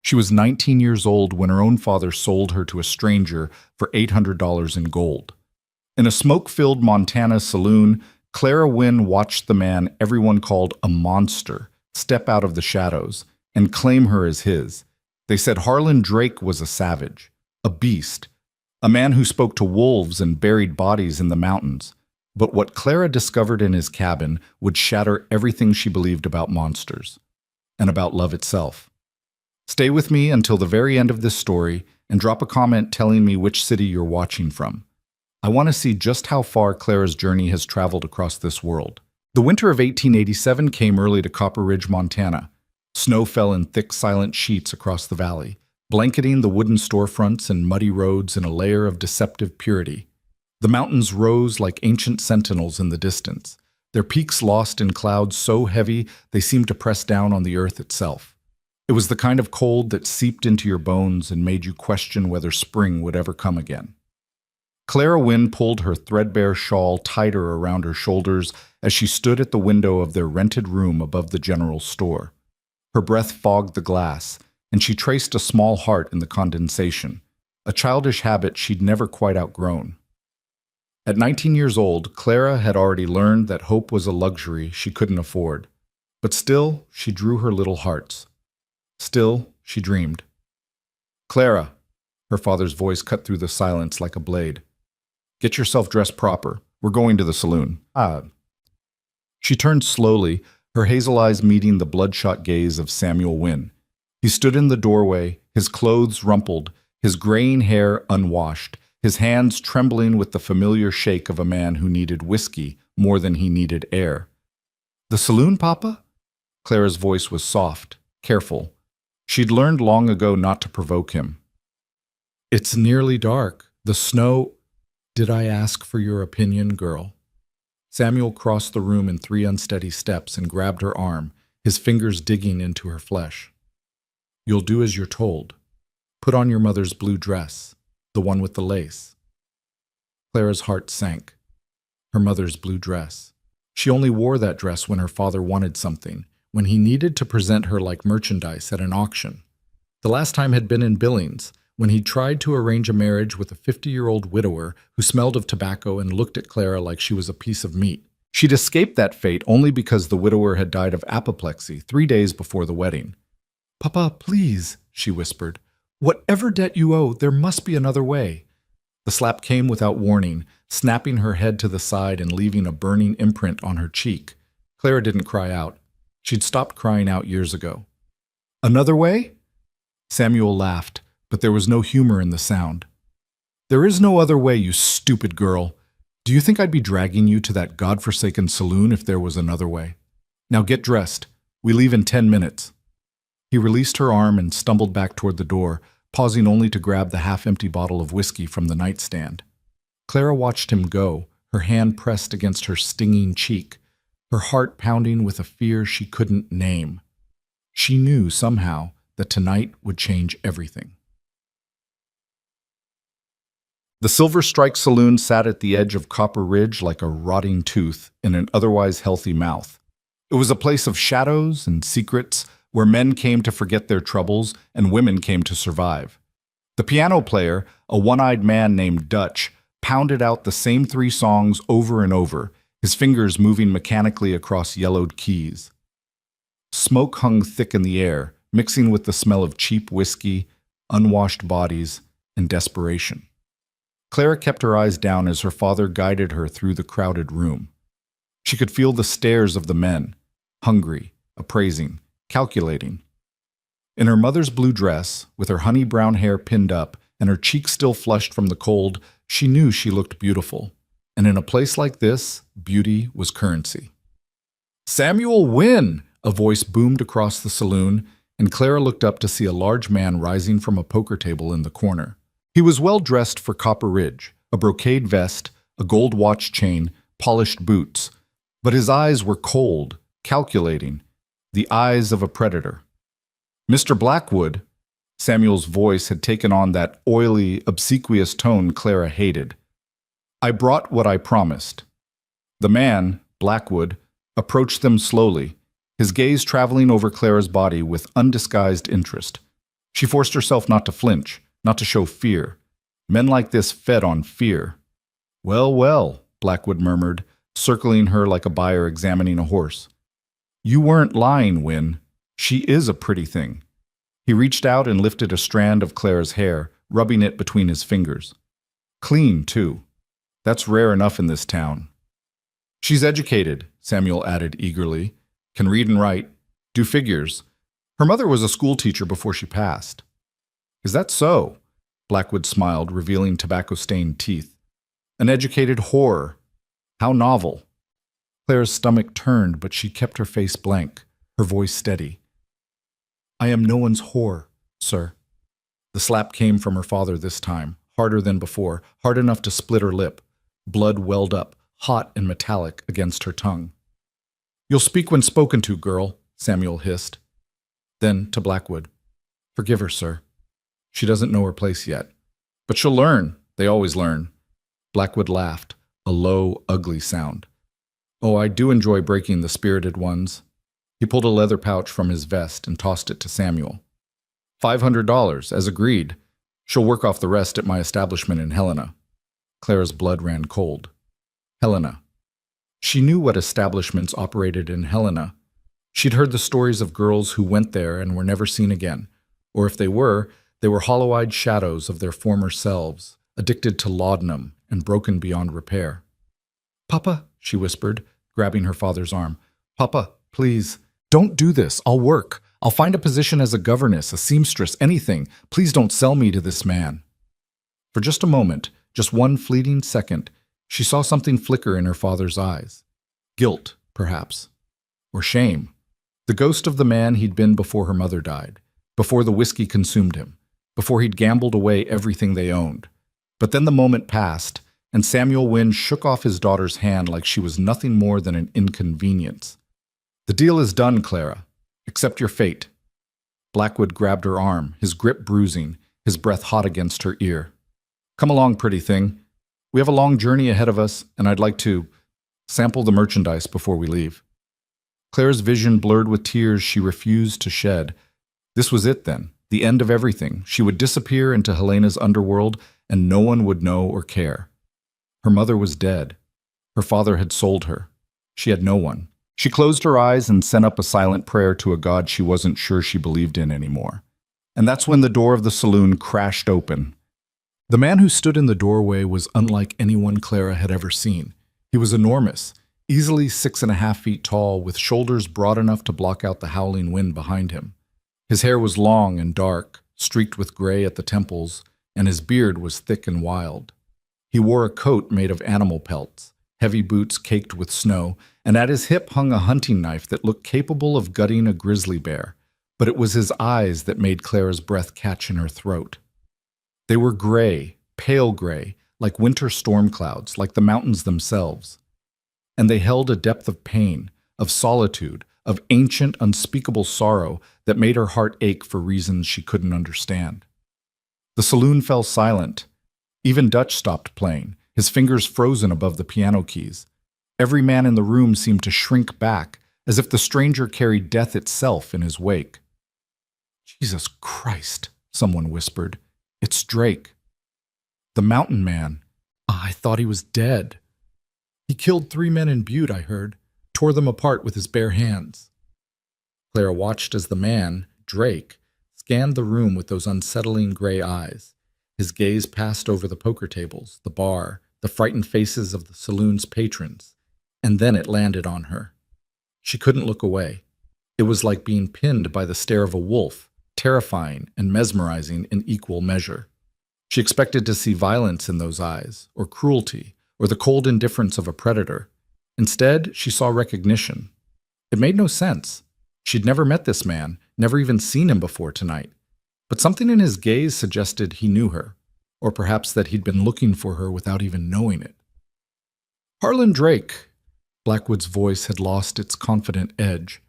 She was 19 years old when her own father sold her to a stranger for $800 in gold. In a smoke-filled Montana saloon, Clara Wynne watched the man everyone called a monster step out of the shadows and claim her as his. They said Harlan Drake was a savage, a beast, a man who spoke to wolves and buried bodies in the mountains. But what Clara discovered in his cabin would shatter everything she believed about monsters and about love itself. Stay with me until the very end of this story and drop a comment telling me which city you're watching from. I want to see just how far Clara's journey has traveled across this world. The winter of 1887 came early to Copper Ridge, Montana. Snow fell in thick, silent sheets across the valley, blanketing the wooden storefronts and muddy roads in a layer of deceptive purity. The mountains rose like ancient sentinels in the distance, their peaks lost in clouds so heavy they seemed to press down on the earth itself. It was the kind of cold that seeped into your bones and made you question whether spring would ever come again. Clara Wynne pulled her threadbare shawl tighter around her shoulders as she stood at the window of their rented room above the general store. Her breath fogged the glass, and she traced a small heart in the condensation, a childish habit she'd never quite outgrown. At 19 years old, Clara had already learned that hope was a luxury she couldn't afford. But still, she drew her little hearts. Still, she dreamed. "Clara," her father's voice cut through the silence like a blade. "Get yourself dressed proper. We're going to the saloon." She turned slowly, her hazel eyes meeting the bloodshot gaze of Samuel Wynne. He stood in the doorway, his clothes rumpled, his graying hair unwashed, his hands trembling with the familiar shake of a man who needed whiskey more than he needed air. "The saloon, Papa?" Clara's voice was soft, careful. She'd learned long ago not to provoke him. "It's nearly dark. The snow—" "Did I ask for your opinion, girl?" Samuel crossed the room in 3 unsteady steps and grabbed her arm, his fingers digging into her flesh. "You'll do as you're told. Put on your mother's blue dress, the one with the lace." Clara's heart sank. Her mother's blue dress. She only wore that dress when her father wanted something, when he needed to present her like merchandise at an auction. The last time had been in Billings, when he tried to arrange a marriage with a 50-year-old widower who smelled of tobacco and looked at Clara like she was a piece of meat. She'd escaped that fate only because the widower had died of apoplexy 3 days before the wedding. "Papa, please," she whispered. "Whatever debt you owe, there must be another way." The slap came without warning, snapping her head to the side and leaving a burning imprint on her cheek. Clara didn't cry out. She'd stopped crying out years ago. "Another way?" Samuel laughed, but there was no humor in the sound. "There is no other way, you stupid girl. Do you think I'd be dragging you to that godforsaken saloon if there was another way? Now get dressed. We leave in 10 minutes. He released her arm and stumbled back toward the door, pausing only to grab the half-empty bottle of whiskey from the nightstand. Clara watched him go, her hand pressed against her stinging cheek, her heart pounding with a fear she couldn't name. She knew somehow that tonight would change everything. The Silver Strike Saloon sat at the edge of Copper Ridge like a rotting tooth in an otherwise healthy mouth. It was a place of shadows and secrets where men came to forget their troubles and women came to survive. The piano player, a one-eyed man named Dutch, pounded out the same 3 songs over and over, his fingers moving mechanically across yellowed keys. Smoke hung thick in the air, mixing with the smell of cheap whiskey, unwashed bodies, and desperation. Clara kept her eyes down as her father guided her through the crowded room. She could feel the stares of the men, hungry, appraising, calculating. In her mother's blue dress, with her honey-brown hair pinned up and her cheeks still flushed from the cold, she knew she looked beautiful. And in a place like this, beauty was currency. "Samuel Wynne!" a voice boomed across the saloon, and Clara looked up to see a large man rising from a poker table in the corner. He was well dressed for Copper Ridge, a brocade vest, a gold watch chain, polished boots. But his eyes were cold, calculating, the eyes of a predator. "Mr. Blackwood," Samuel's voice had taken on that oily, obsequious tone Clara hated. "I brought what I promised." The man, Blackwood, approached them slowly, his gaze traveling over Clara's body with undisguised interest. She forced herself not to flinch, not to show fear. Men like this fed on fear. Well, well, Blackwood murmured, circling her like a buyer examining a horse. You weren't lying, Wynne. She is a pretty thing. He reached out and lifted a strand of Clara's hair, rubbing it between his fingers. Clean, too. That's rare enough in this town. She's educated, Samuel added eagerly. Can read and write, do figures. Her mother was a schoolteacher before she passed. Is that so? Blackwood smiled, revealing tobacco-stained teeth. An educated whore. How novel. Clara's stomach turned, but she kept her face blank, her voice steady. I am no one's whore, sir. The slap came from her father this time, harder than before, hard enough to split her lip. Blood welled up, hot and metallic, against her tongue. You'll speak when spoken to, girl, Samuel hissed. Then, to Blackwood, forgive her, sir. She doesn't know her place yet. But she'll learn. They always learn. Blackwood laughed, a low, ugly sound. Oh, I do enjoy breaking the spirited ones. He pulled a leather pouch from his vest and tossed it to Samuel. $500, as agreed. She'll work off the rest at my establishment in Helena. Clara's blood ran cold. Helena. She knew what establishments operated in Helena. She'd heard the stories of girls who went there and were never seen again, or if they were hollow-eyed shadows of their former selves, addicted to laudanum and broken beyond repair. Papa, she whispered, grabbing her father's arm. Papa, please, don't do this. I'll work. I'll find a position as a governess, a seamstress, anything. Please don't sell me to this man. For just a moment, just one fleeting second, she saw something flicker in her father's eyes. Guilt, perhaps. Or shame. The ghost of the man he'd been before her mother died, before the whiskey consumed him, before he'd gambled away everything they owned. But then the moment passed, and Samuel Wynne shook off his daughter's hand like she was nothing more than an inconvenience. The deal is done, Clara. Accept your fate. Blackwood grabbed her arm, his grip bruising, his breath hot against her ear. Come along, pretty thing. We have a long journey ahead of us, and I'd like to sample the merchandise before we leave. Clara's vision blurred with tears she refused to shed. This was it, then, the end of everything. She would disappear into Helena's underworld, and no one would know or care. Her mother was dead. Her father had sold her. She had no one. She closed her eyes and sent up a silent prayer to a God she wasn't sure she believed in anymore. And that's when the door of the saloon crashed open. The man who stood in the doorway was unlike anyone Clara had ever seen. He was enormous, easily 6.5 feet tall, with shoulders broad enough to block out the howling wind behind him. His hair was long and dark, streaked with gray at the temples, and his beard was thick and wild. He wore a coat made of animal pelts, heavy boots caked with snow, and at his hip hung a hunting knife that looked capable of gutting a grizzly bear, but it was his eyes that made Clara's breath catch in her throat. They were gray, pale gray, like winter storm clouds, like the mountains themselves. And they held a depth of pain, of solitude, of ancient, unspeakable sorrow that made her heart ache for reasons she couldn't understand. The saloon fell silent. Even Dutch stopped playing, his fingers frozen above the piano keys. Every man in the room seemed to shrink back, as if the stranger carried death itself in his wake. Jesus Christ, someone whispered. It's Drake. The mountain man. I thought he was dead. He killed 3 men in Butte, I heard, tore them apart with his bare hands. Clara watched as the man, Drake, scanned the room with those unsettling gray eyes. His gaze passed over the poker tables, the bar, the frightened faces of the saloon's patrons, and then it landed on her. She couldn't look away. It was like being pinned by the stare of a wolf, terrifying and mesmerizing in equal measure. She expected to see violence in those eyes, or cruelty, or the cold indifference of a predator. Instead, she saw recognition. It made no sense. She'd never met this man, never even seen him before tonight. But something in his gaze suggested he knew her, or perhaps that he'd been looking for her without even knowing it. Harlan Drake. Blackwood's voice had lost its confident edge.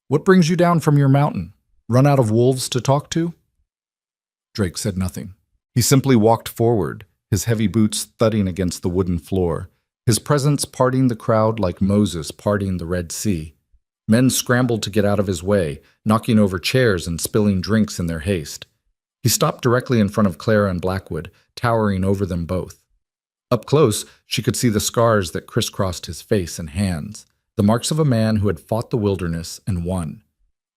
What brings you down from your mountain? Run out of wolves to talk to? Drake said nothing. He simply walked forward, his heavy boots thudding against the wooden floor, his presence parting the crowd like Moses parting the Red Sea. Men scrambled to get out of his way, knocking over chairs and spilling drinks in their haste. He stopped directly in front of Clara and Blackwood, towering over them both. Up close, she could see the scars that crisscrossed his face and hands, the marks of a man who had fought the wilderness and won.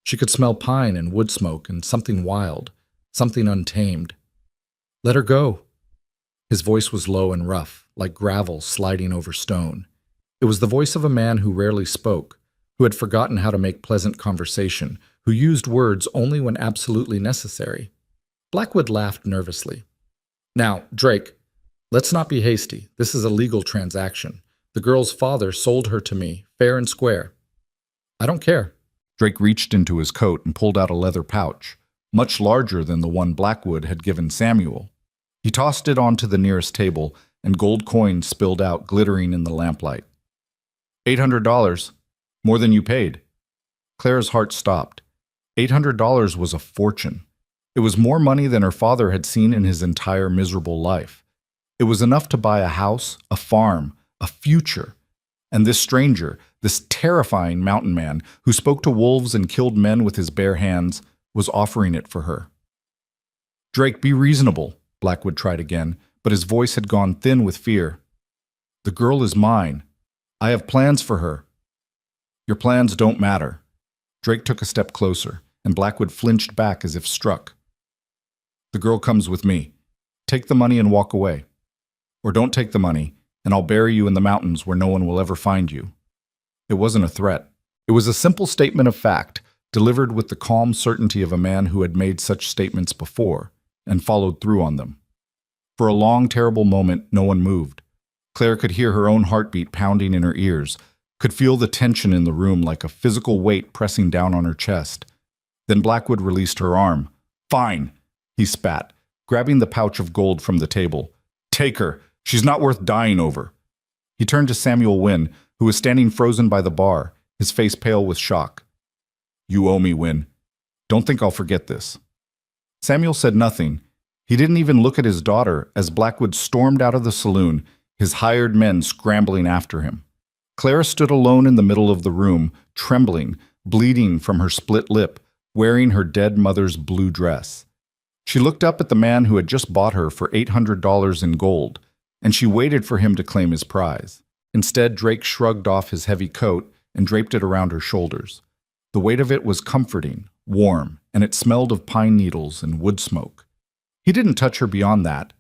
She could smell pine and wood smoke and something wild, something untamed. "Let her go." His voice was low and rough, like gravel sliding over stone. It was the voice of a man who rarely spoke, who had forgotten how to make pleasant conversation, who used words only when absolutely necessary. Blackwood laughed nervously. "Now, Drake, let's not be hasty. This is a legal transaction. The girl's father sold her to me, fair and square." "I don't care." Drake reached into his coat and pulled out a leather pouch, much larger than the one Blackwood had given Samuel. He tossed it onto the nearest table, and gold coins spilled out, glittering in the lamplight. $800. More than you paid." Clara's heart stopped. $800 was a fortune. It was more money than her father had seen in his entire miserable life. It was enough to buy a house, a farm, a future. And this stranger, this terrifying mountain man who spoke to wolves and killed men with his bare hands, was offering it for her. "Drake, be reasonable," Blackwood tried again, but his voice had gone thin with fear. "The girl is mine. I have plans for her." "Your plans don't matter." Drake took a step closer, and Blackwood flinched back as if struck. "The girl comes with me. Take the money and walk away. Or don't take the money, and I'll bury you in the mountains where no one will ever find you." It wasn't a threat. It was a simple statement of fact, delivered with the calm certainty of a man who had made such statements before, and followed through on them. For a long, terrible moment, no one moved. Claire could hear her own heartbeat pounding in her ears, could feel the tension in the room like a physical weight pressing down on her chest. Then Blackwood released her arm. "Fine," he spat, grabbing the pouch of gold from the table. "Take her. She's not worth dying over." He turned to Samuel Wynne, who was standing frozen by the bar, his face pale with shock. "You owe me, Wynne. Don't think I'll forget this." Samuel said nothing. He didn't even look at his daughter as Blackwood stormed out of the saloon, his hired men scrambling after him. Clara stood alone in the middle of the room, trembling, bleeding from her split lip, wearing her dead mother's blue dress. She looked up at the man who had just bought her for $800 in gold, and she waited for him to claim his prize. Instead, Drake shrugged off his heavy coat and draped it around her shoulders. The weight of it was comforting, warm, and it smelled of pine needles and wood smoke. He didn't touch her beyond that,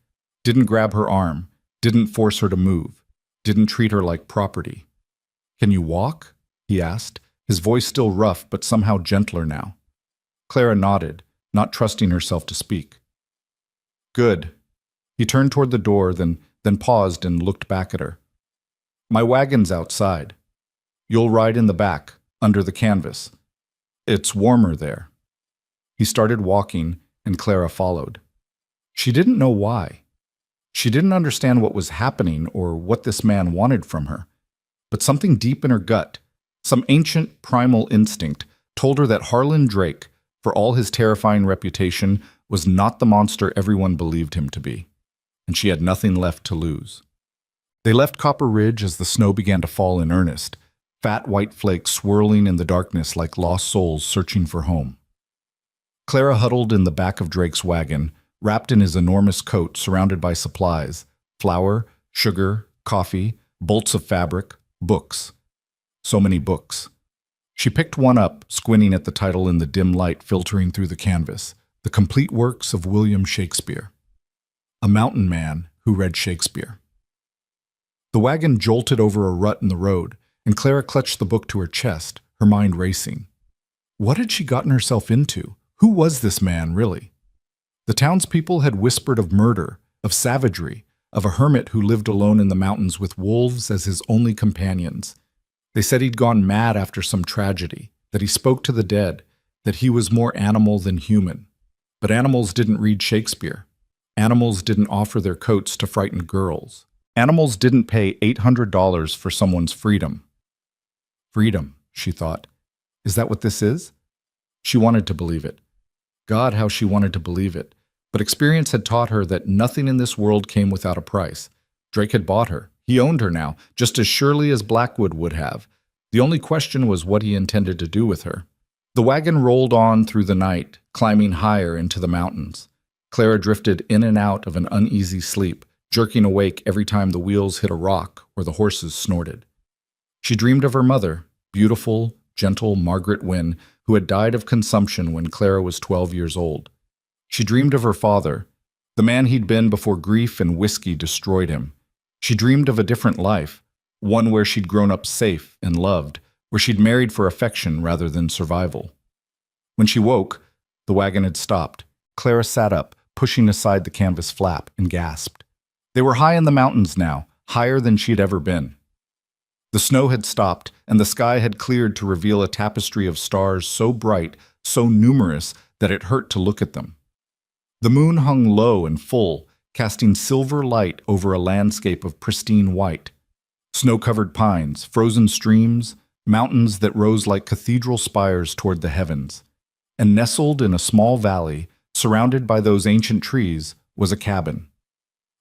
didn't grab her arm, didn't force her to move, didn't treat her like property. "Can you walk?" he asked, his voice still rough but somehow gentler now. Clara nodded, not trusting herself to speak. "Good." He turned toward the door, then paused and looked back at her. "My wagon's outside. You'll ride in the back, under the canvas. It's warmer there." He started walking, and Clara followed. She didn't know why. She didn't understand what was happening or what this man wanted from her. But something deep in her gut, some ancient primal instinct, told her that Harlan Drake, for all his terrifying reputation, was not the monster everyone believed him to be. And she had nothing left to lose. They left Copper Ridge as the snow began to fall in earnest, fat white flakes swirling in the darkness like lost souls searching for home. Clara huddled in the back of Drake's wagon, wrapped in his enormous coat surrounded by supplies, flour, sugar, coffee, bolts of fabric, books. So many books. She picked one up, squinting at the title in the dim light filtering through the canvas, The Complete Works of William Shakespeare. A mountain man who read Shakespeare. The wagon jolted over a rut in the road, and Clara clutched the book to her chest, her mind racing. What had she gotten herself into? Who was this man, really? The townspeople had whispered of murder, of savagery, of a hermit who lived alone in the mountains with wolves as his only companions. They said he'd gone mad after some tragedy, that he spoke to the dead, that he was more animal than human. But animals didn't read Shakespeare. Animals didn't offer their coats to frighten girls. Animals didn't pay $800 for someone's freedom. Freedom, she thought. Is that what this is? She wanted to believe it. God, how she wanted to believe it. But experience had taught her that nothing in this world came without a price. Drake had bought her. He owned her now, just as surely as Blackwood would have. The only question was what he intended to do with her. The wagon rolled on through the night, climbing higher into the mountains. Clara drifted in and out of an uneasy sleep, jerking awake every time the wheels hit a rock or the horses snorted. She dreamed of her mother, beautiful, gentle Margaret Wynne, who had died of consumption when Clara was 12 years old. She dreamed of her father, the man he'd been before grief and whiskey destroyed him. She dreamed of a different life, one where she'd grown up safe and loved, where she'd married for affection rather than survival. When she woke, the wagon had stopped. Clara sat up, pushing aside the canvas flap, and gasped. They were high in the mountains now, higher than she'd ever been. The snow had stopped, and the sky had cleared to reveal a tapestry of stars so bright, so numerous, that it hurt to look at them. The moon hung low and full, casting silver light over a landscape of pristine white. Snow-covered pines, frozen streams, mountains that rose like cathedral spires toward the heavens. And nestled in a small valley, surrounded by those ancient trees, was a cabin.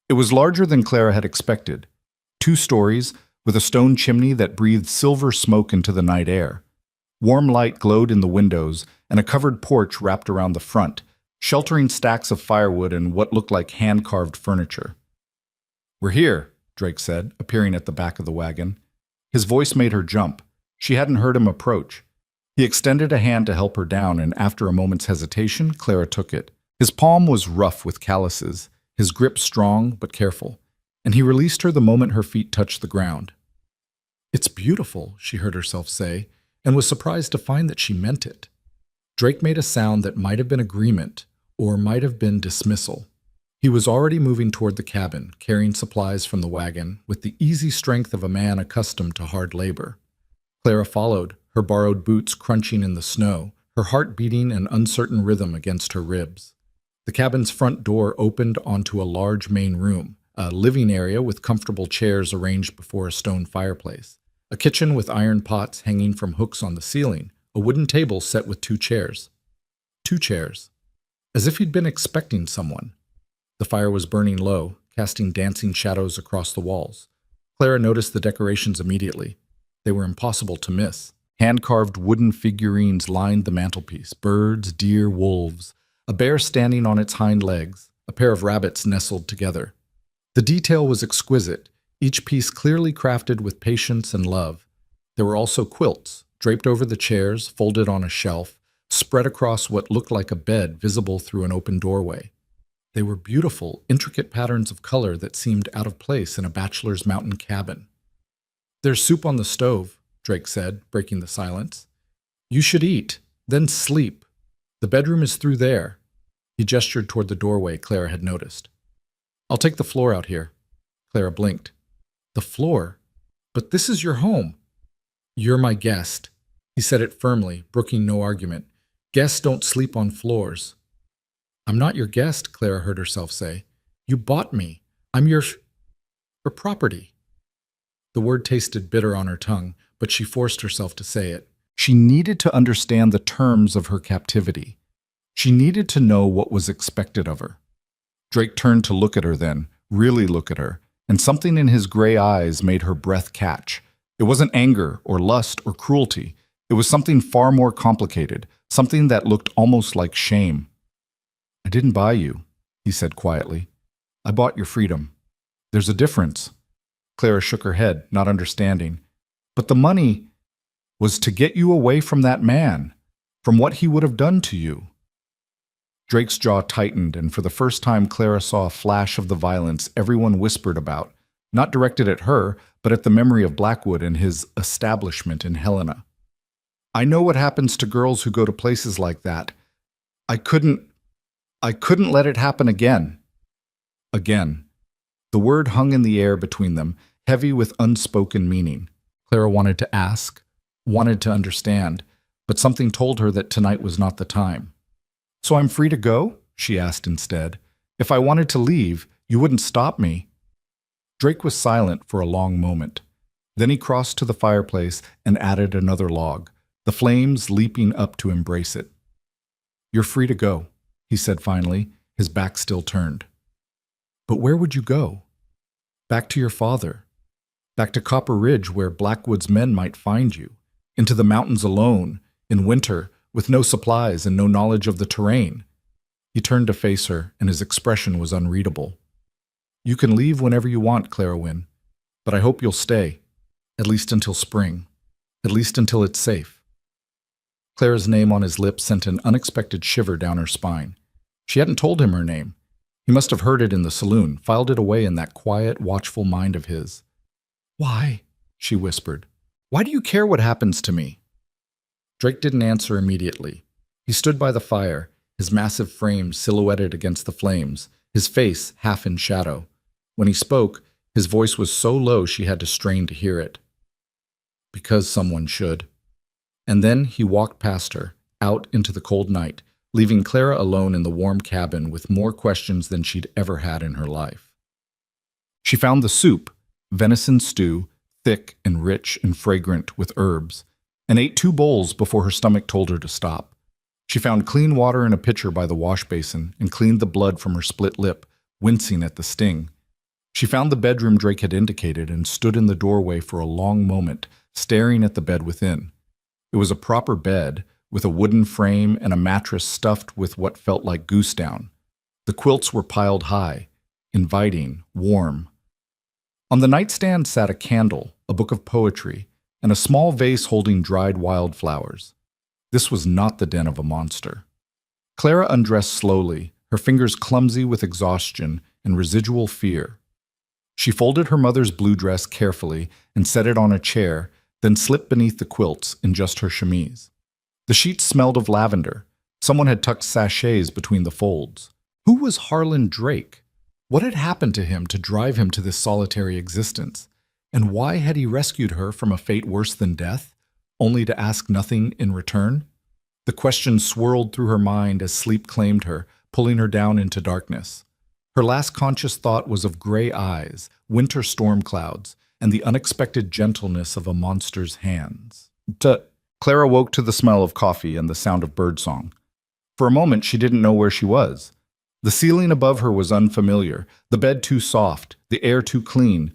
It was larger than Clara had expected. 2 stories, with a stone chimney that breathed silver smoke into the night air. Warm light glowed in the windows, and a covered porch wrapped around the front, sheltering stacks of firewood and what looked like hand-carved furniture. "We're here," Drake said, appearing at the back of the wagon. His voice made her jump. She hadn't heard him approach. He extended a hand to help her down, and after a moment's hesitation, Clara took it. His palm was rough with calluses, his grip strong but careful, and he released her the moment her feet touched the ground. "It's beautiful," she heard herself say, and was surprised to find that she meant it. Drake made a sound that might have been agreement, or might have been dismissal. He was already moving toward the cabin, carrying supplies from the wagon, with the easy strength of a man accustomed to hard labor. Clara followed, her borrowed boots crunching in the snow, her heart beating an uncertain rhythm against her ribs. The cabin's front door opened onto a large main room, a living area with comfortable chairs arranged before a stone fireplace, a kitchen with iron pots hanging from hooks on the ceiling, a wooden table set with 2 chairs. 2 chairs. As if he'd been expecting someone. The fire was burning low, casting dancing shadows across the walls. Clara noticed the decorations immediately. They were impossible to miss. Hand-carved wooden figurines lined the mantelpiece, birds, deer, wolves, a bear standing on its hind legs, a pair of rabbits nestled together. The detail was exquisite, each piece clearly crafted with patience and love. There were also quilts, draped over the chairs, folded on a shelf, spread across what looked like a bed visible through an open doorway. They were beautiful, intricate patterns of color that seemed out of place in a bachelor's mountain cabin. "There's soup on the stove," Drake said, breaking the silence. "You should eat, then sleep. The bedroom is through there." He gestured toward the doorway Clara had noticed. "I'll take the floor out here." Clara blinked. "The floor? But this is your home." "You're my guest." He said it firmly, brooking no argument. "Guests don't sleep on floors." "I'm not your guest," Clara heard herself say. "You bought me. I'm your property." The word tasted bitter on her tongue, but she forced herself to say it. She needed to understand the terms of her captivity. She needed to know what was expected of her. Drake turned to look at her then, really look at her, and something in his gray eyes made her breath catch. It wasn't anger or lust or cruelty. It was something far more complicated, something that looked almost like shame. "I didn't buy you," he said quietly. "I bought your freedom. There's a difference." Clara shook her head, not understanding. "But the money was to get you away from that man, from what he would have done to you." Drake's jaw tightened, and for the first time Clara saw a flash of the violence everyone whispered about, not directed at her, but at the memory of Blackwood and his establishment in Helena. "I know what happens to girls who go to places like that. I couldn't let it happen again." Again. The word hung in the air between them, heavy with unspoken meaning. Clara wanted to ask, wanted to understand, but something told her that tonight was not the time. "So I'm free to go?" she asked instead. "If I wanted to leave, you wouldn't stop me." Drake was silent for a long moment. Then he crossed to the fireplace and added another log, the flames leaping up to embrace it. "You're free to go," he said finally, his back still turned. "But where would you go?" "Back to your father. Back to Copper Ridge where Blackwood's men might find you. Into the mountains alone, in winter, with no supplies and no knowledge of the terrain." He turned to face her, and his expression was unreadable. "You can leave whenever you want, Clara Wynne, but I hope you'll stay, at least until spring, at least until it's safe." Clara's name on his lips sent an unexpected shiver down her spine. She hadn't told him her name. He must have heard it in the saloon, filed it away in that quiet, watchful mind of his. "Why?" she whispered. "Why do you care what happens to me?" Drake didn't answer immediately. He stood by the fire, his massive frame silhouetted against the flames, his face half in shadow. When he spoke, his voice was so low she had to strain to hear it. "Because someone should." And then he walked past her, out into the cold night, leaving Clara alone in the warm cabin with more questions than she'd ever had in her life. She found the soup, venison stew, thick and rich and fragrant with herbs, and ate 2 bowls before her stomach told her to stop. She found clean water in a pitcher by the wash basin and cleaned the blood from her split lip, wincing at the sting. She found the bedroom Drake had indicated and stood in the doorway for a long moment, staring at the bed within. It was a proper bed, with a wooden frame and a mattress stuffed with what felt like goose down. The quilts were piled high, inviting, warm. On the nightstand sat a candle, a book of poetry, and a small vase holding dried wildflowers. This was not the den of a monster. Clara undressed slowly, her fingers clumsy with exhaustion and residual fear. She folded her mother's blue dress carefully and set it on a chair, then slipped beneath the quilts in just her chemise. The sheets smelled of lavender. Someone had tucked sachets between the folds. Who was Harlan Drake? What had happened to him to drive him to this solitary existence? And why had he rescued her from a fate worse than death, only to ask nothing in return? The question swirled through her mind as sleep claimed her, pulling her down into darkness. Her last conscious thought was of gray eyes, winter storm clouds, and the unexpected gentleness of a monster's hands. Clara woke to the smell of coffee and the sound of birdsong. For a moment, she didn't know where she was. The ceiling above her was unfamiliar, the bed too soft, the air too clean.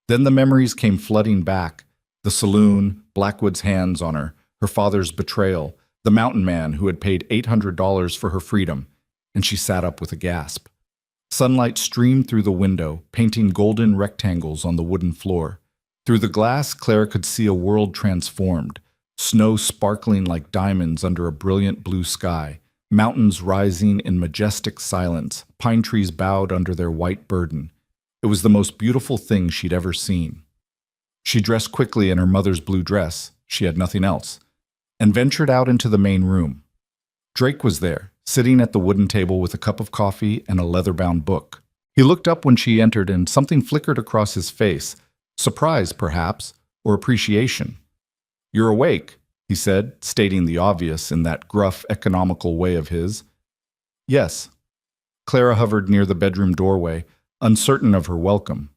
Then the memories came flooding back. The saloon, Blackwood's hands on her, her father's betrayal, the mountain man who had paid $800 for her freedom, and she sat up with a gasp. Sunlight streamed through the window, painting golden rectangles on the wooden floor. Through the glass, Clara could see a world transformed, snow sparkling like diamonds under a brilliant blue sky, mountains rising in majestic silence, pine trees bowed under their white burden. It was the most beautiful thing she'd ever seen. She dressed quickly in her mother's blue dress, she had nothing else, and ventured out into the main room. Drake was there, sitting at the wooden table with a cup of coffee and a leather-bound book. He looked up when she entered and something flickered across his face, surprise, perhaps, or appreciation. "You're awake," he said, stating the obvious in that gruff, economical way of his. "Yes." Clara hovered near the bedroom doorway, uncertain of her welcome.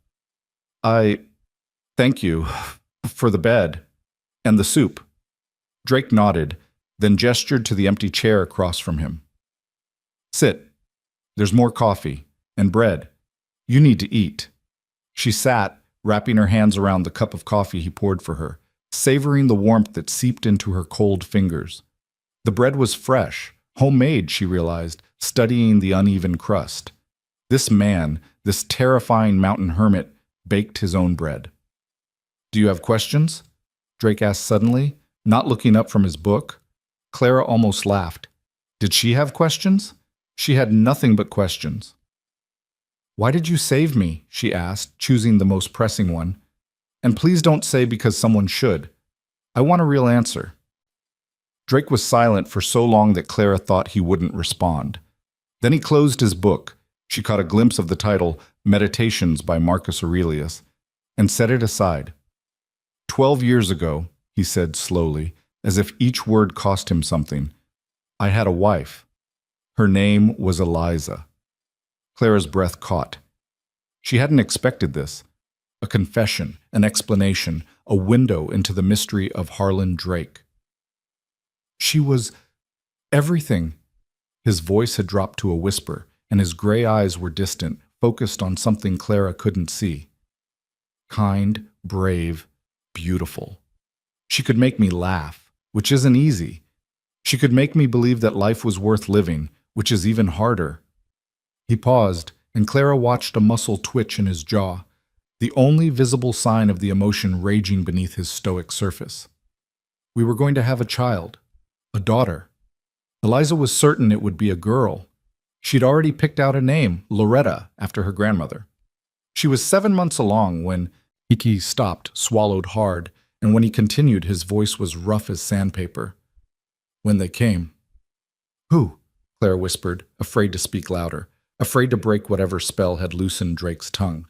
Thank you for the bed and the soup." Drake nodded, then gestured to the empty chair across from him. "Sit. There's more coffee and bread. You need to eat." She sat, wrapping her hands around the cup of coffee he poured for her, savoring the warmth that seeped into her cold fingers. The bread was fresh, homemade, she realized, studying the uneven crust. This man, this terrifying mountain hermit, baked his own bread. "Do you have questions?" Drake asked suddenly, not looking up from his book. Clara almost laughed. Did she have questions? She had nothing but questions. "Why did you save me?" she asked, choosing the most pressing one. "And please don't say because someone should. I want a real answer." Drake was silent for so long that Clara thought he wouldn't respond. Then he closed his book. She caught a glimpse of the title, Meditations by Marcus Aurelius, and set it aside. 12 years ago, he said slowly, as if each word cost him something, I had a wife. Her name was Eliza. Clara's breath caught. She hadn't expected this. A confession, an explanation, a window into the mystery of Harlan Drake. She was everything. His voice had dropped to a whisper, and his gray eyes were distant, focused on something Clara couldn't see. Kind, brave, beautiful. She could make me laugh, which isn't easy. She could make me believe that life was worth living, which is even harder." He paused, and Clara watched a muscle twitch in his jaw, the only visible sign of the emotion raging beneath his stoic surface. "We were going to have a child, a daughter. Eliza was certain it would be a girl. She'd already picked out a name, Loretta, after her grandmother. She was 7 months along when—" Iki stopped, swallowed hard, and when he continued, his voice was rough as sandpaper. "When they came." "Who?" Claire whispered, afraid to speak louder, afraid to break whatever spell had loosened Drake's tongue.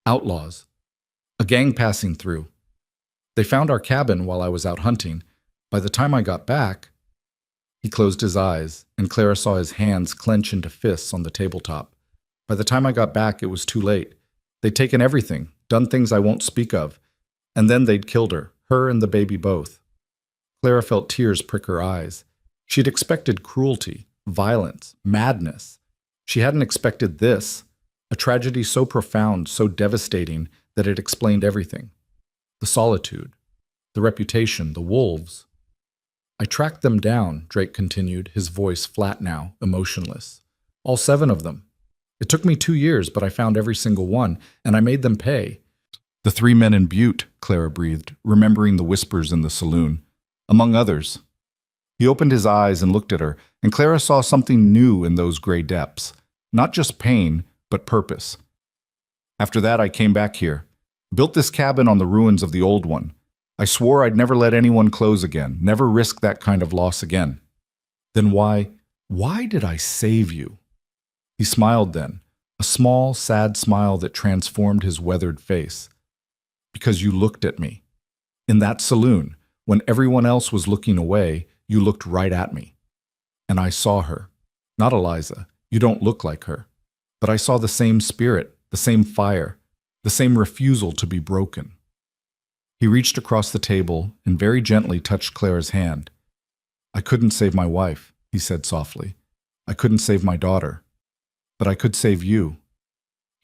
"Outlaws. A gang passing through. They found our cabin while I was out hunting. By the time I got back—" He closed his eyes, and Clara saw his hands clench into fists on the tabletop. "By the time I got back, it was too late. They'd taken everything, done things I won't speak of, and then they'd killed her and the baby both." Clara felt tears prick her eyes. She'd expected cruelty, violence, madness. She hadn't expected this, a tragedy so profound, so devastating, that it explained everything. The solitude, the reputation, the wolves. "I tracked them down," Drake continued, his voice flat now, emotionless. "All 7 of them. It took me 2 years, but I found every single one, and I made them pay." "The 3 men in Butte," Clara breathed, remembering the whispers in the saloon. "Among others." He opened his eyes and looked at her, and Clara saw something new in those gray depths. Not just pain, but purpose. "After that, I came back here. Built this cabin on the ruins of the old one. I swore I'd never let anyone close again, never risk that kind of loss again." "Then why did I save you?" He smiled then, a small, sad smile that transformed his weathered face. "Because you looked at me. In that saloon, when everyone else was looking away, you looked right at me. And I saw her. Not Eliza, you don't look like her. But I saw the same spirit, the same fire, the same refusal to be broken." He reached across the table and very gently touched Clara's hand. "I couldn't save my wife," he said softly. "I couldn't save my daughter. But I could save you.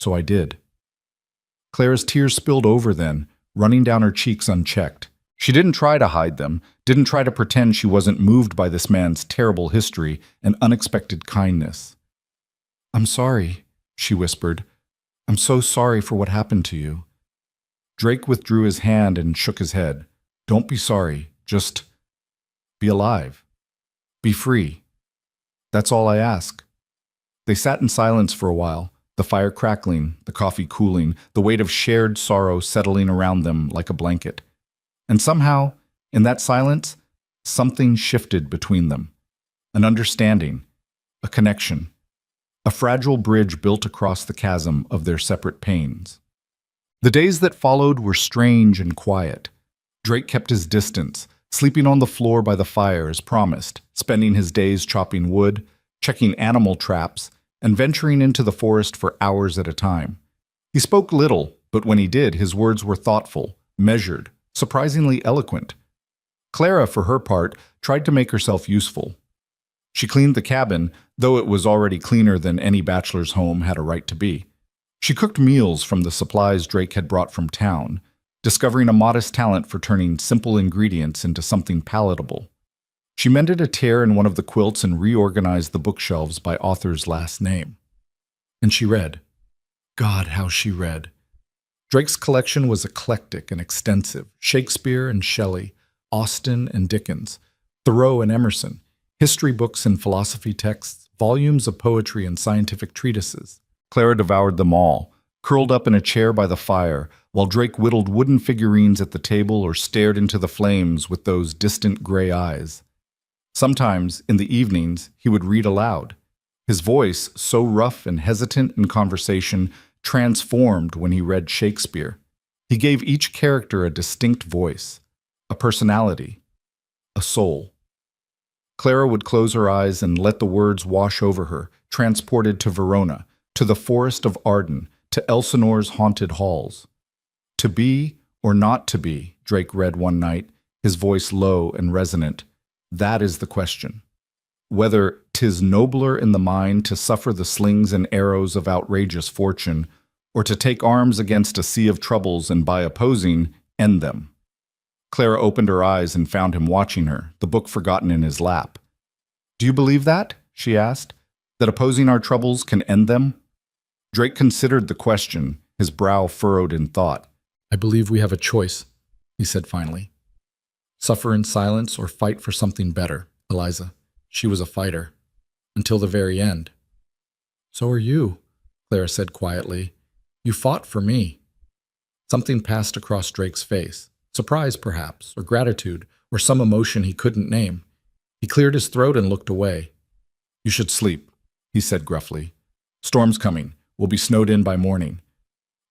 So I did." Clara's tears spilled over then, running down her cheeks unchecked. She didn't try to hide them, didn't try to pretend she wasn't moved by this man's terrible history and unexpected kindness. "I'm sorry," she whispered. "I'm so sorry for what happened to you." Drake withdrew his hand and shook his head. "Don't be sorry. Just be alive. Be free. That's all I ask." They sat in silence for a while, the fire crackling, the coffee cooling, the weight of shared sorrow settling around them like a blanket. And somehow, in that silence, something shifted between them. An understanding, a connection, a fragile bridge built across the chasm of their separate pains. The days that followed were strange and quiet. Drake kept his distance, sleeping on the floor by the fire as promised, spending his days chopping wood, checking animal traps, and venturing into the forest for hours at a time. He spoke little, but when he did, his words were thoughtful, measured, surprisingly eloquent. Clara, for her part, tried to make herself useful. She cleaned the cabin, though it was already cleaner than any bachelor's home had a right to be. She cooked meals from the supplies Drake had brought from town, discovering a modest talent for turning simple ingredients into something palatable. She mended a tear in one of the quilts and reorganized the bookshelves by author's last name. And she read. God, how she read. Drake's collection was eclectic and extensive. Shakespeare and Shelley, Austen and Dickens, Thoreau and Emerson, history books and philosophy texts, volumes of poetry and scientific treatises. Clara devoured them all, curled up in a chair by the fire, while Drake whittled wooden figurines at the table or stared into the flames with those distant gray eyes. Sometimes, in the evenings, he would read aloud. His voice, so rough and hesitant in conversation, transformed when he read Shakespeare. He gave each character a distinct voice, a personality, a soul. Clara would close her eyes and let the words wash over her, transported to Verona, to the forest of Arden, to Elsinore's haunted halls. To be or not to be, Drake read one night, his voice low and resonant. That is the question. Whether 'tis nobler in the mind to suffer the slings and arrows of outrageous fortune, or to take arms against a sea of troubles and by opposing, end them. Clara opened her eyes and found him watching her, the book forgotten in his lap. Do you believe that? She asked. That opposing our troubles can end them? Drake considered the question, his brow furrowed in thought. I believe we have a choice, he said finally. Suffer in silence or fight for something better, Eliza. She was a fighter. Until the very end. So are you, Clara said quietly. You fought for me. Something passed across Drake's face. Surprise, perhaps, or gratitude, or some emotion he couldn't name. He cleared his throat and looked away. You should sleep, he said gruffly. Storm's coming. We'll be snowed in by morning.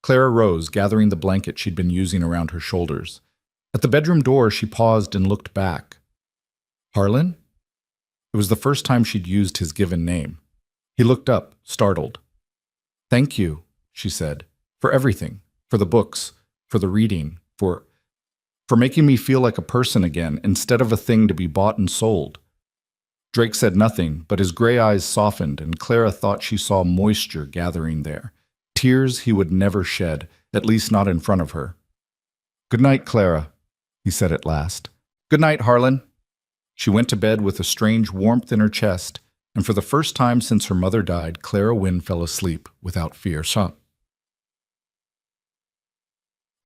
Clara rose, gathering the blanket she'd been using around her shoulders. At the bedroom door, she paused and looked back. Harlan? It was the first time she'd used his given name. He looked up, startled. Thank you, she said, for everything, for the books, for the reading, for making me feel like a person again instead of a thing to be bought and sold. Drake said nothing, but his gray eyes softened, and Clara thought she saw moisture gathering there. Tears he would never shed, at least not in front of her. Good night, Clara, he said at last. Good night, Harlan. She went to bed with a strange warmth in her chest, and for the first time since her mother died, Clara Wynne fell asleep without fear.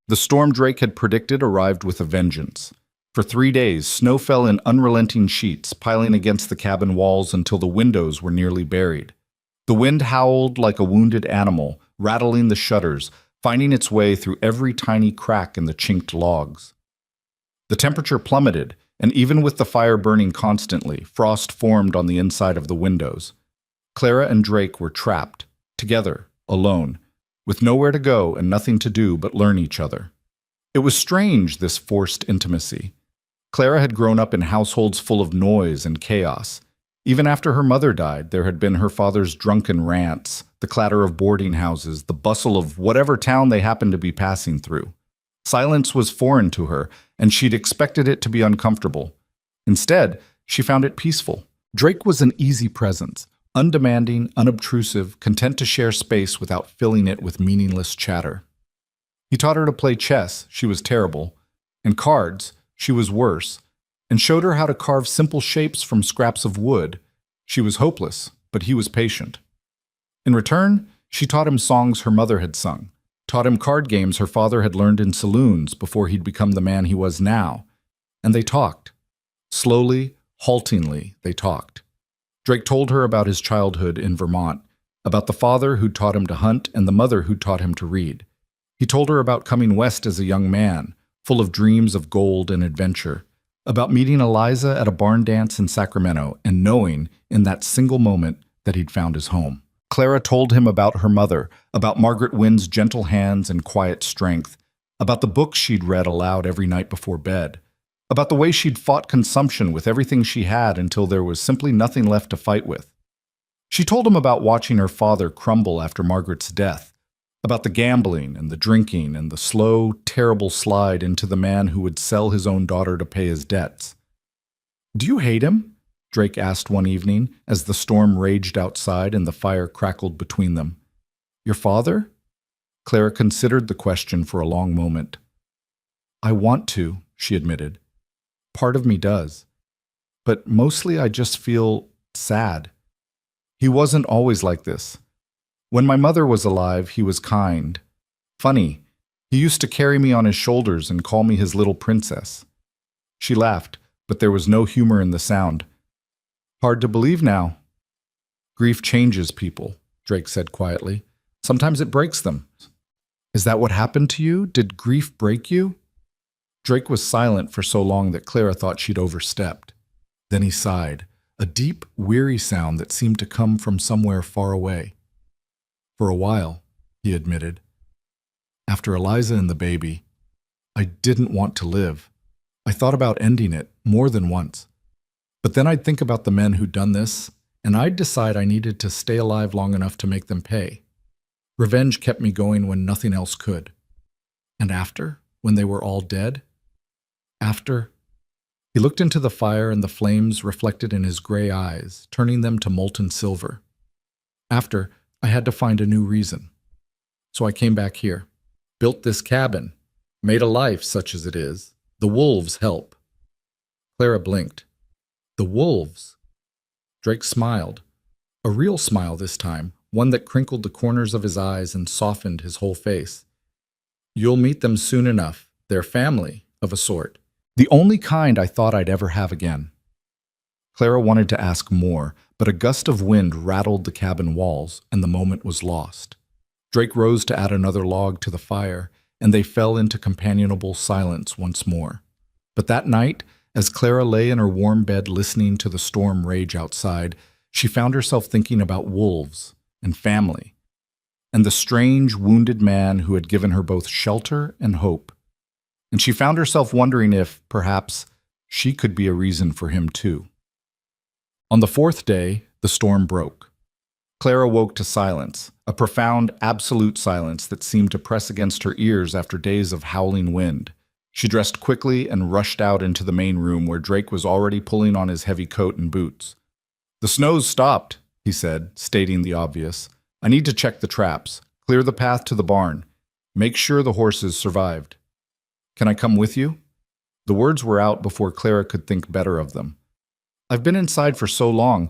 The storm Drake had predicted arrived with a vengeance. For 3 days, snow fell in unrelenting sheets, piling against the cabin walls until the windows were nearly buried. The wind howled like a wounded animal, rattling the shutters, finding its way through every tiny crack in the chinked logs. The temperature plummeted, and even with the fire burning constantly, frost formed on the inside of the windows. Clara and Drake were trapped, together, alone, with nowhere to go and nothing to do but learn each other. It was strange, this forced intimacy. Clara had grown up in households full of noise and chaos. Even after her mother died, there had been her father's drunken rants, the clatter of boarding houses, the bustle of whatever town they happened to be passing through. Silence was foreign to her, and she'd expected it to be uncomfortable. Instead, she found it peaceful. Drake was an easy presence, undemanding, unobtrusive, content to share space without filling it with meaningless chatter. He taught her to play chess, she was terrible, and cards, she was worse, and showed her how to carve simple shapes from scraps of wood. She was hopeless, but he was patient. In return, she taught him songs her mother had sung, taught him card games her father had learned in saloons before he'd become the man he was now. And they talked. Slowly, haltingly, they talked. Drake told her about his childhood in Vermont, about the father who'd taught him to hunt and the mother who'd taught him to read. He told her about coming west as a young man, full of dreams of gold and adventure, about meeting Eliza at a barn dance in Sacramento and knowing, in that single moment, that he'd found his home. Clara told him about her mother, about Margaret Wynne's gentle hands and quiet strength, about the books she'd read aloud every night before bed, about the way she'd fought consumption with everything she had until there was simply nothing left to fight with. She told him about watching her father crumble after Margaret's death, about the gambling and the drinking and the slow, terrible slide into the man who would sell his own daughter to pay his debts. "Do you hate him?" Drake asked one evening as the storm raged outside and the fire crackled between them. "Your father?" Clara considered the question for a long moment. "I want to," she admitted. "Part of me does. But mostly I just feel sad. He wasn't always like this. When my mother was alive, he was kind. Funny. He used to carry me on his shoulders and call me his little princess." She laughed, but there was no humor in the sound. "Hard to believe now." "Grief changes people," Drake said quietly. "Sometimes it breaks them." "Is that what happened to you? Did grief break you?" Drake was silent for so long that Clara thought she'd overstepped. Then he sighed, a deep, weary sound that seemed to come from somewhere far away. "For a while," he admitted. "After Eliza and the baby, I didn't want to live. I thought about ending it more than once. But then I'd think about the men who'd done this, and I'd decide I needed to stay alive long enough to make them pay. Revenge kept me going when nothing else could. And after, when they were all dead, after..." He looked into the fire and the flames reflected in his gray eyes, turning them to molten silver. "After, I had to find a new reason. So I came back here, built this cabin, made a life such as it is. The wolves help." Clara blinked. "The wolves?" Drake smiled. A real smile this time, one that crinkled the corners of his eyes and softened his whole face. "You'll meet them soon enough. They're family, of a sort. The only kind I thought I'd ever have again." Clara wanted to ask more, but a gust of wind rattled the cabin walls, and the moment was lost. Drake rose to add another log to the fire, and they fell into companionable silence once more. But that night, as Clara lay in her warm bed listening to the storm rage outside, she found herself thinking about wolves and family, and the strange, wounded man who had given her both shelter and hope. And she found herself wondering if, perhaps, she could be a reason for him too. On the fourth day, the storm broke. Clara woke to silence, a profound, absolute silence that seemed to press against her ears after days of howling wind. She dressed quickly and rushed out into the main room where Drake was already pulling on his heavy coat and boots. "The snow's stopped," he said, stating the obvious. "I need to check the traps, clear the path to the barn, make sure the horses survived. Can I come with you?" The words were out before Clara could think better of them. "I've been inside for so long,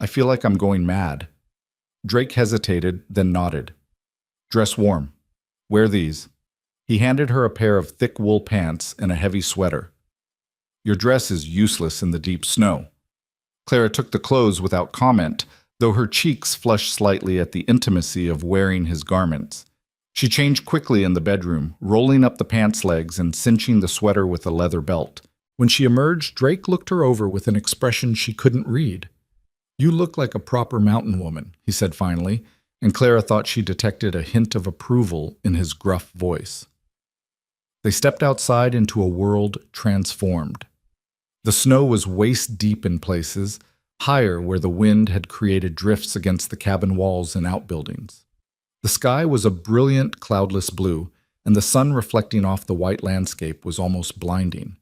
I feel like I'm going mad." Drake hesitated, then nodded. "Dress warm. Wear these." He handed her a pair of thick wool pants and a heavy sweater. "Your dress is useless in the deep snow." Clara took the clothes without comment, though her cheeks flushed slightly at the intimacy of wearing his garments. She changed quickly in the bedroom, rolling up the pants legs and cinching the sweater with a leather belt. When she emerged, Drake looked her over with an expression she couldn't read. "You look like a proper mountain woman," he said finally, and Clara thought she detected a hint of approval in his gruff voice. They stepped outside into a world transformed. The snow was waist-deep in places, higher where the wind had created drifts against the cabin walls and outbuildings. The sky was a brilliant, cloudless blue, and the sun reflecting off the white landscape was almost blinding.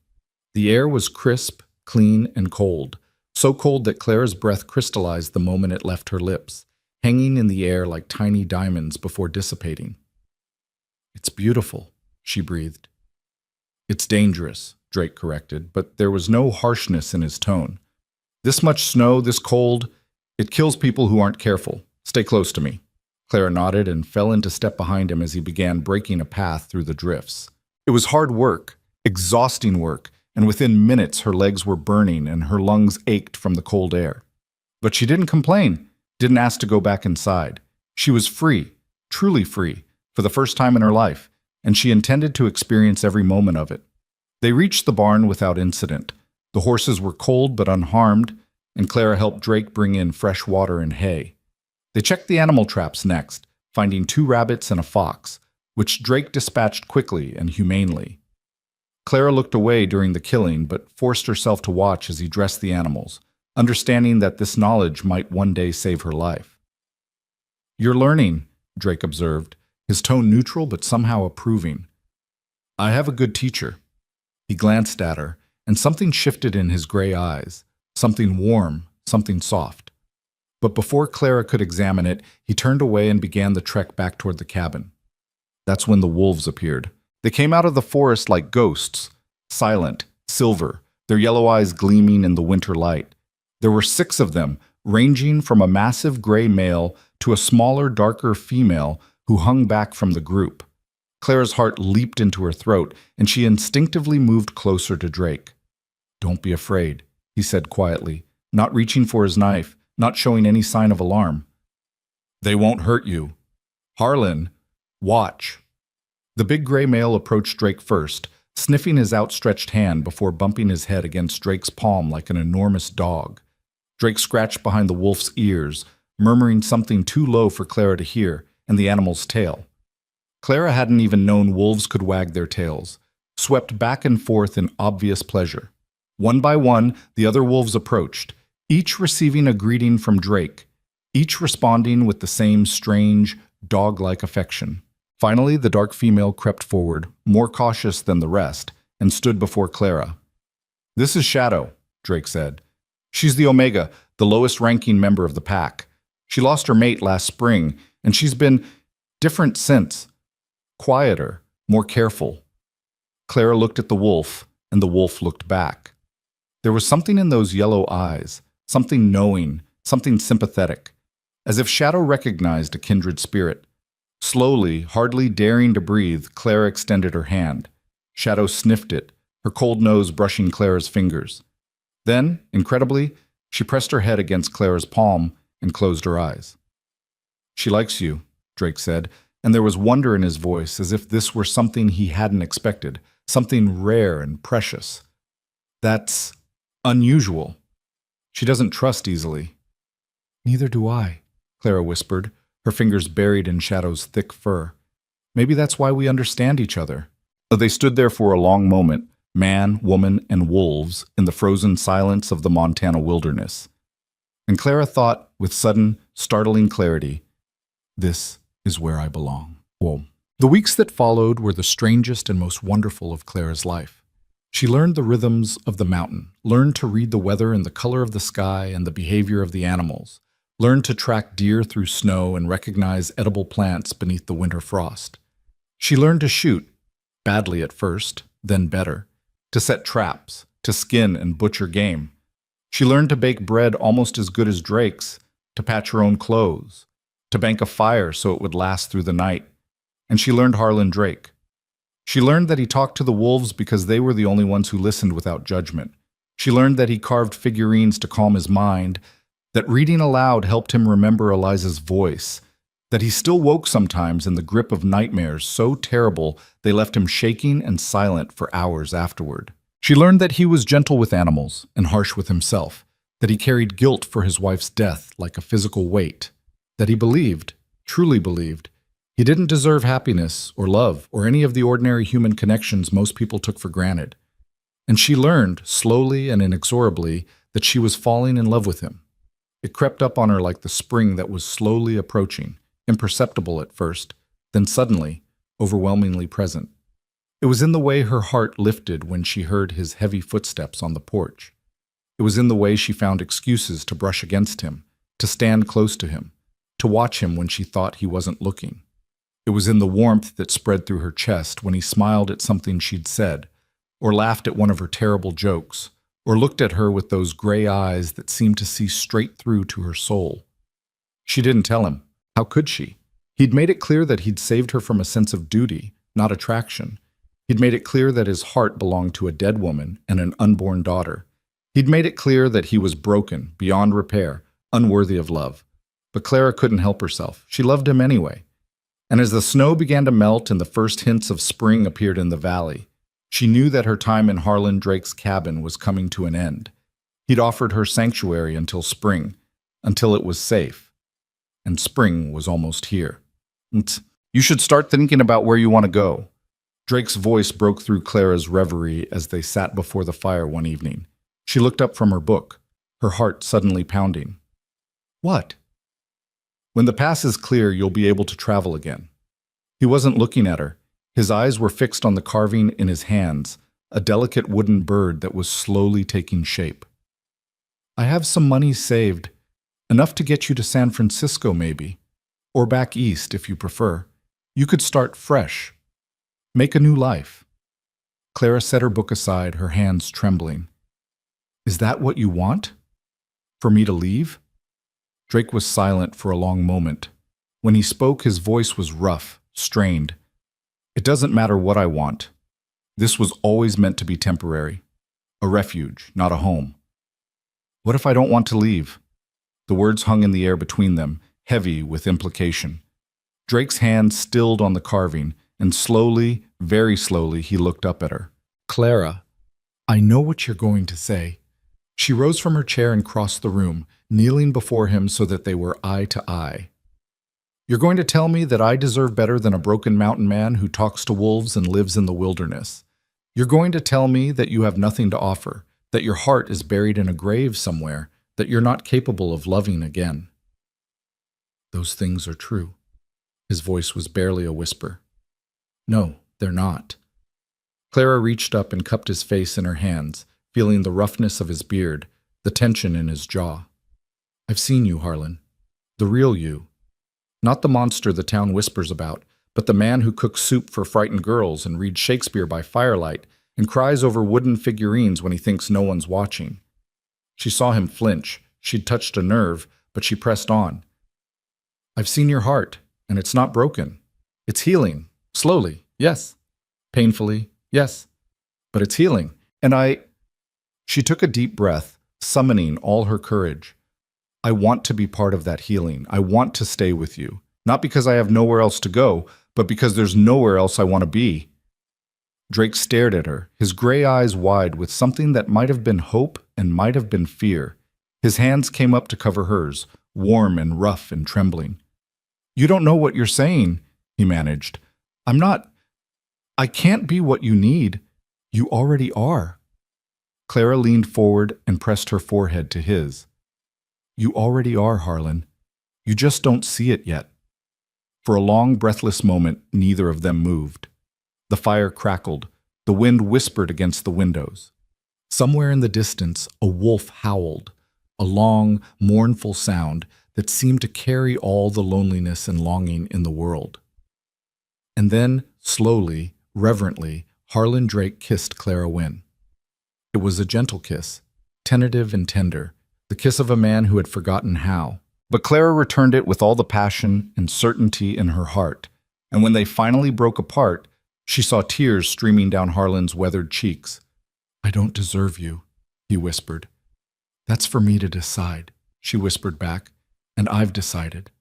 The air was crisp, clean, and cold, so cold that Clara's breath crystallized the moment it left her lips, hanging in the air like tiny diamonds before dissipating. "It's beautiful," she breathed. "It's dangerous," Drake corrected, but there was no harshness in his tone. "This much snow, this cold, it kills people who aren't careful. Stay close to me." Clara nodded and fell into step behind him as he began breaking a path through the drifts. It was hard work, exhausting work, and within minutes her legs were burning and her lungs ached from the cold air. But she didn't complain, didn't ask to go back inside. She was free, truly free, for the first time in her life, and she intended to experience every moment of it. They reached the barn without incident. The horses were cold but unharmed, and Clara helped Drake bring in fresh water and hay. They checked the animal traps next, finding 2 rabbits and a fox, which Drake dispatched quickly and humanely. Clara looked away during the killing, but forced herself to watch as he dressed the animals, understanding that this knowledge might one day save her life. "You're learning," Drake observed, his tone neutral but somehow approving. "I have a good teacher." He glanced at her, and something shifted in his gray eyes, something warm, something soft. But before Clara could examine it, he turned away and began the trek back toward the cabin. That's when the wolves appeared. They came out of the forest like ghosts, silent, silver, their yellow eyes gleaming in the winter light. There were 6 of them, ranging from a massive gray male to a smaller, darker female who hung back from the group. Clara's heart leaped into her throat, and she instinctively moved closer to Drake. "Don't be afraid," he said quietly, not reaching for his knife, not showing any sign of alarm. "They won't hurt you. Harlan, watch." The big gray male approached Drake first, sniffing his outstretched hand before bumping his head against Drake's palm like an enormous dog. Drake scratched behind the wolf's ears, murmuring something too low for Clara to hear, and the animal's tail. Clara hadn't even known wolves could wag their tails, swept back and forth in obvious pleasure. One by one, the other wolves approached, each receiving a greeting from Drake, each responding with the same strange, dog-like affection. Finally, the dark female crept forward, more cautious than the rest, and stood before Clara. "This is Shadow," Drake said. "She's the Omega, the lowest-ranking member of the pack. She lost her mate last spring, and she's been different since. Quieter, more careful." Clara looked at the wolf, and the wolf looked back. There was something in those yellow eyes, something knowing, something sympathetic, as if Shadow recognized a kindred spirit. Slowly, hardly daring to breathe, Clara extended her hand. Shadow sniffed it, her cold nose brushing Clara's fingers. Then, incredibly, she pressed her head against Clara's palm and closed her eyes. "She likes you," Drake said, and there was wonder in his voice, as if this were something he hadn't expected, something rare and precious. "That's unusual. She doesn't trust easily." "Neither do I," Clara whispered, her fingers buried in Shadow's thick fur. "Maybe that's why we understand each other." They stood there for a long moment, man, woman, and wolves, in the frozen silence of the Montana wilderness. And Clara thought, with sudden, startling clarity, "This is where I belong." Whoa. The weeks that followed were the strangest and most wonderful of Clara's life. She learned the rhythms of the mountain, learned to read the weather and the color of the sky and the behavior of the animals, learned to track deer through snow and recognize edible plants beneath the winter frost. She learned to shoot, badly at first, then better, to set traps, to skin and butcher game. She learned to bake bread almost as good as Drake's, to patch her own clothes, to bank a fire so it would last through the night. And she learned Harlan Drake. She learned that he talked to the wolves because they were the only ones who listened without judgment. She learned that he carved figurines to calm his mind, that reading aloud helped him remember Eliza's voice, that he still woke sometimes in the grip of nightmares so terrible they left him shaking and silent for hours afterward. She learned that he was gentle with animals and harsh with himself, that he carried guilt for his wife's death like a physical weight, that he believed, truly believed, he didn't deserve happiness or love or any of the ordinary human connections most people took for granted. And she learned, slowly and inexorably, that she was falling in love with him. It crept up on her like the spring that was slowly approaching, imperceptible at first, then suddenly, overwhelmingly present. It was in the way her heart lifted when she heard his heavy footsteps on the porch. It was in the way she found excuses to brush against him, to stand close to him, to watch him when she thought he wasn't looking. It was in the warmth that spread through her chest when he smiled at something she'd said, or laughed at one of her terrible jokes, or looked at her with those gray eyes that seemed to see straight through to her soul. She didn't tell him. How could she? He'd made it clear that he'd saved her from a sense of duty, not attraction. He'd made it clear that his heart belonged to a dead woman and an unborn daughter. He'd made it clear that he was broken, beyond repair, unworthy of love. But Clara couldn't help herself. She loved him anyway. And as the snow began to melt and the first hints of spring appeared in the valley, she knew that her time in Harlan Drake's cabin was coming to an end. He'd offered her sanctuary until spring, until it was safe. And spring was almost here. "You should start thinking about where you want to go." Drake's voice broke through Clara's reverie as they sat before the fire one evening. She looked up from her book, her heart suddenly pounding. "What?" "When the pass is clear, you'll be able to travel again." He wasn't looking at her. His eyes were fixed on the carving in his hands, a delicate wooden bird that was slowly taking shape. "I have some money saved, enough to get you to San Francisco maybe, or back east if you prefer. You could start fresh. Make a new life." Clara set her book aside, her hands trembling. "Is that what you want? For me to leave?" Drake was silent for a long moment. When he spoke, his voice was rough, strained. "It doesn't matter what I want. This was always meant to be temporary. A refuge, not a home." "What if I don't want to leave?" The words hung in the air between them, heavy with implication. Drake's hand stilled on the carving, and slowly, very slowly, he looked up at her. "Clara, I know what you're going to say." She rose from her chair and crossed the room, kneeling before him so that they were eye to eye. "You're going to tell me that I deserve better than a broken mountain man who talks to wolves and lives in the wilderness. You're going to tell me that you have nothing to offer, that your heart is buried in a grave somewhere, that you're not capable of loving again." "Those things are true." His voice was barely a whisper. "No, they're not." Clara reached up and cupped his face in her hands, feeling the roughness of his beard, the tension in his jaw. "I've seen you, Harlan. The real you. Not the monster the town whispers about, but the man who cooks soup for frightened girls and reads Shakespeare by firelight and cries over wooden figurines when he thinks no one's watching." She saw him flinch. She'd touched a nerve, but she pressed on. I've seen your heart, and it's not broken. It's healing. Slowly, yes. Painfully, yes. But it's healing. And She took a deep breath, summoning all her courage. I want to be part of that healing. I want to stay with you. Not because I have nowhere else to go, but because there's nowhere else I want to be. Drake stared at her, his gray eyes wide with something that might have been hope and might have been fear. His hands came up to cover hers, warm and rough and trembling. You don't know what you're saying, he managed. I can't be what you need. You already are. Clara leaned forward and pressed her forehead to his. You already are, Harlan. You just don't see it yet. For a long, breathless moment, neither of them moved. The fire crackled. The wind whispered against the windows. Somewhere in the distance, a wolf howled, a long, mournful sound that seemed to carry all the loneliness and longing in the world. And then, slowly, reverently, Harlan Drake kissed Clara Wynne. It was a gentle kiss, tentative and tender, the kiss of a man who had forgotten how. But Clara returned it with all the passion and certainty in her heart, and when they finally broke apart, she saw tears streaming down Harlan's weathered cheeks. I don't deserve you, he whispered. That's for me to decide, she whispered back, and I've decided.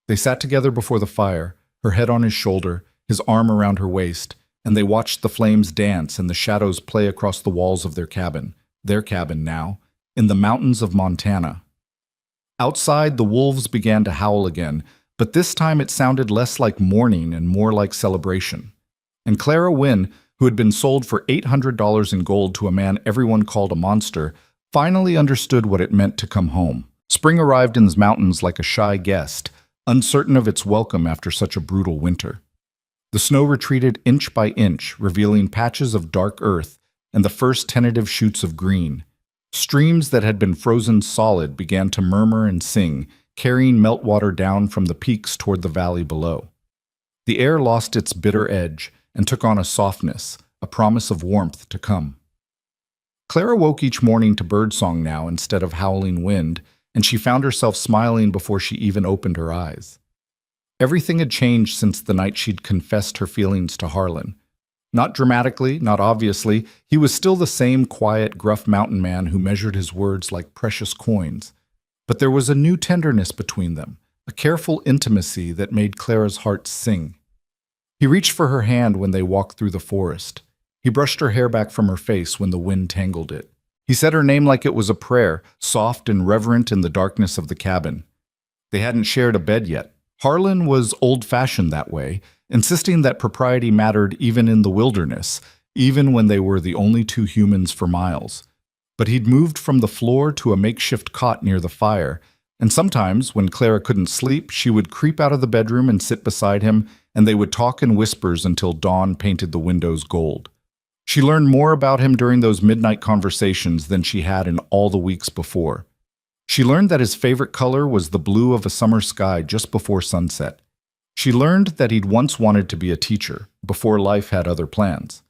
They sat together before the fire, her head on his shoulder, his arm around her waist, and they watched the flames dance and the shadows play across the walls of their cabin now, in the mountains of Montana. Outside, the wolves began to howl again, but this time it sounded less like mourning and more like celebration. And Clara Wynne, who had been sold for $800 in gold to a man everyone called a monster, finally understood what it meant to come home. Spring arrived in the mountains like a shy guest, uncertain of its welcome after such a brutal winter. The snow retreated inch by inch, revealing patches of dark earth and the first tentative shoots of green. Streams that had been frozen solid began to murmur and sing, carrying meltwater down from the peaks toward the valley below. The air lost its bitter edge and took on a softness, a promise of warmth to come. Clara woke each morning to birdsong now instead of howling wind, and she found herself smiling before she even opened her eyes. Everything had changed since the night she'd confessed her feelings to Harlan. Not dramatically, not obviously, he was still the same quiet, gruff mountain man who measured his words like precious coins. But there was a new tenderness between them, a careful intimacy that made Clara's heart sing. He reached for her hand when they walked through the forest. He brushed her hair back from her face when the wind tangled it. He said her name like it was a prayer, soft and reverent in the darkness of the cabin. They hadn't shared a bed yet. Harlan was old-fashioned that way, insisting that propriety mattered even in the wilderness, even when they were the only two humans for miles. But he'd moved from the floor to a makeshift cot near the fire, and sometimes, when Clara couldn't sleep, she would creep out of the bedroom and sit beside him, and they would talk in whispers until dawn painted the windows gold. She learned more about him during those midnight conversations than she had in all the weeks before. She learned that his favorite color was the blue of a summer sky just before sunset. She learned that he'd once wanted to be a teacher, before life had other plans.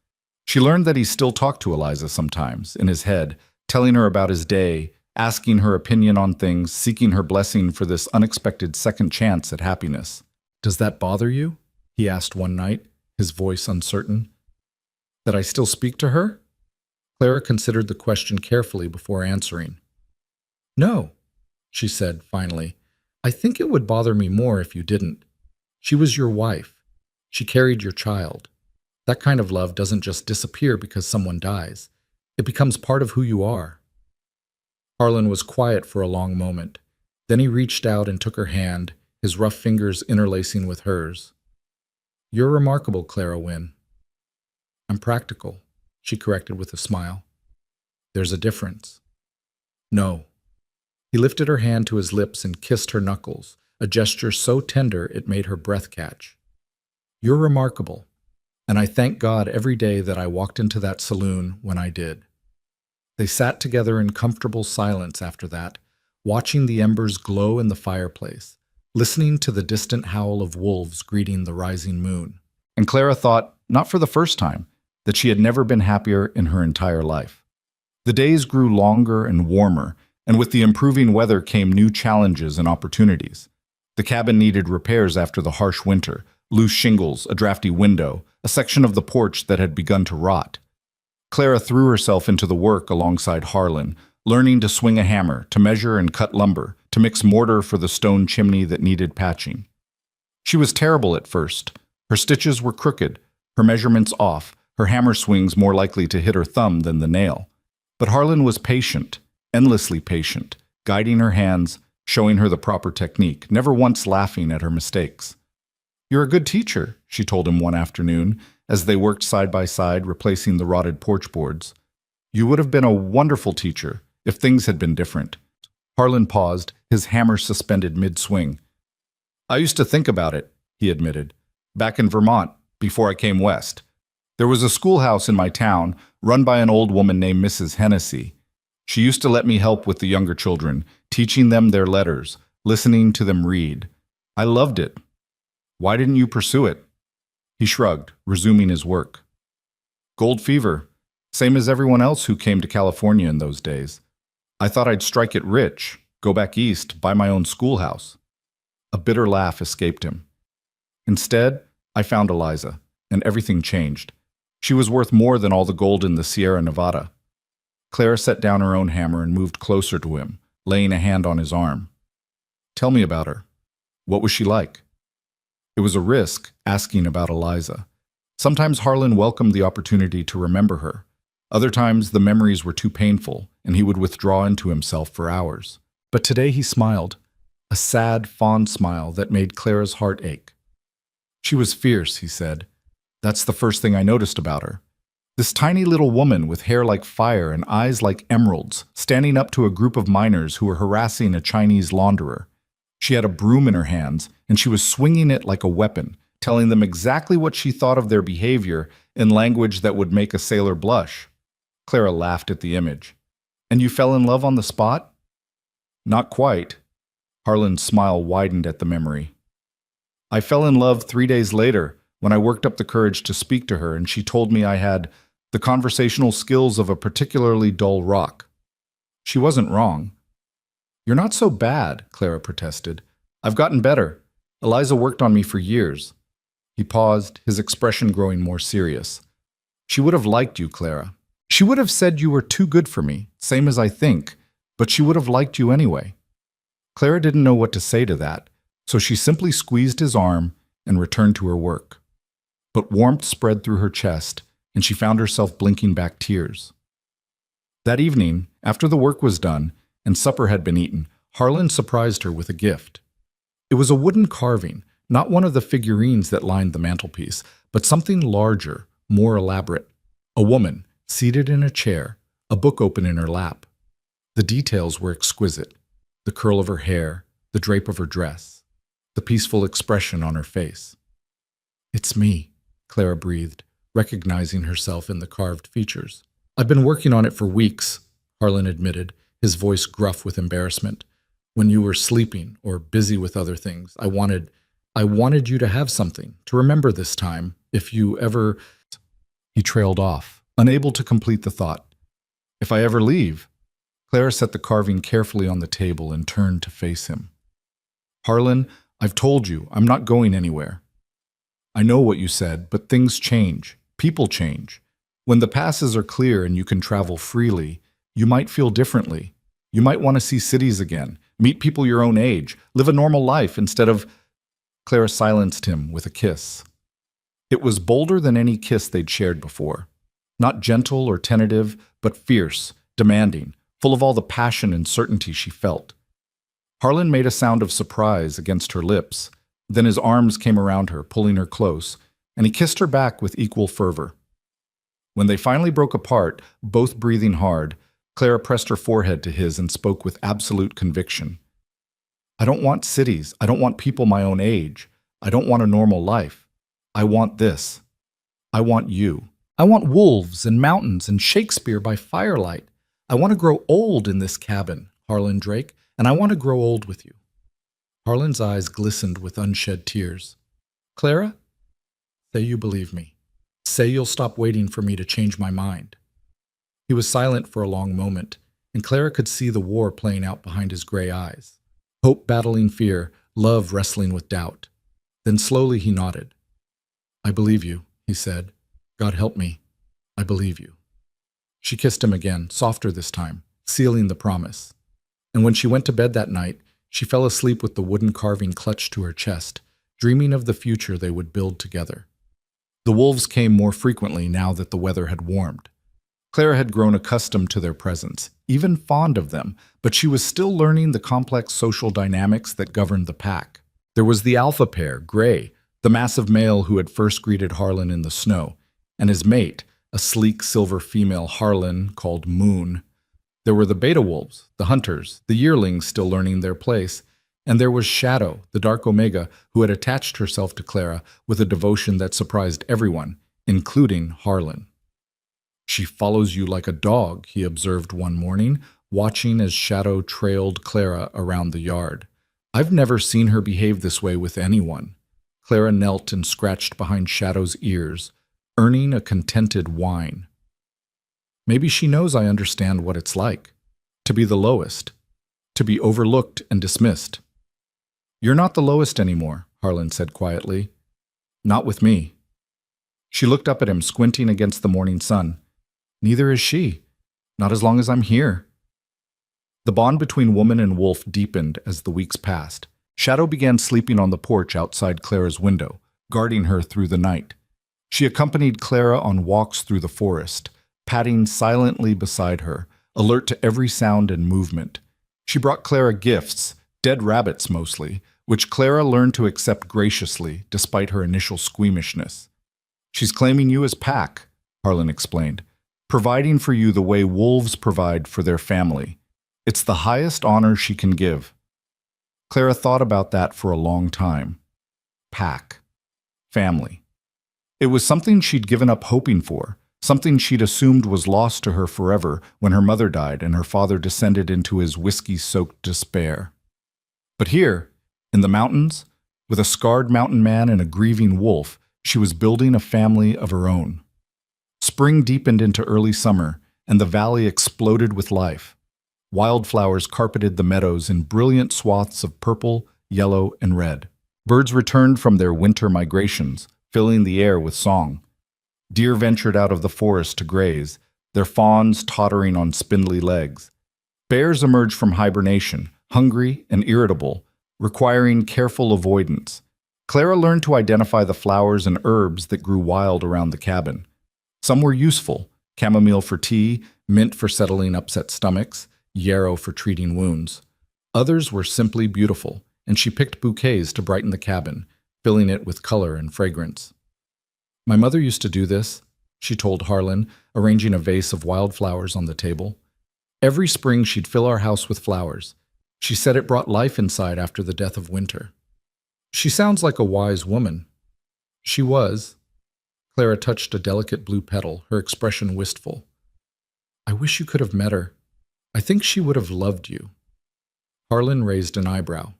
She learned that he still talked to Eliza sometimes, in his head, telling her about his day, asking her opinion on things, seeking her blessing for this unexpected second chance at happiness. Does that bother you? He asked one night, his voice uncertain. That I still speak to her? Clara considered the question carefully before answering. No, she said finally. I think it would bother me more if you didn't. She was your wife. She carried your child. That kind of love doesn't just disappear because someone dies. It becomes part of who you are. Harlan was quiet for a long moment. Then he reached out and took her hand, his rough fingers interlacing with hers. You're remarkable, Clara Wynne. I'm practical, she corrected with a smile. There's a difference. No. He lifted her hand to his lips and kissed her knuckles, a gesture so tender it made her breath catch. You're remarkable, and I thank God every day that I walked into that saloon when I did. They sat together in comfortable silence after that, watching the embers glow in the fireplace, listening to the distant howl of wolves greeting the rising moon. And Clara thought, not for the first time, that she had never been happier in her entire life. The days grew longer and warmer, and with the improving weather came new challenges and opportunities. The cabin needed repairs after the harsh winter, loose shingles, a drafty window, a section of the porch that had begun to rot. Clara threw herself into the work alongside Harlan, learning to swing a hammer, to measure and cut lumber, to mix mortar for the stone chimney that needed patching. She was terrible at first. Her stitches were crooked, her measurements off, her hammer swings more likely to hit her thumb than the nail. But Harlan was patient, endlessly patient, guiding her hands, showing her the proper technique, never once laughing at her mistakes. "You're a good teacher," she told him one afternoon, as they worked side by side replacing the rotted porch boards. "You would have been a wonderful teacher if things had been different." Harlan paused, his hammer suspended mid-swing. "I used to think about it," he admitted. "Back in Vermont, before I came west. There was a schoolhouse in my town, run by an old woman named Mrs. Hennessy. She used to let me help with the younger children, teaching them their letters, listening to them read. I loved it. Why didn't you pursue it?" He shrugged, resuming his work. "Gold fever, same as everyone else who came to California in those days. I thought I'd strike it rich, go back east, buy my own schoolhouse." A bitter laugh escaped him. "Instead, I found Eliza, and everything changed. She was worth more than all the gold in the Sierra Nevada." Clara set down her own hammer and moved closer to him, laying a hand on his arm. "Tell me about her. What was she like?" It was a risk, asking about Eliza. Sometimes Harlan welcomed the opportunity to remember her. Other times the memories were too painful, and he would withdraw into himself for hours. But today he smiled, a sad, fond smile that made Clara's heart ache. "She was fierce," he said. "That's the first thing I noticed about her. This tiny little woman with hair like fire and eyes like emeralds, standing up to a group of miners who were harassing a Chinese launderer. She had a broom in her hands, and she was swinging it like a weapon, telling them exactly what she thought of their behavior in language that would make a sailor blush." Clara laughed at the image. "And you fell in love on the spot?" "Not quite." Harlan's smile widened at the memory. "I fell in love 3 days later when I worked up the courage to speak to her, and she told me I had the conversational skills of a particularly dull rock. She wasn't wrong." "You're not so bad," Clara protested. "I've gotten better. Eliza worked on me for years." He paused, his expression growing more serious. "She would have liked you, Clara. She would have said you were too good for me, same as I think, but she would have liked you anyway." Clara didn't know what to say to that, so she simply squeezed his arm and returned to her work. But warmth spread through her chest, and she found herself blinking back tears. That evening, after the work was done and supper had been eaten, Harlan surprised her with a gift. It was a wooden carving, not one of the figurines that lined the mantelpiece, but something larger, more elaborate. A woman, seated in a chair, a book open in her lap. The details were exquisite. The curl of her hair, the drape of her dress, the peaceful expression on her face. "It's me," Clara breathed, recognizing herself in the carved features. "I've been working on it for weeks," Harlan admitted, his voice gruff with embarrassment. "When you were sleeping or busy with other things, I wanted you to have something to remember this time, if you ever—" He trailed off, unable to complete the thought. "If I ever leave?" Clara set the carving carefully on the table and turned to face him. "Harlan, I've told you, I'm not going anywhere. I know what you said, but things change. People change. When the passes are clear and you can travel freely, you might feel differently. You might want to see cities again, meet people your own age, live a normal life instead of—" Clara silenced him with a kiss. It was bolder than any kiss they'd shared before. Not gentle or tentative, but fierce, demanding, full of all the passion and certainty she felt. Harlan made a sound of surprise against her lips. Then his arms came around her, pulling her close, and he kissed her back with equal fervor. When they finally broke apart, both breathing hard, Clara pressed her forehead to his and spoke with absolute conviction. "I don't want cities. I don't want people my own age. I don't want a normal life. I want this. I want you. I want wolves and mountains and Shakespeare by firelight. I want to grow old in this cabin, Harlan Drake, and I want to grow old with you." Harlan's eyes glistened with unshed tears. "Clara, say you believe me. Say you'll stop waiting for me to change my mind." He was silent for a long moment, and Clara could see the war playing out behind his gray eyes. Hope battling fear, love wrestling with doubt. Then slowly he nodded. "I believe you," he said. "God help me. I believe you." She kissed him again, softer this time, sealing the promise. And when she went to bed that night, she fell asleep with the wooden carving clutched to her chest, dreaming of the future they would build together. The wolves came more frequently now that the weather had warmed. Clara had grown accustomed to their presence, even fond of them, but she was still learning the complex social dynamics that governed the pack. There was the alpha pair, Gray, the massive male who had first greeted Harlan in the snow, and his mate, a sleek silver female Harlan called Moon. There were the beta wolves, the hunters, the yearlings still learning their place, and there was Shadow, the dark Omega, who had attached herself to Clara with a devotion that surprised everyone, including Harlan. "She follows you like a dog," he observed one morning, watching as Shadow trailed Clara around the yard. "I've never seen her behave this way with anyone." Clara knelt and scratched behind Shadow's ears, earning a contented whine. "Maybe she knows I understand what it's like, to be the lowest, to be overlooked and dismissed." "You're not the lowest anymore," Harlan said quietly. "Not with me." She looked up at him, squinting against the morning sun. "Neither is she. Not as long as I'm here." The bond between woman and wolf deepened as the weeks passed. Shadow began sleeping on the porch outside Clara's window, guarding her through the night. She accompanied Clara on walks through the forest, padding silently beside her, alert to every sound and movement. She brought Clara gifts, dead rabbits mostly, which Clara learned to accept graciously despite her initial squeamishness. "She's claiming you as pack," Harlan explained, "providing for you the way wolves provide for their family. It's the highest honor she can give." Clara thought about that for a long time. Pack. Family. It was something she'd given up hoping for, something she'd assumed was lost to her forever when her mother died and her father descended into his whiskey-soaked despair. But here, in the mountains, with a scarred mountain man and a grieving wolf, she was building a family of her own. Spring deepened into early summer, and the valley exploded with life. Wildflowers carpeted the meadows in brilliant swaths of purple, yellow, and red. Birds returned from their winter migrations, filling the air with song. Deer ventured out of the forest to graze, their fawns tottering on spindly legs. Bears emerged from hibernation, hungry and irritable, requiring careful avoidance. Clara learned to identify the flowers and herbs that grew wild around the cabin. Some were useful: chamomile for tea, mint for settling upset stomachs, yarrow for treating wounds. Others were simply beautiful, and she picked bouquets to brighten the cabin, filling it with color and fragrance. "My mother used to do this," she told Harlan, arranging a vase of wildflowers on the table. "Every spring she'd fill our house with flowers. She said it brought life inside after the death of winter." "She sounds like a wise woman." She was. Clara touched a delicate blue petal, her expression wistful. "I wish you could have met her. I think she would have loved you." Harlan raised an eyebrow.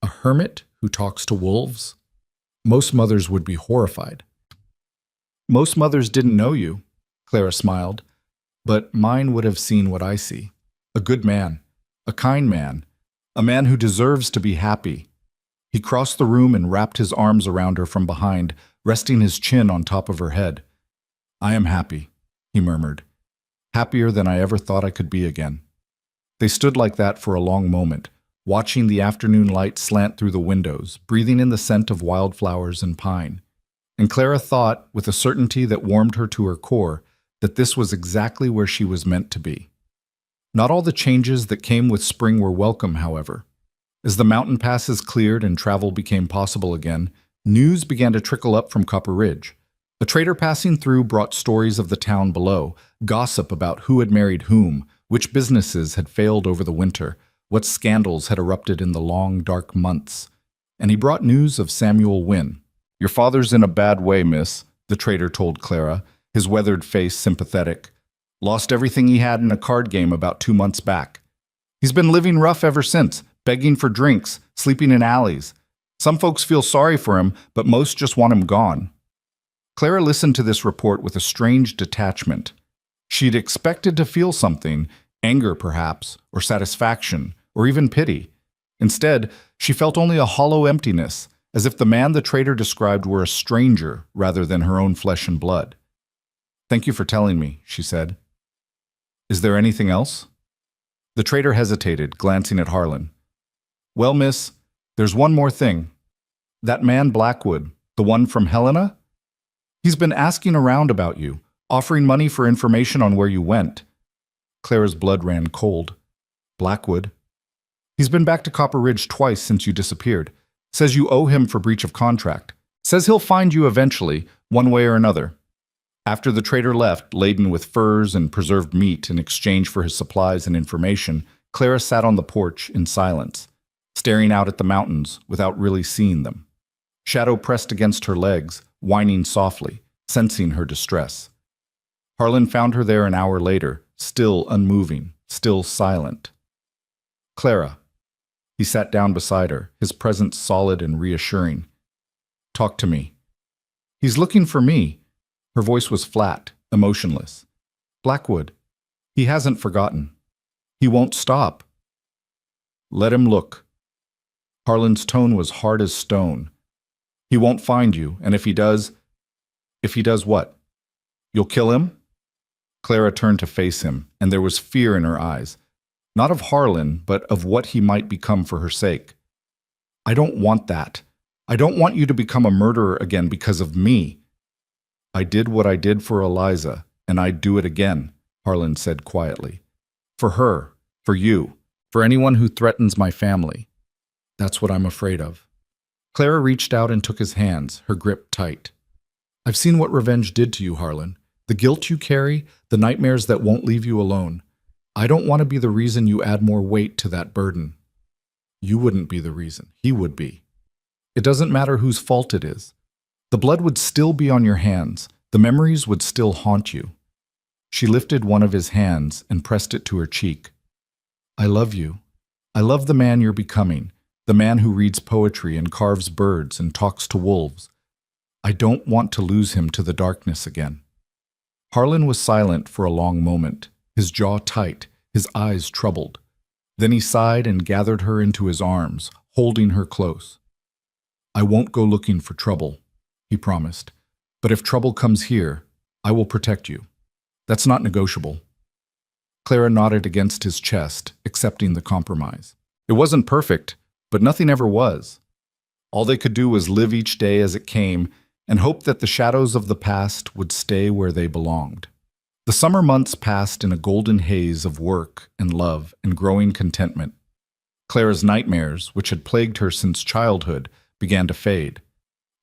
"A hermit who talks to wolves?" "Most mothers would be horrified." "Most mothers didn't know you," Clara smiled, "but mine would have seen what I see. A good man, a kind man, a man who deserves to be happy." He crossed the room and wrapped his arms around her from behind, resting his chin on top of her head. "I am happy," he murmured. "Happier than I ever thought I could be again." They stood like that for a long moment, watching the afternoon light slant through the windows, breathing in the scent of wildflowers and pine. And Clara thought, with a certainty that warmed her to her core, that this was exactly where she was meant to be. Not all the changes that came with spring were welcome, however. As the mountain passes cleared and travel became possible again, news began to trickle up from Copper Ridge. A trader passing through brought stories of the town below, gossip about who had married whom, which businesses had failed over the winter, what scandals had erupted in the long, dark months. And he brought news of Samuel Wynne. "Your father's in a bad way, miss," the trader told Clara, his weathered face sympathetic. "Lost everything he had in a card game about 2 months back. He's been living rough ever since, begging for drinks, sleeping in alleys. Some folks feel sorry for him, but most just want him gone." Clara listened to this report with a strange detachment. She'd expected to feel something, anger perhaps, or satisfaction, or even pity. Instead, she felt only a hollow emptiness, as if the man the traitor described were a stranger rather than her own flesh and blood. "Thank you for telling me," she said. "Is there anything else?" The traitor hesitated, glancing at Harlan. "Well, miss, there's one more thing. That man Blackwood, the one from Helena? He's been asking around about you, offering money for information on where you went." Clara's blood ran cold. "Blackwood? He's been back to Copper Ridge twice since you disappeared. Says you owe him for breach of contract. Says he'll find you eventually, one way or another." After the traitor left, laden with furs and preserved meat in exchange for his supplies and information, Clara sat on the porch in silence, staring out at the mountains without really seeing them. Shadow pressed against her legs, whining softly, sensing her distress. Harlan found her there an hour later, still unmoving, still silent. "Clara." He sat down beside her, his presence solid and reassuring. "Talk to me." "He's looking for me." Her voice was flat, emotionless. "Blackwood. He hasn't forgotten. He won't stop." "Let him look." Harlan's tone was hard as stone. "He won't find you, and if he does what? You'll kill him?" Clara turned to face him, and there was fear in her eyes. Not of Harlan, but of what he might become for her sake. "I don't want that. I don't want you to become a murderer again because of me." "I did what I did for Eliza, and I'd do it again," Harlan said quietly. "For her, for you, for anyone who threatens my family. That's what I'm afraid of." Clara reached out and took his hands, her grip tight. "I've seen what revenge did to you, Harlan. The guilt you carry, the nightmares that won't leave you alone. I don't want to be the reason you add more weight to that burden." "You wouldn't be the reason. He would be. It doesn't matter whose fault it is. The blood would still be on your hands. The memories would still haunt you." She lifted one of his hands and pressed it to her cheek. "I love you. I love the man you're becoming, the man who reads poetry and carves birds and talks to wolves. I don't want to lose him to the darkness again." Harlan was silent for a long moment, his jaw tight, his eyes troubled. Then he sighed and gathered her into his arms, holding her close. "I won't go looking for trouble," he promised. "But if trouble comes here, I will protect you. That's not negotiable." Clara nodded against his chest, accepting the compromise. It wasn't perfect, but nothing ever was. All they could do was live each day as it came and hope that the shadows of the past would stay where they belonged. The summer months passed in a golden haze of work and love and growing contentment. Clara's nightmares, which had plagued her since childhood, began to fade.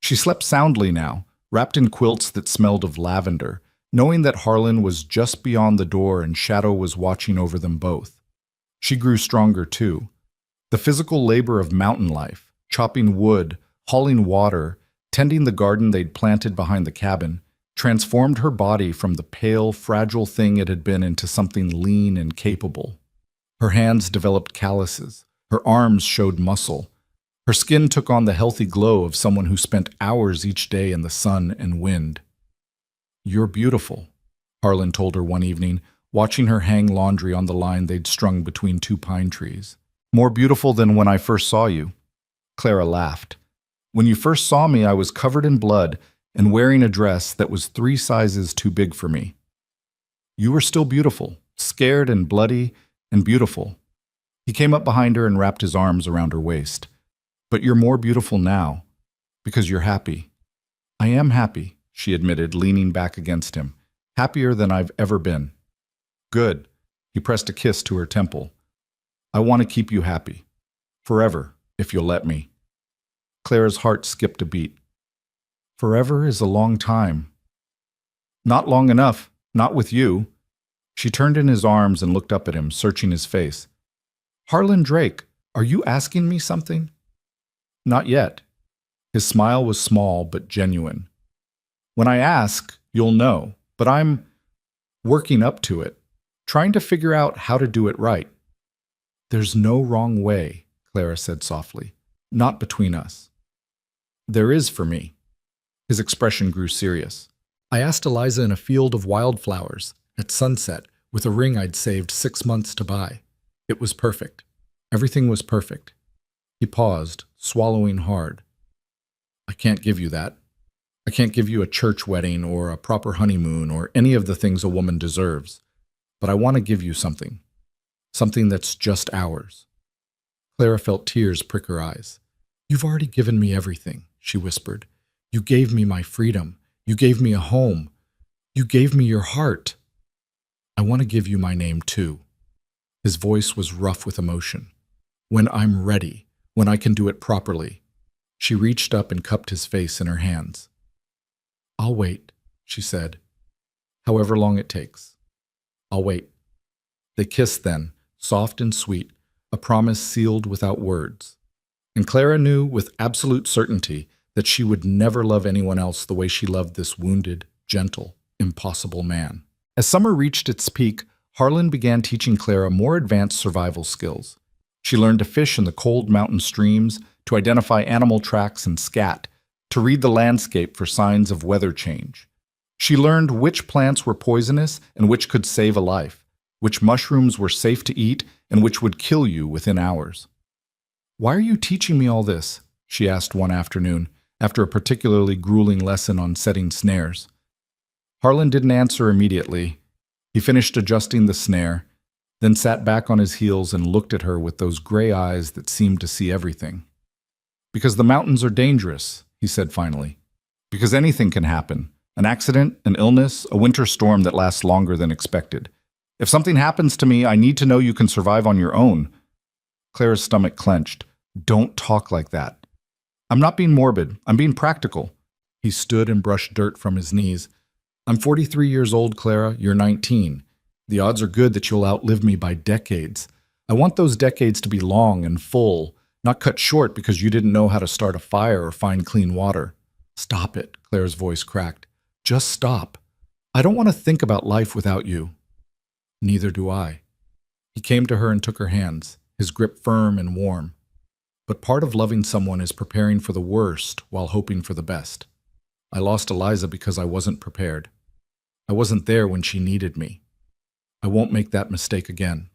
She slept soundly now, wrapped in quilts that smelled of lavender, knowing that Harlan was just beyond the door and Shadow was watching over them both. She grew stronger too. The physical labor of mountain life, chopping wood, hauling water, tending the garden they'd planted behind the cabin, transformed her body from the pale, fragile thing it had been into something lean and capable. Her hands developed calluses. Her arms showed muscle. Her skin took on the healthy glow of someone who spent hours each day in the sun and wind. "You're beautiful," Harlan told her one evening, watching her hang laundry on the line they'd strung between two pine trees. "More beautiful than when I first saw you." Clara laughed. "When you first saw me, I was covered in blood and wearing a dress that was 3 sizes too big for me. You were still beautiful, scared and bloody and beautiful." He came up behind her and wrapped his arms around her waist. "But you're more beautiful now, because you're happy." "I am happy," she admitted, leaning back against him. "Happier than I've ever been." "Good." He pressed a kiss to her temple. "I want to keep you happy. Forever, if you'll let me." Clara's heart skipped a beat. "Forever is a long time." "Not long enough, not with you." She turned in his arms and looked up at him, searching his face. "Harlan Drake, are you asking me something?" "Not yet." His smile was small but genuine. "When I ask, you'll know, but I'm working up to it, trying to figure out how to do it right." "There's no wrong way," Clara said softly. "Not between us." "There is for me." His expression grew serious. "I asked Eliza in a field of wildflowers, at sunset, with a ring I'd saved 6 months to buy. It was perfect. Everything was perfect. He paused, swallowing hard. I can't give you that. I can't give you a church wedding or a proper honeymoon or any of the things a woman deserves. But I want to give you something. Something that's just ours. Clara felt tears prick her eyes. You've already given me everything, she whispered. You gave me my freedom. You gave me a home. You gave me your heart. I want to give you my name too. His voice was rough with emotion. When I'm ready, when I can do it properly. She reached up and cupped his face in her hands. I'll wait, she said. However long it takes. I'll wait. They kissed then, soft and sweet, a promise sealed without words. And Clara knew with absolute certainty that she would never love anyone else the way she loved this wounded, gentle, impossible man. As summer reached its peak, Harlan began teaching Clara more advanced survival skills. She learned to fish in the cold mountain streams, to identify animal tracks and scat, to read the landscape for signs of weather change. She learned which plants were poisonous and which could save a life, which mushrooms were safe to eat and which would kill you within hours. Why are you teaching me all this? She asked one afternoon, after a particularly grueling lesson on setting snares. Harlan didn't answer immediately. He finished adjusting the snare, then sat back on his heels and looked at her with those gray eyes that seemed to see everything. Because the mountains are dangerous, he said finally. Because anything can happen. An accident, an illness, a winter storm that lasts longer than expected. If something happens to me, I need to know you can survive on your own. Clara's stomach clenched. Don't talk like that. I'm not being morbid. I'm being practical. He stood and brushed dirt from his knees. I'm 43 years old, Clara. You're 19. The odds are good that you'll outlive me by decades. I want those decades to be long and full, not cut short because you didn't know how to start a fire or find clean water. Stop it, Clara's voice cracked. Just stop. I don't want to think about life without you. Neither do I. He came to her and took her hands, his grip firm and warm. But part of loving someone is preparing for the worst while hoping for the best. I lost Eliza because I wasn't prepared. I wasn't there when she needed me. I won't make that mistake again.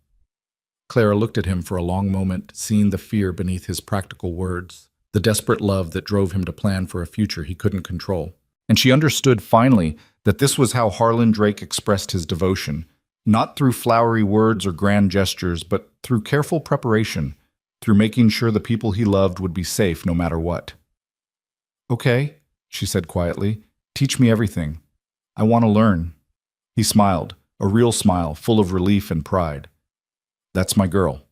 Clara looked at him for a long moment, seeing the fear beneath his practical words, the desperate love that drove him to plan for a future he couldn't control. And she understood finally that this was how Harlan Drake expressed his devotion, not through flowery words or grand gestures, but through careful preparation, through making sure the people he loved would be safe no matter what. Okay, she said quietly, teach me everything. I want to learn. He smiled, a real smile full of relief and pride. That's my girl.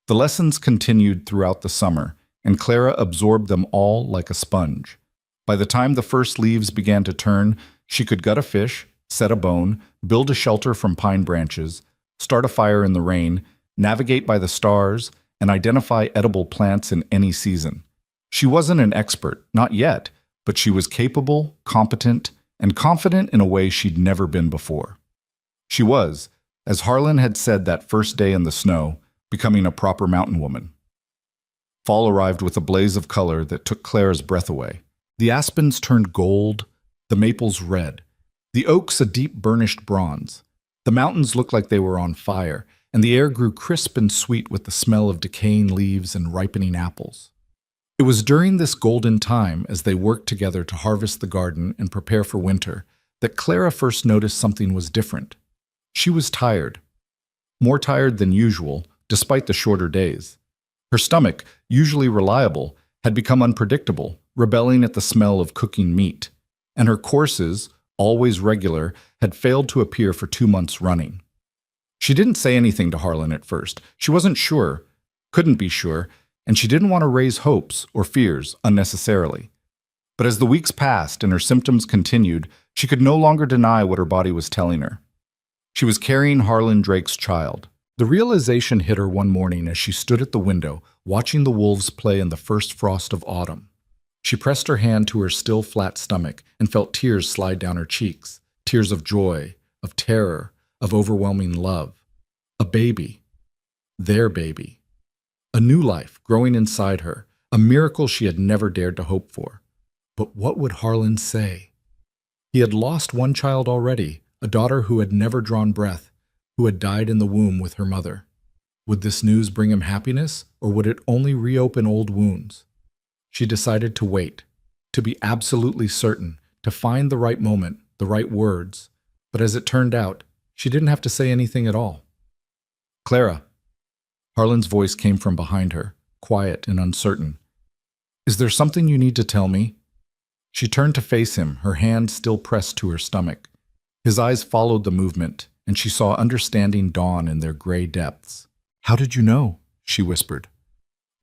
The lessons continued throughout the summer, and Clara absorbed them all like a sponge. By the time the first leaves began to turn, she could gut a fish, set a bone, build a shelter from pine branches, start a fire in the rain, navigate by the stars, and identify edible plants in any season. She wasn't an expert, not yet, but she was capable, competent, and confident in a way she'd never been before. She was, as Harlan had said that first day in the snow, becoming a proper mountain woman. Fall arrived with a blaze of color that took Clara's breath away. The aspens turned gold, the maples red, the oaks a deep burnished bronze. The mountains looked like they were on fire, and the air grew crisp and sweet with the smell of decaying leaves and ripening apples. It was during this golden time, as they worked together to harvest the garden and prepare for winter, that Clara first noticed something was different. She was tired. More tired than usual, despite the shorter days. Her stomach, usually reliable, had become unpredictable, rebelling at the smell of cooking meat. And her courses, always regular, had failed to appear for 2 months running. She didn't say anything to Harlan at first. She wasn't sure, couldn't be sure, and she didn't want to raise hopes or fears unnecessarily. But as the weeks passed and her symptoms continued, she could no longer deny what her body was telling her. She was carrying Harlan Drake's child. The realization hit her one morning as she stood at the window, watching the wolves play in the first frost of autumn. She pressed her hand to her still flat stomach and felt tears slide down her cheeks, tears of joy, of terror, of overwhelming love. A baby. Their baby. A new life growing inside her, a miracle she had never dared to hope for. But what would Harlan say? He had lost one child already, a daughter who had never drawn breath, who had died in the womb with her mother. Would this news bring him happiness, or would it only reopen old wounds? She decided to wait, to be absolutely certain, to find the right moment, the right words. But as it turned out, she didn't have to say anything at all. "Clara." Harlan's voice came from behind her, quiet and uncertain. "Is there something you need to tell me?" She turned to face him, her hand still pressed to her stomach. His eyes followed the movement, and she saw understanding dawn in their gray depths. "How did you know?" she whispered.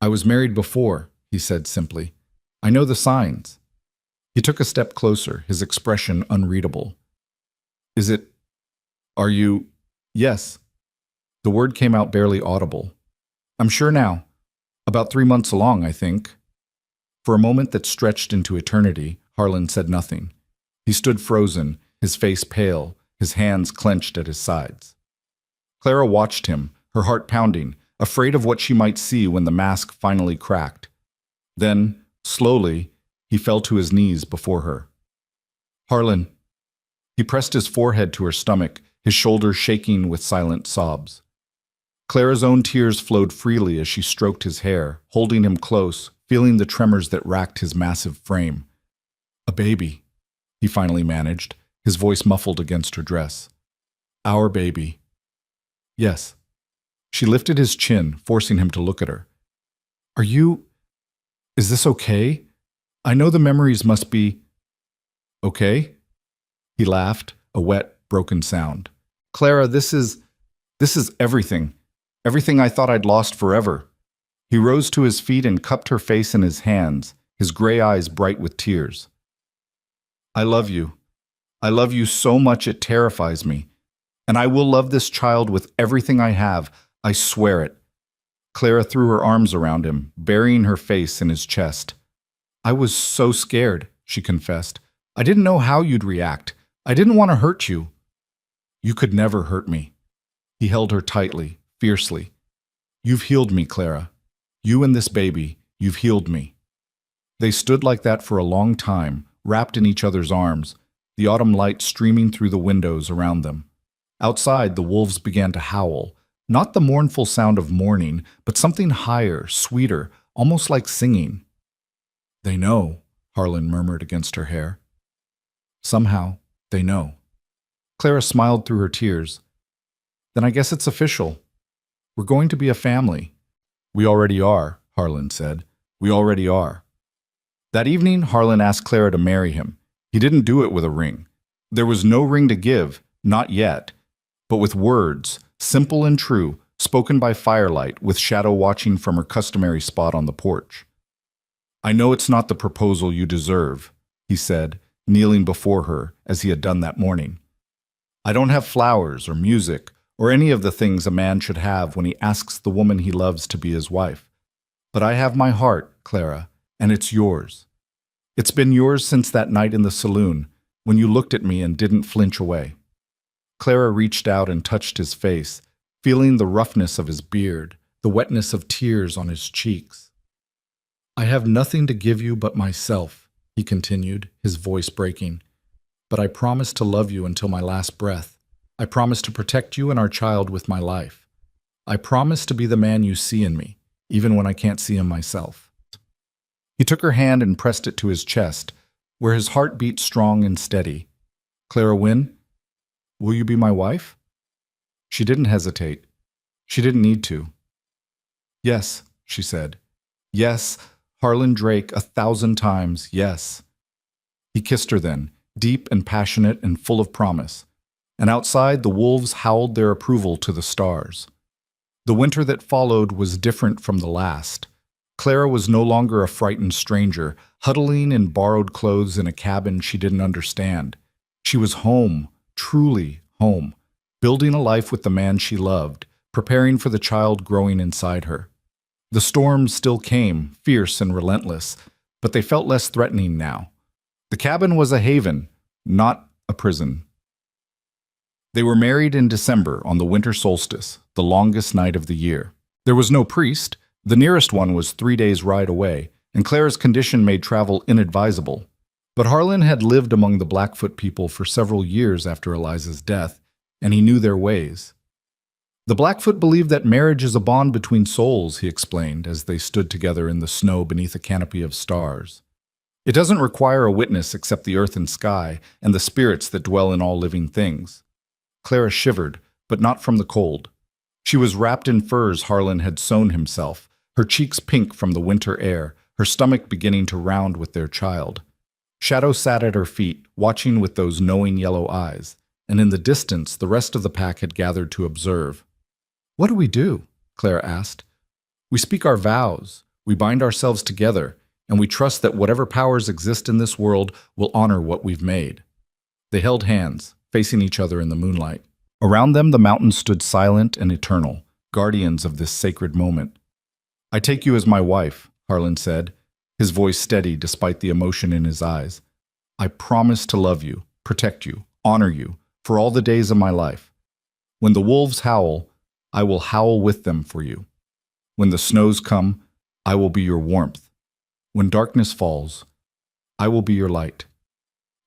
"I was married before," he said simply. "I know the signs." He took a step closer, his expression unreadable. Are you?" "Yes." The word came out barely audible. "I'm sure now. About 3 months along, I think." For a moment that stretched into eternity, Harlan said nothing. He stood frozen, his face pale, his hands clenched at his sides. Clara watched him, her heart pounding, afraid of what she might see when the mask finally cracked. Then, slowly, he fell to his knees before her. "Harlan." He pressed his forehead to her stomach, his shoulders shaking with silent sobs. Clara's own tears flowed freely as she stroked his hair, holding him close, feeling the tremors that racked his massive frame. "A baby," he finally managed, his voice muffled against her dress. "Our baby." "Yes." She lifted his chin, forcing him to look at her. Is this okay? I know the memories must be okay?" He laughed, a wet, broken sound. "Clara, this is everything. Everything I thought I'd lost forever." He rose to his feet and cupped her face in his hands, his gray eyes bright with tears. "I love you. I love you so much it terrifies me. And I will love this child with everything I have. I swear it." Clara threw her arms around him, burying her face in his chest. "I was so scared," she confessed. "I didn't know how you'd react. I didn't want to hurt you." "You could never hurt me." He held her tightly, fiercely. "You've healed me, Clara. You and this baby, you've healed me." They stood like that for a long time, wrapped in each other's arms, the autumn light streaming through the windows around them. Outside, the wolves began to howl, not the mournful sound of mourning, but something higher, sweeter, almost like singing. "They know," Harlan murmured against her hair. "Somehow, they know." Clara smiled through her tears. "Then I guess it's official. We're going to be a family." "We already are," Harlan said. "We already are." That evening, Harlan asked Clara to marry him. He didn't do it with a ring. There was no ring to give, not yet, but with words, simple and true, spoken by firelight, with Shadow watching from her customary spot on the porch. "I know it's not the proposal you deserve," he said, kneeling before her as he had done that morning. "I don't have flowers or music or any of the things a man should have when he asks the woman he loves to be his wife. But I have my heart, Clara, and it's yours. It's been yours since that night in the saloon, when you looked at me and didn't flinch away." Clara reached out and touched his face, feeling the roughness of his beard, the wetness of tears on his cheeks. "I have nothing to give you but myself," he continued, his voice breaking. "But I promise to love you until my last breath. I promise to protect you and our child with my life. I promise to be the man you see in me, even when I can't see him myself." He took her hand and pressed it to his chest, where his heart beat strong and steady. "Clara Wynne, will you be my wife?" She didn't hesitate. She didn't need to. "Yes," she said. "Yes, Harlan Drake, 1,000 times, yes." He kissed her then, deep and passionate and full of promise. And outside, the wolves howled their approval to the stars. The winter that followed was different from the last. Clara was no longer a frightened stranger, huddling in borrowed clothes in a cabin she didn't understand. She was home, truly home, building a life with the man she loved, preparing for the child growing inside her. The storms still came, fierce and relentless, but they felt less threatening now. The cabin was a haven, not a prison. They were married in December on the winter solstice, the longest night of the year. There was no priest. The nearest one was 3 days' ride away, and Clara's condition made travel inadvisable. But Harlan had lived among the Blackfoot people for several years after Eliza's death, and he knew their ways. The Blackfoot believed that marriage is a bond between souls, he explained as they stood together in the snow beneath a canopy of stars. It doesn't require a witness except the earth and sky and the spirits that dwell in all living things. Clara shivered, but not from the cold. She was wrapped in furs Harlan had sewn himself, her cheeks pink from the winter air, her stomach beginning to round with their child. Shadow sat at her feet, watching with those knowing yellow eyes, and in the distance the rest of the pack had gathered to observe. "What do we do?" Clara asked. "We speak our vows, we bind ourselves together, and we trust that whatever powers exist in this world will honor what we've made." They held hands, facing each other in the moonlight. Around them the mountains stood silent and eternal, guardians of this sacred moment. "I take you as my wife," Harlan said, his voice steady despite the emotion in his eyes. "I promise to love you, protect you, honor you, for all the days of my life. When the wolves howl, I will howl with them for you. When the snows come, I will be your warmth. When darkness falls, I will be your light.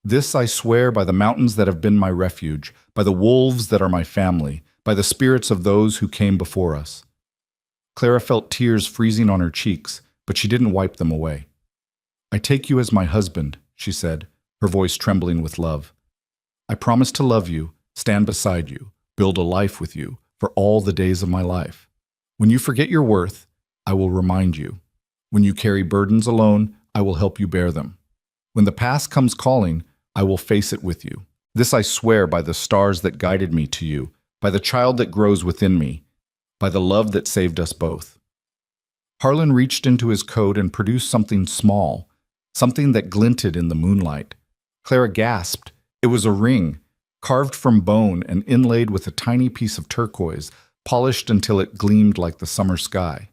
This I swear by the mountains that have been my refuge, by the wolves that are my family, by the spirits of those who came before us." Clara felt tears freezing on her cheeks, but she didn't wipe them away. "I take you as my husband," she said, her voice trembling with love. "I promise to love you, stand beside you, build a life with you, for all the days of my life. When you forget your worth, I will remind you. When you carry burdens alone, I will help you bear them. When the past comes calling, I will face it with you. This I swear by the stars that guided me to you, by the child that grows within me, by the love that saved us both." Harlan reached into his coat and produced something small, something that glinted in the moonlight. Clara gasped. It was a ring, carved from bone and inlaid with a tiny piece of turquoise, polished until it gleamed like the summer sky.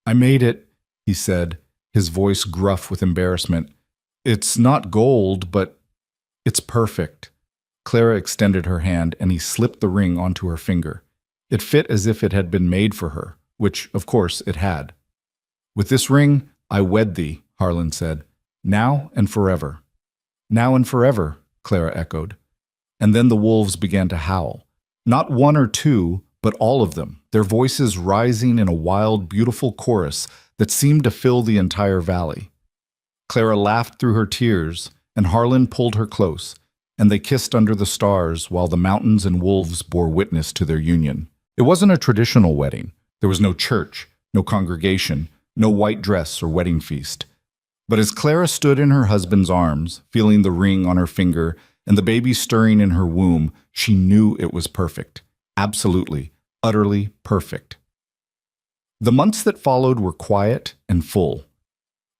"I made it," he said, his voice gruff with embarrassment. "It's not gold, but it's perfect." Clara extended her hand, and he slipped the ring onto her finger. It fit as if it had been made for her, which, of course, it had. "With this ring, I wed thee," Harlan said, "now and forever." "Now and forever," Clara echoed. And then the wolves began to howl. Not one or two, but all of them, their voices rising in a wild, beautiful chorus that seemed to fill the entire valley. Clara laughed through her tears, and Harlan pulled her close, and they kissed under the stars while the mountains and wolves bore witness to their union. It wasn't a traditional wedding. There was no church, no congregation, no white dress or wedding feast. But as Clara stood in her husband's arms, feeling the ring on her finger and the baby stirring in her womb, she knew it was perfect. Absolutely, utterly perfect. The months that followed were quiet and full.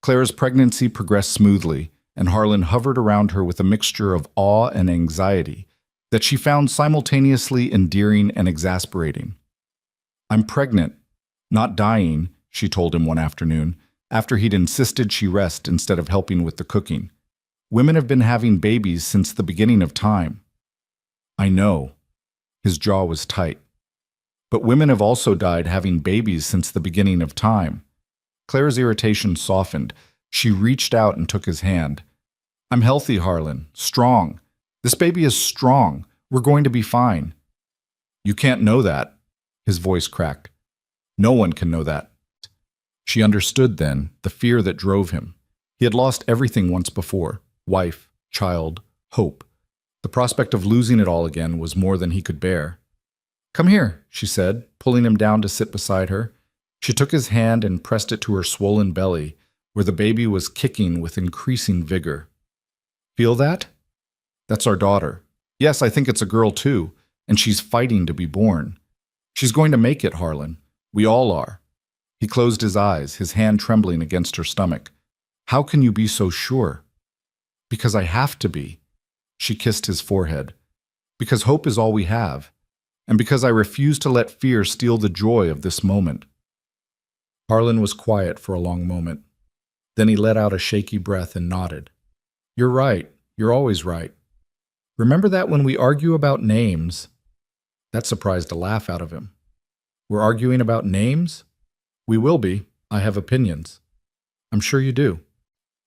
Clara's pregnancy progressed smoothly, and Harlan hovered around her with a mixture of awe and anxiety that she found simultaneously endearing and exasperating. "I'm pregnant, not dying," she told him one afternoon, after he'd insisted she rest instead of helping with the cooking. "Women have been having babies since the beginning of time." "I know." His jaw was tight. "But women have also died having babies since the beginning of time." Clara's irritation softened. She reached out and took his hand. "I'm healthy, Harlan. Strong. This baby is strong. We're going to be fine." "You can't know that." His voice cracked. "No one can know that." She understood then the fear that drove him. He had lost everything once before: wife, child, hope. The prospect of losing it all again was more than he could bear. "Come here," she said, pulling him down to sit beside her. She took his hand and pressed it to her swollen belly, where the baby was kicking with increasing vigor. "Feel that? That's our daughter. Yes, I think it's a girl too, and she's fighting to be born. She's going to make it, Harlan. We all are." He closed his eyes, his hand trembling against her stomach. "How can you be so sure?" "Because I have to be." She kissed his forehead. "Because hope is all we have, and because I refuse to let fear steal the joy of this moment." Harlan was quiet for a long moment. Then he let out a shaky breath and nodded. "You're right. You're always right. Remember that when we argue about names?" That surprised a laugh out of him. "We're arguing about names?" "We will be. I have opinions." "I'm sure you do."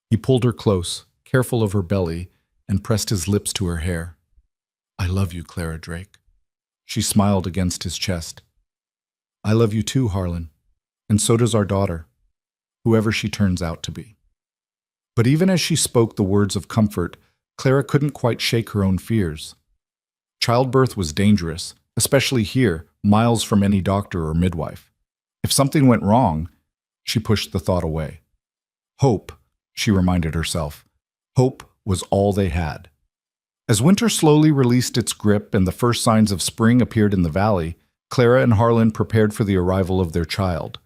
He pulled her close, careful of her belly, and pressed his lips to her hair. "I love you, Clara Drake." She smiled against his chest. I love you too, Harlan, and so does our daughter, whoever she turns out to be. But even as she spoke the words of comfort, Clara couldn't quite shake her own fears. Childbirth was dangerous, especially here, miles from any doctor or midwife. If something went wrong, she pushed the thought away. Hope, she reminded herself. Hope was all they had. As winter slowly released its grip and the first signs of spring appeared in the valley, Clara and Harlan prepared for the arrival of their child.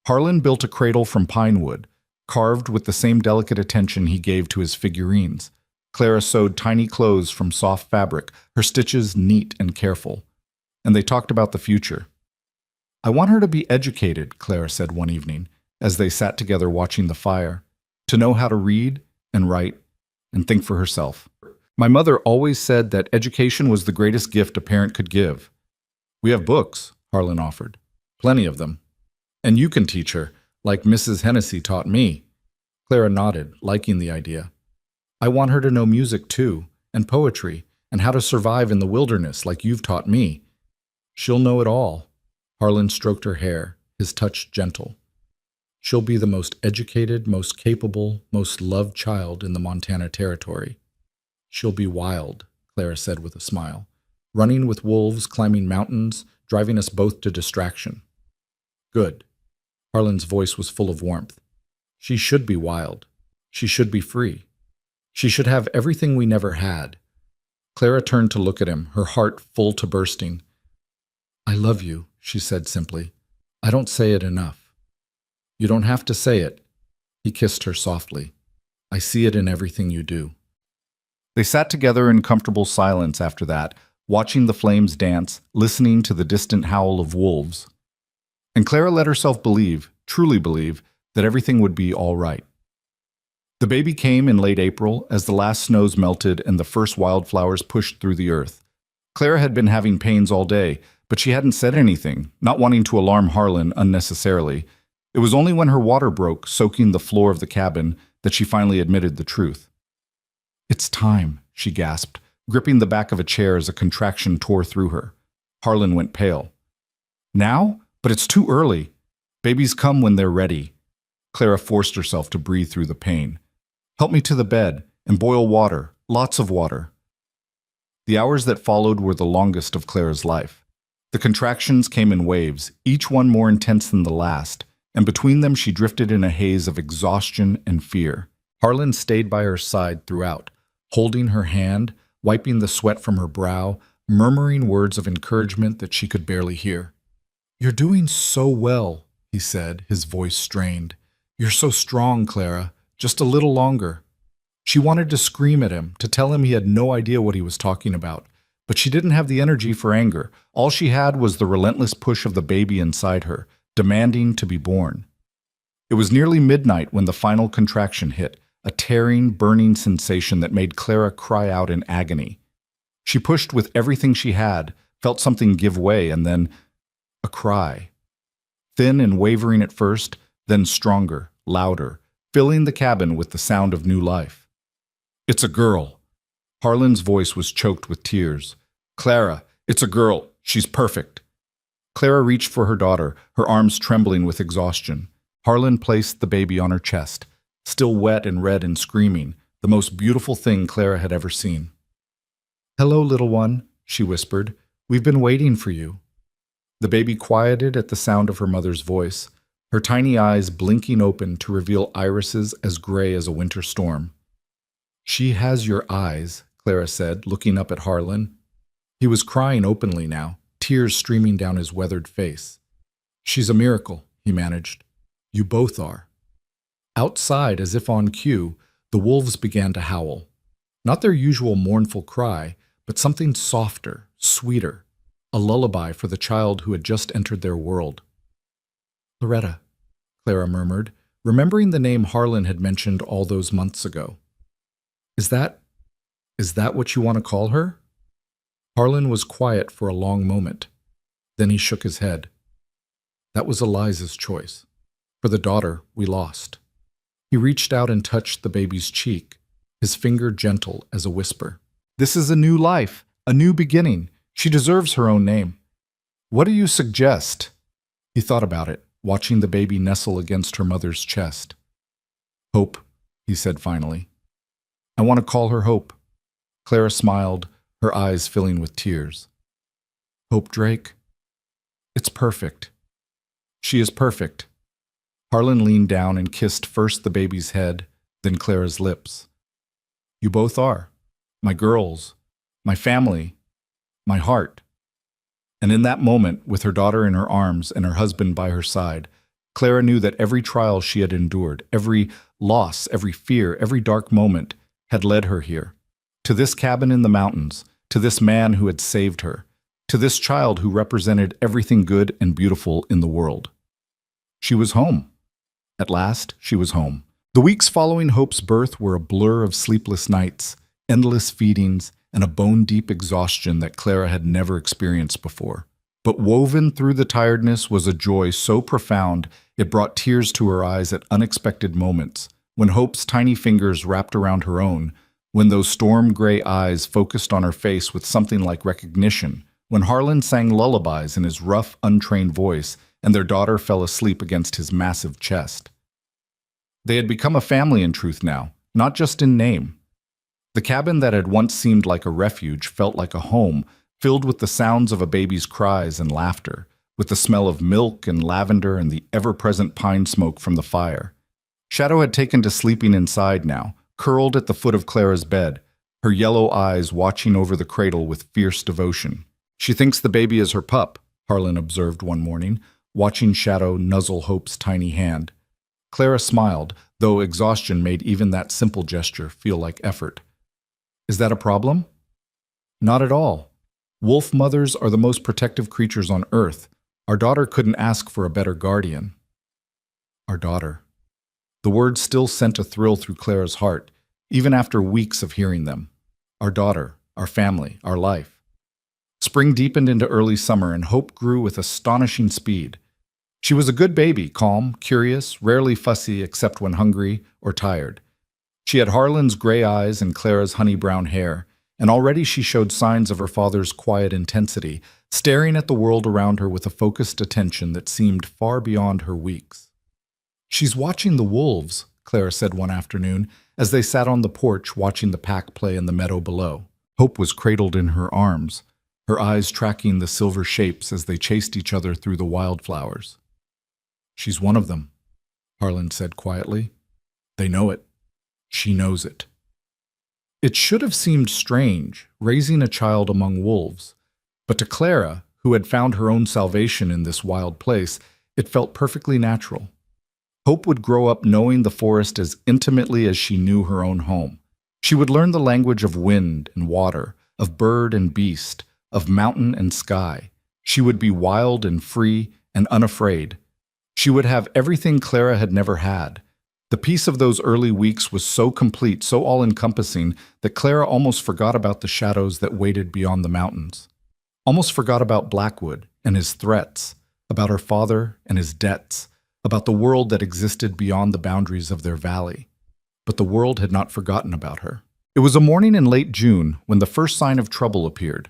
Harlan built a cradle from pine wood, carved with the same delicate attention he gave to his figurines. Clara sewed tiny clothes from soft fabric, her stitches neat and careful. And they talked about the future. I want her to be educated, Clara said one evening, as they sat together watching the fire, to know how to read and write and think for herself. My mother always said that education was the greatest gift a parent could give. We have books, Harlan offered. Plenty of them. And you can teach her, like Mrs. Hennessy taught me. Clara nodded, liking the idea. I want her to know music too, and poetry, and how to survive in the wilderness like you've taught me. She'll know it all. Harlan stroked her hair, his touch gentle. She'll be the most educated, most capable, most loved child in the Montana Territory. She'll be wild, Clara said with a smile. Running with wolves, climbing mountains, driving us both to distraction. Good. Harlan's voice was full of warmth. She should be wild. She should be free. She should have everything we never had. Clara turned to look at him, her heart full to bursting. I love you, she said simply. I don't say it enough. You don't have to say it. He kissed her softly. I see it in everything you do. They sat together in comfortable silence after that, watching the flames dance, listening to the distant howl of wolves. And Clara let herself believe, truly believe, that everything would be all right. The baby came in late April as the last snows melted and the first wildflowers pushed through the earth. Clara had been having pains all day, but she hadn't said anything, not wanting to alarm Harlan unnecessarily. It was only when her water broke, soaking the floor of the cabin, that she finally admitted the truth. It's time, she gasped, gripping the back of a chair as a contraction tore through her. Harlan went pale. Now? But it's too early. Babies come when they're ready. Clara forced herself to breathe through the pain. Help me to the bed and boil water, lots of water. The hours that followed were the longest of Clara's life. The contractions came in waves, each one more intense than the last, and between them she drifted in a haze of exhaustion and fear. Harlan stayed by her side throughout, holding her hand, wiping the sweat from her brow, murmuring words of encouragement that she could barely hear. You're doing so well, he said, his voice strained. You're so strong, Clara. Just a little longer. She wanted to scream at him, to tell him he had no idea what he was talking about, but she didn't have the energy for anger. All she had was the relentless push of the baby inside her, demanding to be born. It was nearly midnight when the final contraction hit, a tearing, burning sensation that made Clara cry out in agony. She pushed with everything she had, felt something give way, and then a cry. Thin and wavering at first, then stronger, louder, filling the cabin with the sound of new life. It's a girl. Harlan's voice was choked with tears. Clara, it's a girl. She's perfect. Clara reached for her daughter, her arms trembling with exhaustion. Harlan placed the baby on her chest, still wet and red and screaming, the most beautiful thing Clara had ever seen. Hello, little one, she whispered. We've been waiting for you. The baby quieted at the sound of her mother's voice, her tiny eyes blinking open to reveal irises as gray as a winter storm. She has your eyes, Clara said, looking up at Harlan. He was crying openly now, tears streaming down his weathered face. She's a miracle, he managed. You both are. Outside, as if on cue, the wolves began to howl. Not their usual mournful cry, but something softer, sweeter, a lullaby for the child who had just entered their world. Loretta, Clara murmured, remembering the name Harlan had mentioned all those months ago. Is that what you want to call her? Harlan was quiet for a long moment. Then he shook his head. That was Eliza's choice. For the daughter we lost. He reached out and touched the baby's cheek, his finger gentle as a whisper. This is a new life, a new beginning. She deserves her own name. What do you suggest? He thought about it, watching the baby nestle against her mother's chest. Hope, he said finally. I want to call her Hope. Clara smiled, her eyes filling with tears. Hope Drake? It's perfect. She is perfect. Harlan leaned down and kissed first the baby's head, then Clara's lips. You both are. My girls. My family. My heart. And in that moment, with her daughter in her arms and her husband by her side, Clara knew that every trial she had endured, every loss, every fear, every dark moment had led her here. To this cabin in the mountains, to this man who had saved her, to this child who represented everything good and beautiful in the world. She was home. At last, she was home. The weeks following Hope's birth were a blur of sleepless nights, endless feedings, and a bone-deep exhaustion that Clara had never experienced before. But woven through the tiredness was a joy so profound it brought tears to her eyes at unexpected moments, when Hope's tiny fingers wrapped around her own, when those storm-gray eyes focused on her face with something like recognition, when Harlan sang lullabies in his rough, untrained voice, and their daughter fell asleep against his massive chest. They had become a family in truth now, not just in name. The cabin that had once seemed like a refuge felt like a home, filled with the sounds of a baby's cries and laughter, with the smell of milk and lavender and the ever-present pine smoke from the fire. Shadow had taken to sleeping inside now, curled at the foot of Clara's bed, her yellow eyes watching over the cradle with fierce devotion. She thinks the baby is her pup, Harlan observed one morning, watching Shadow nuzzle Hope's tiny hand. Clara smiled, though exhaustion made even that simple gesture feel like effort. Is that a problem? Not at all. Wolf mothers are the most protective creatures on Earth. Our daughter couldn't ask for a better guardian. Our daughter. The words still sent a thrill through Clara's heart, even after weeks of hearing them. Our daughter, our family, our life. Spring deepened into early summer, and Hope grew with astonishing speed. She was a good baby, calm, curious, rarely fussy except when hungry or tired. She had Harlan's gray eyes and Clara's honey-brown hair, and already she showed signs of her father's quiet intensity, staring at the world around her with a focused attention that seemed far beyond her weeks. She's watching the wolves, Clara said one afternoon, as they sat on the porch watching the pack play in the meadow below. Hope was cradled in her arms, her eyes tracking the silver shapes as they chased each other through the wildflowers. She's one of them, Harlan said quietly. They know it. She knows it. It should have seemed strange, raising a child among wolves, but to Clara, who had found her own salvation in this wild place, it felt perfectly natural. Hope would grow up knowing the forest as intimately as she knew her own home. She would learn the language of wind and water, of bird and beast, of mountain and sky. She would be wild and free and unafraid. She would have everything Clara had never had. The peace of those early weeks was so complete, so all-encompassing, that Clara almost forgot about the shadows that waited beyond the mountains. Almost forgot about Blackwood and his threats, about her father and his debts, about the world that existed beyond the boundaries of their valley. But the world had not forgotten about her. It was a morning in late June when the first sign of trouble appeared.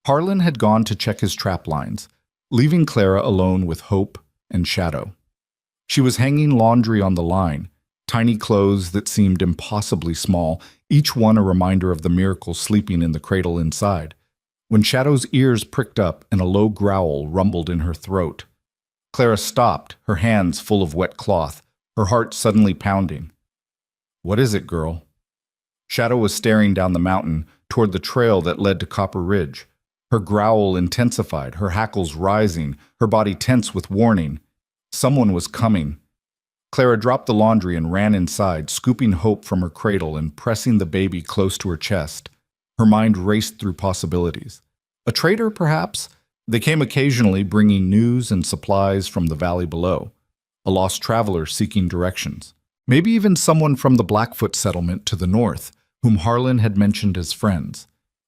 Harlan had gone to check his trap lines, leaving Clara alone with Hope and Shadow. She was hanging laundry on the line, tiny clothes that seemed impossibly small, each one a reminder of the miracle sleeping in the cradle inside, when Shadow's ears pricked up and a low growl rumbled in her throat. Clara stopped, her hands full of wet cloth, her heart suddenly pounding. What is it, girl? Shadow was staring down the mountain toward the trail that led to Copper Ridge. Her growl intensified, her hackles rising, her body tense with warning. Someone was coming. Clara dropped the laundry and ran inside, scooping Hope from her cradle and pressing the baby close to her chest. Her mind raced through possibilities. A trader, perhaps? They came occasionally, bringing news and supplies from the valley below. A lost traveler seeking directions. Maybe even someone from the Blackfoot settlement to the north, whom Harlan had mentioned as friends.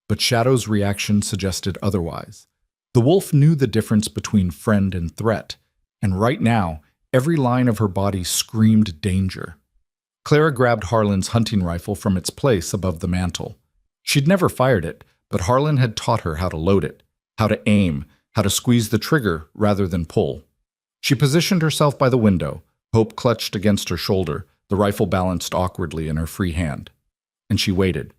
But Shadow's reaction suggested otherwise. The wolf knew the difference between friend and threat, and right now, every line of her body screamed danger. Clara grabbed Harlan's hunting rifle from its place above the mantel. She'd never fired it, but Harlan had taught her how to load it, how to aim, how to squeeze the trigger rather than pull. She positioned herself by the window, Hope clutched against her shoulder, the rifle balanced awkwardly in her free hand. And she waited.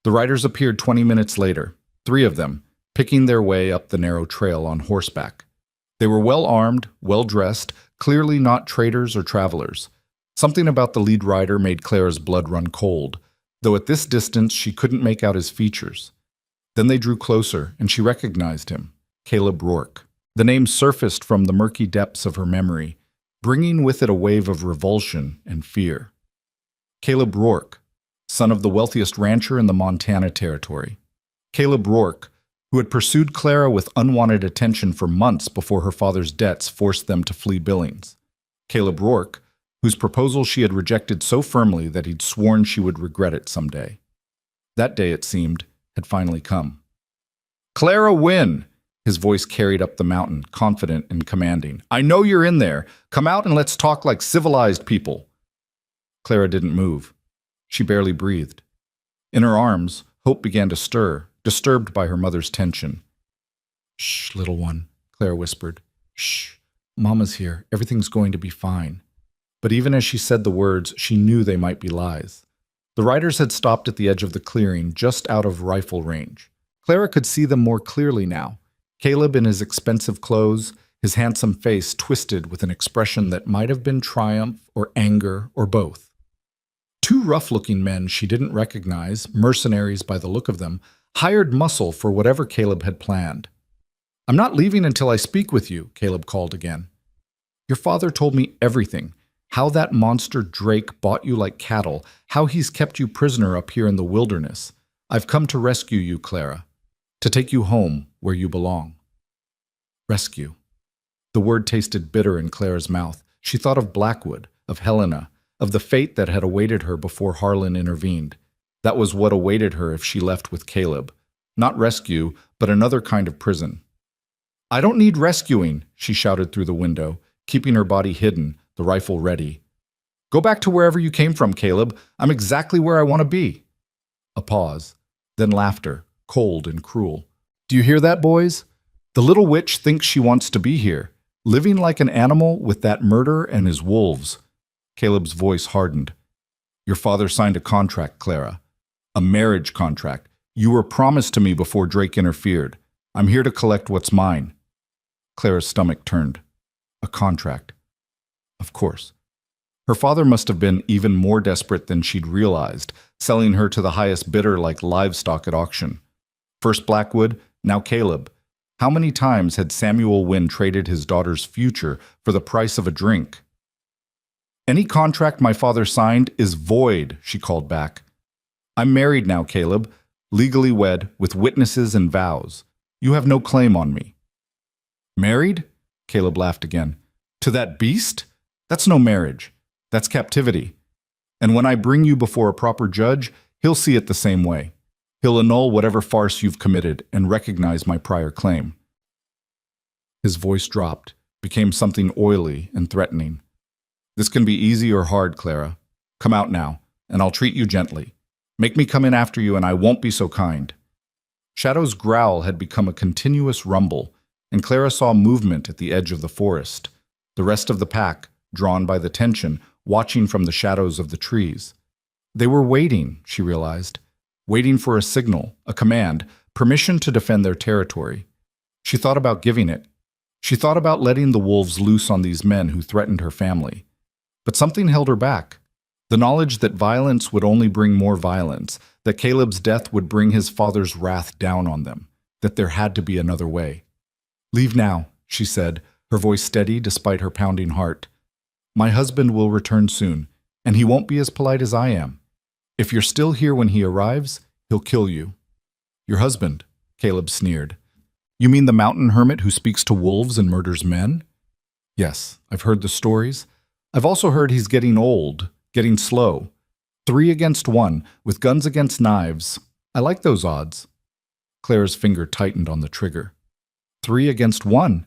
The riders appeared 20 minutes later, 3 of them, picking their way up the narrow trail on horseback. They were well-armed, well-dressed, clearly not traders or travelers. Something about the lead rider made Clara's blood run cold, though at this distance she couldn't make out his features. Then they drew closer, and she recognized him, Caleb Rourke. The name surfaced from the murky depths of her memory, bringing with it a wave of revulsion and fear. Caleb Rourke, son of the wealthiest rancher in the Montana Territory. Caleb Rourke, who had pursued Clara with unwanted attention for months before her father's debts forced them to flee Billings. Caleb Rourke, whose proposal she had rejected so firmly that he'd sworn she would regret it someday. That day, it seemed, had finally come. "Clara Wynne!" His voice carried up the mountain, confident and commanding. "I know you're in there. Come out and let's talk like civilized people." Clara didn't move. She barely breathed. In her arms, Hope began to stir, disturbed by her mother's tension. "Shh, little one," Clara whispered. "Shh, Mama's here. Everything's going to be fine." But even as she said the words, she knew they might be lies. The riders had stopped at the edge of the clearing, just out of rifle range. Clara could see them more clearly now. Caleb in his expensive clothes, his handsome face twisted with an expression that might have been triumph or anger or both. 2 rough-looking men she didn't recognize, mercenaries by the look of them, hired muscle for whatever Caleb had planned. "I'm not leaving until I speak with you," Caleb called again. "Your father told me everything. How that monster Drake bought you like cattle, how he's kept you prisoner up here in the wilderness. I've come to rescue you, Clara. To take you home where you belong." Rescue. The word tasted bitter in Clara's mouth. She thought of Blackwood, of Helena, of the fate that had awaited her before Harlan intervened. That was what awaited her if she left with Caleb. Not rescue, but another kind of prison. "I don't need rescuing," she shouted through the window, keeping her body hidden, the rifle ready. "Go back to wherever you came from, Caleb. I'm exactly where I want to be." A pause, then laughter, cold and cruel. "Do you hear that, boys? The little witch thinks she wants to be here, living like an animal with that murderer and his wolves." Caleb's voice hardened. "Your father signed a contract, Clara. A marriage contract. You were promised to me before Drake interfered. I'm here to collect what's mine." Clara's stomach turned. A contract. Of course. Her father must have been even more desperate than she'd realized, selling her to the highest bidder like livestock at auction. First Blackwood, now Caleb. How many times had Samuel Wynne traded his daughter's future for the price of a drink? "Any contract my father signed is void," she called back. "I'm married now, Caleb, legally wed, with witnesses and vows. You have no claim on me." "Married?" Caleb laughed again. "To that beast? That's no marriage. That's captivity. And when I bring you before a proper judge, he'll see it the same way. He'll annul whatever farce you've committed and recognize my prior claim." His voice dropped, became something oily and threatening. "This can be easy or hard, Clara. Come out now, and I'll treat you gently. Make me come in after you, and I won't be so kind." Shadow's growl had become a continuous rumble, and Clara saw movement at the edge of the forest. The rest of the pack, drawn by the tension, watching from the shadows of the trees. They were waiting, she realized, waiting for a signal, a command, permission to defend their territory. She thought about giving it. She thought about letting the wolves loose on these men who threatened her family. But something held her back. The knowledge that violence would only bring more violence, that Caleb's death would bring his father's wrath down on them, that there had to be another way. "Leave now," she said, her voice steady despite her pounding heart. "My husband will return soon, and he won't be as polite as I am. If you're still here when he arrives, he'll kill you." "Your husband?" Caleb sneered. "You mean the mountain hermit who speaks to wolves and murders men?" "Yes, I've heard the stories. I've also heard he's getting old, getting slow. 3 against 1, with guns against knives. I like those odds." Clara's finger tightened on the trigger. 3 against 1?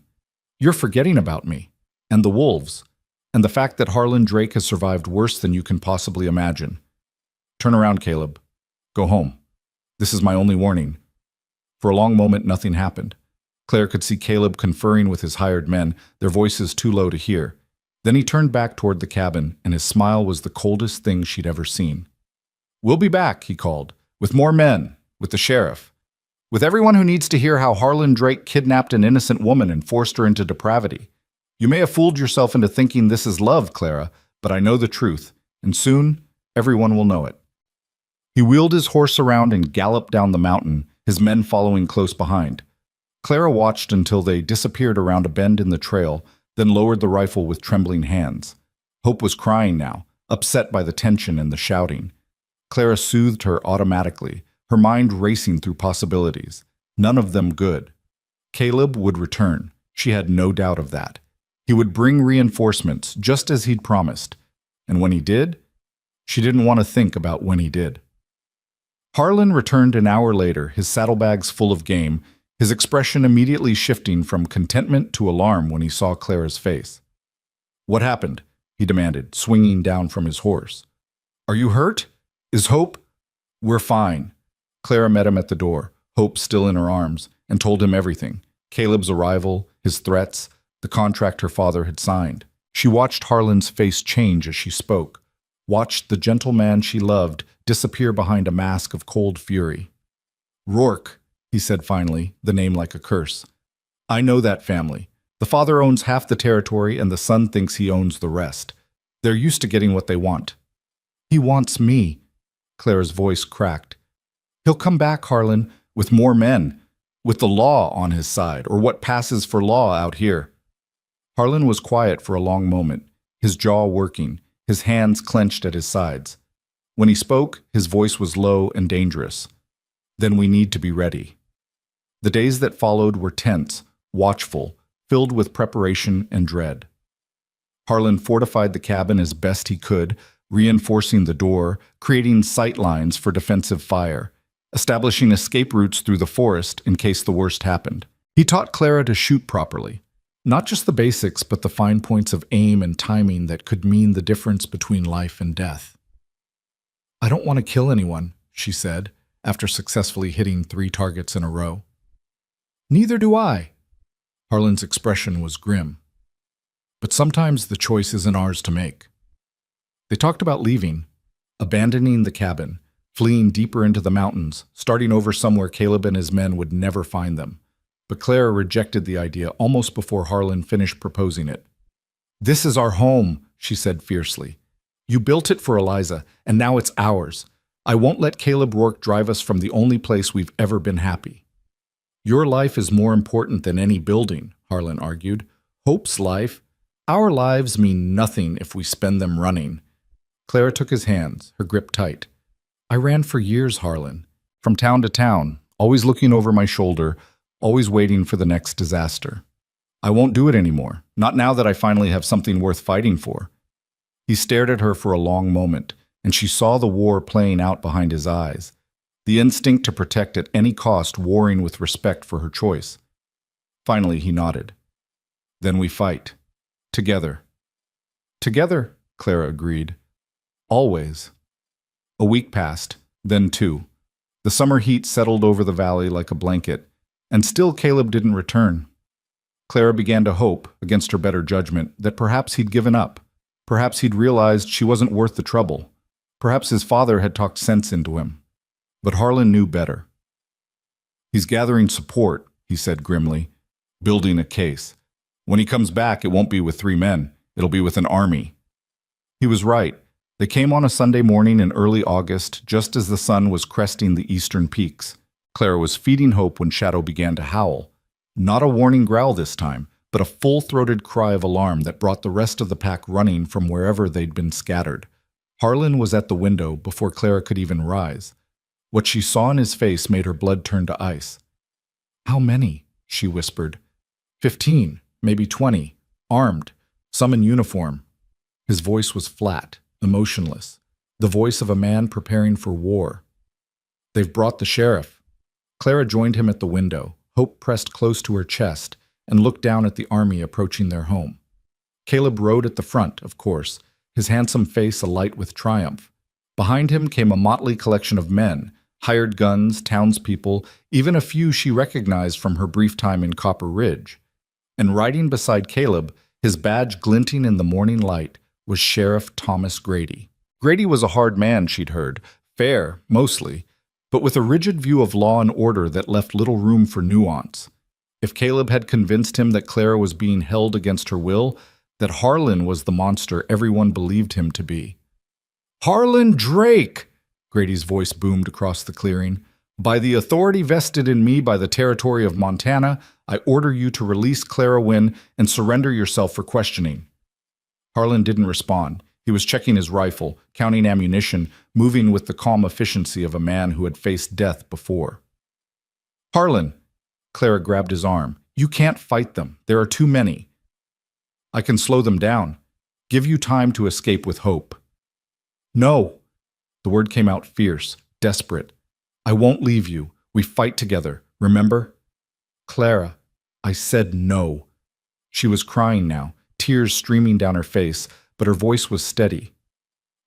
You're forgetting about me, and the wolves, and the fact that Harlan Drake has survived worse than you can possibly imagine. Turn around, Caleb. Go home. This is my only warning." For a long moment, nothing happened. Claire could see Caleb conferring with his hired men, their voices too low to hear. Then he turned back toward the cabin, and his smile was the coldest thing she'd ever seen. "We'll be back," he called, "with more men, with the sheriff, with everyone who needs to hear how Harlan Drake kidnapped an innocent woman and forced her into depravity. You may have fooled yourself into thinking this is love, Clara, but I know the truth, and soon everyone will know it." He wheeled his horse around and galloped down the mountain, his men following close behind. Clara watched until they disappeared around a bend in the trail, then lowered the rifle with trembling hands. Hope was crying now, upset by the tension and the shouting. Clara soothed her automatically, her mind racing through possibilities, none of them good. Caleb would return, she had no doubt of that. He would bring reinforcements, just as he'd promised. And when he did, she didn't want to think about when he did. Harlan returned an hour later, his saddlebags full of game, his expression immediately shifting from contentment to alarm when he saw Clara's face. "What happened?" he demanded, swinging down from his horse. "Are you hurt? Is Hope—" "We're fine." Clara met him at the door, Hope still in her arms, and told him everything. Caleb's arrival, his threats, the contract her father had signed. She watched Harlan's face change as she spoke, watched the gentle man she loved disappear behind a mask of cold fury. "Rourke," he said finally, the name like a curse. "I know that family. The father owns half the territory and the son thinks he owns the rest. They're used to getting what they want." "He wants me." Clara's voice cracked. "He'll come back, Harlan, with more men, with the law on his side, or what passes for law out here." Harlan was quiet for a long moment, his jaw working, his hands clenched at his sides. When he spoke, his voice was low and dangerous. "Then we need to be ready." The days that followed were tense, watchful, filled with preparation and dread. Harlan fortified the cabin as best he could, reinforcing the door, creating sight lines for defensive fire, establishing escape routes through the forest in case the worst happened. He taught Clara to shoot properly, not just the basics, but the fine points of aim and timing that could mean the difference between life and death. "I don't want to kill anyone," she said, after successfully hitting 3 targets in a row. "Neither do I." Harlan's expression was grim. "But sometimes the choice isn't ours to make." They talked about leaving, abandoning the cabin, fleeing deeper into the mountains, starting over somewhere Caleb and his men would never find them. But Clara rejected the idea almost before Harlan finished proposing it. "This is our home," she said fiercely. "You built it for Eliza, and now it's ours. I won't let Caleb Rourke drive us from the only place we've ever been happy." "Your life is more important than any building," Harlan argued. "Hope's life. Our lives mean nothing if we spend them running." Clara took his hands, her grip tight. "I ran for years, Harlan, from town to town, always looking over my shoulder, always waiting for the next disaster. I won't do it anymore, not now that I finally have something worth fighting for." He stared at her for a long moment, and she saw the war playing out behind his eyes, the instinct to protect at any cost warring with respect for her choice. Finally, he nodded. "Then we fight. Together." "Together," Clara agreed. "Always." A week passed, then 2. The summer heat settled over the valley like a blanket, and still Caleb didn't return. Clara began to hope, against her better judgment, that perhaps he'd given up. Perhaps he'd realized she wasn't worth the trouble. Perhaps his father had talked sense into him. But Harlan knew better. "He's gathering support," he said grimly, "building a case. When he comes back, it won't be with 3 men. It'll be with an army." He was right. They came on a Sunday morning in early August, just as the sun was cresting the eastern peaks. Clara was feeding hope when Shadow began to howl. Not a warning growl this time, but a full-throated cry of alarm that brought the rest of the pack running from wherever they'd been scattered. Harlan was at the window before Clara could even rise. What she saw in his face made her blood turn to ice. "How many?" she whispered. 15, maybe 20, armed, some in uniform." His voice was flat, emotionless, the voice of a man preparing for war. "They've brought the sheriff." Clara joined him at the window, hope pressed close to her chest, and looked down at the army approaching their home. Caleb rode at the front, of course, his handsome face alight with triumph. Behind him came a motley collection of men, Hired guns, townspeople, even a few she recognized from her brief time in Copper Ridge. And riding beside Caleb, his badge glinting in the morning light, was Sheriff Thomas Grady. Grady was a hard man, she'd heard, fair, mostly, but with a rigid view of law and order that left little room for nuance. If Caleb had convinced him that Clara was being held against her will, that Harlan was the monster everyone believed him to be. "Harlan Drake!" Grady's voice boomed across the clearing. "By the authority vested in me by the territory of Montana, I order you to release Clara Wynne and surrender yourself for questioning." Harlan didn't respond. He was checking his rifle, counting ammunition, moving with the calm efficiency of a man who had faced death before. "Harlan," Clara grabbed his arm, "you can't fight them. There are too many." "I can slow them down. Give you time to escape with hope." "No." The word came out fierce, desperate. "I won't leave you. We fight together, remember?" "Clara," I said no. She was crying now, tears streaming down her face, but her voice was steady.